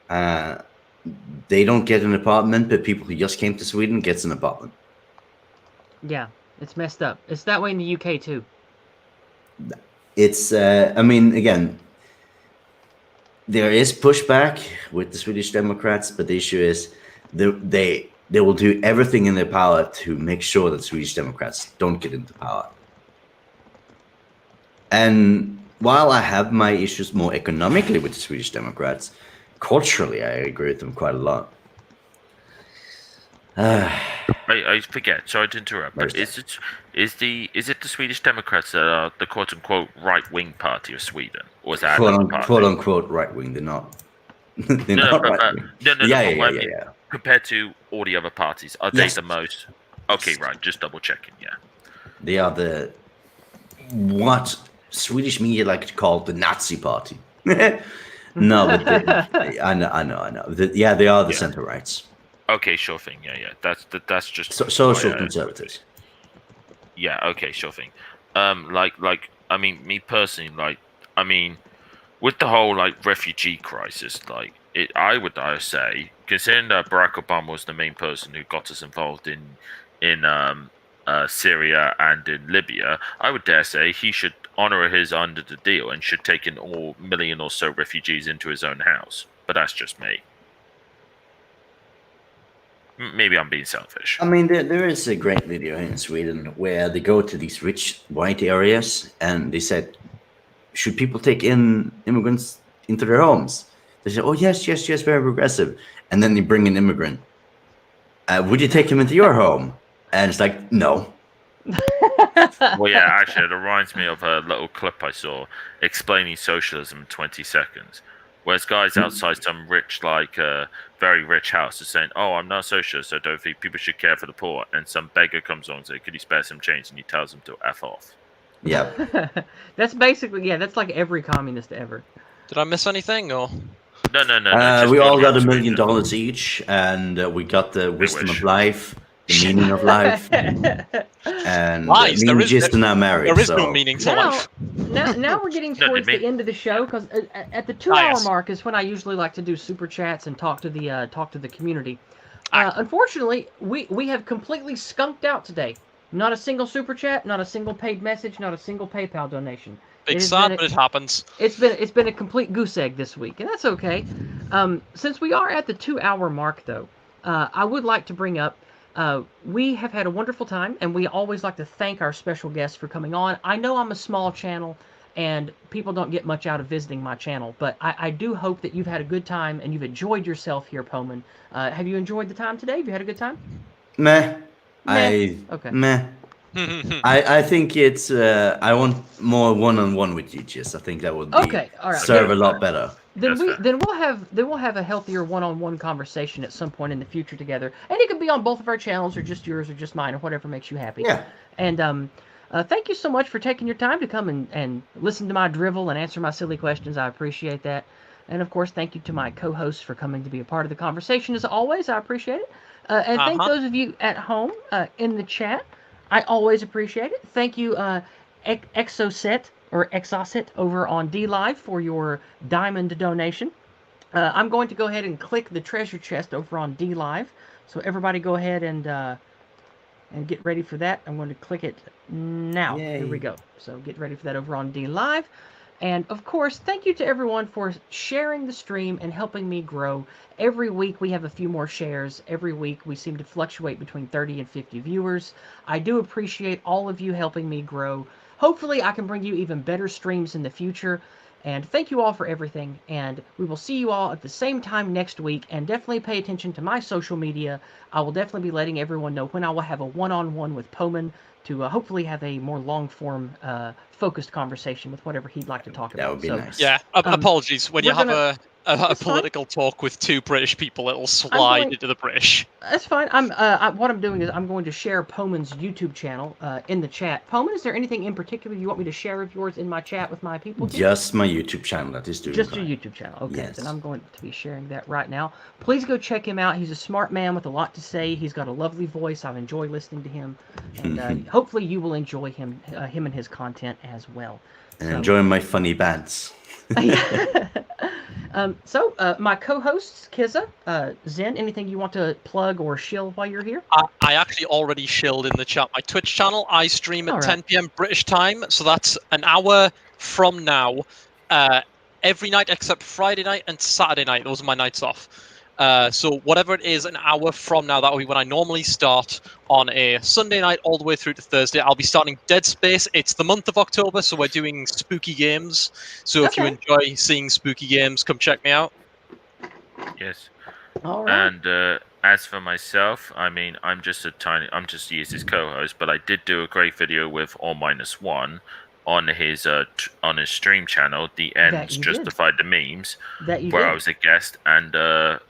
they don't get an apartment, but people who just came to Sweden gets an apartment. Yeah, it's messed up. It's that way in the UK too. It's, again, there is pushback with the Swedish Democrats, but the issue is they will do everything in their power to make sure that Swedish Democrats don't get into power. And while I have my issues more economically with the Swedish Democrats, culturally I agree with them quite a lot. I forget. Sorry to interrupt, but is it the Swedish Democrats that are the quote unquote right wing party of Sweden, or is that quote unquote right wing? They're not. They're not right wing. Yeah. Compared to all the other parties, are they the most? Okay, right. Just double checking. Yeah. They are what Swedish media like to call the Nazi party. No, but I know. They are the center rights. Okay, sure thing. Yeah. That's just social conservatives. Yeah. Okay, sure thing. Me personally, with the whole refugee crisis, I would say, considering that Barack Obama was the main person who got us involved in Syria and in Libya, I would dare say he should honor his end of the deal and should take in all million or so refugees into his own house. But that's just me. Maybe I'm being selfish. There is a great video in Sweden where they go to these rich white areas and they said, should people take in immigrants into their homes? They said, oh, yes, very progressive. And then they bring an immigrant. Would you take him into your home? And it's like, no. Well, yeah, actually, it reminds me of a little clip I saw explaining socialism in 20 seconds. Whereas guys outside some rich, very rich house is saying, oh, I'm not a socialist, so I don't think people should care for the poor. And some beggar comes along and says, could you spare some change? And he tells them to F off. Yeah. That's basically, that's like every communist ever. Did I miss anything, or? No. We all got $1 million each, and we got the wisdom of life, the meaning of life, and lies. There is no meaning to life. Now we're getting towards the end of the show, because at the 2 hour mark is when I usually like to do super chats and talk to the community. Unfortunately, we have completely skunked out today. Not a single super chat, not a single paid message, not a single PayPal donation. Big sad, but it happens. It's been a complete goose egg this week, and that's okay. Since we are at the 2-hour mark, though, I would like to bring up we have had a wonderful time, and we always like to thank our special guests for coming on. I know I'm a small channel, and people don't get much out of visiting my channel, but I do hope that you've had a good time and you've enjoyed yourself here, Pomen. Have you enjoyed the time today? Have you had a good time? Meh. Okay. Meh. I think it's I want more one-on-one with you, Yizz. I think that would okay. All right. serve a lot better. Then we'll have a healthier one-on-one conversation at some point in the future together, and it could be on both of our channels, or just yours, or just mine, or whatever makes you happy. Yeah. And thank you so much for taking your time to come and listen to my drivel and answer my silly questions. I appreciate that. And of course, thank you to my co-hosts for coming to be a part of the conversation as always. I appreciate it. And thank those of you at home in the chat. I always appreciate it. Thank you, Exoset or Exoset over on DLive for your diamond donation. I'm going to go ahead and click the treasure chest over on DLive. So everybody go ahead and get ready for that. I'm going to click it now. Yay. Here we go. So get ready for that over on DLive. And of course, thank you to everyone for sharing the stream and helping me grow. Every week we have a few more shares. Every week we seem to fluctuate between 30 and 50 viewers. I do appreciate all of you helping me grow. Hopefully I can bring you even better streams in the future. And thank you all for everything. And we will see you all at the same time next week. And definitely pay attention to my social media. I will definitely be letting everyone know when I will have a one-on-one with Pomen to hopefully have a more long-form, focused conversation with whatever he'd like to talk about. That would be nice. Yeah, apologies. When you have a political fine. Talk with two British people, it'll slide into the British. That's fine. What I'm doing is I'm going to share Pomen's YouTube channel in the chat. Pomen, is there anything in particular you want me to share of yours in my chat with my people? Just my YouTube channel. That is doing Just fine. your YouTube channel. Okay, Yes. then I'm going to be sharing that right now. Please go check him out. He's a smart man with a lot to say. He's got a lovely voice. I've enjoyed listening to him, and hopefully you will enjoy him and his content as well. And enjoying my funny bands. My co-hosts, Kizza, Zenn, anything you want to plug or shill while you're here? I actually already shilled in the chat my Twitch channel. I stream at 10 p.m. British time, so that's an hour from now, every night except Friday night and Saturday night. Those are my nights off. So whatever it is, an hour from now, that will be when I normally start on a Sunday night all the way through to Thursday. I'll be starting Dead Space. It's the month of October, so we're doing spooky games. So if you enjoy seeing spooky games, come check me out. Yes. All right. And as for myself, I mean, I'm just Yizz's co-host, but I did do a great video with All-1 on his stream channel, The Ends Justified the Memes, where I was a guest, and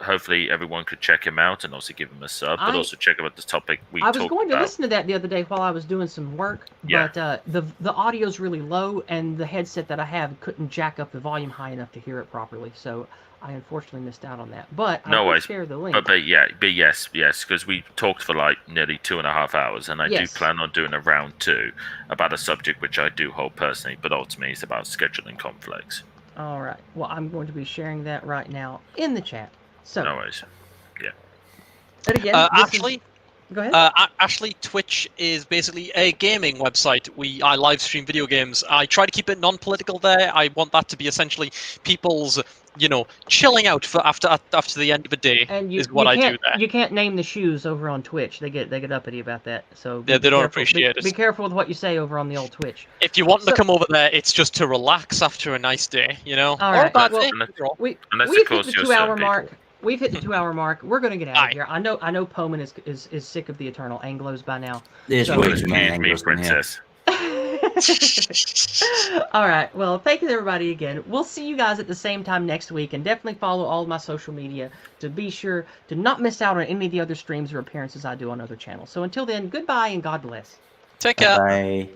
hopefully everyone could check him out and also give him a sub, but also check out the topic we talked about. I was going to listen to that the other day while I was doing some work, but the audio's really low, and the headset that I have couldn't jack up the volume high enough to hear it properly, so I unfortunately missed out on that. But I will share the link. But yes, because we talked for like nearly 2.5 hours, and I do plan on doing a round 2 about a subject which I do hold personally, but ultimately it's about scheduling conflicts. All right. Well, I'm going to be sharing that right now in the chat. So. No worries. Yeah. And again, go ahead. Actually, Twitch is basically a gaming website. I live stream video games. I try to keep it non-political there. I want that to be essentially people's, chilling out for after the end of a day. And is what I do there. You can't name the shoes over on Twitch. They get uppity about that. So they don't appreciate it. Be careful with what you say over on the old Twitch. If you want to come over there, it's just to relax after a nice day, All right. Or a bad day. We've hit the 2-hour mark. We've hit the 2-hour mark. We're going to get out of here. I know Pomen is sick of the eternal Anglos by now. There's way too many Anglos, princess. All right. Well, thank you, everybody, again. We'll see you guys at the same time next week, and definitely follow all of my social media to be sure to not miss out on any of the other streams or appearances I do on other channels. So until then, goodbye and God bless. Take care. Bye.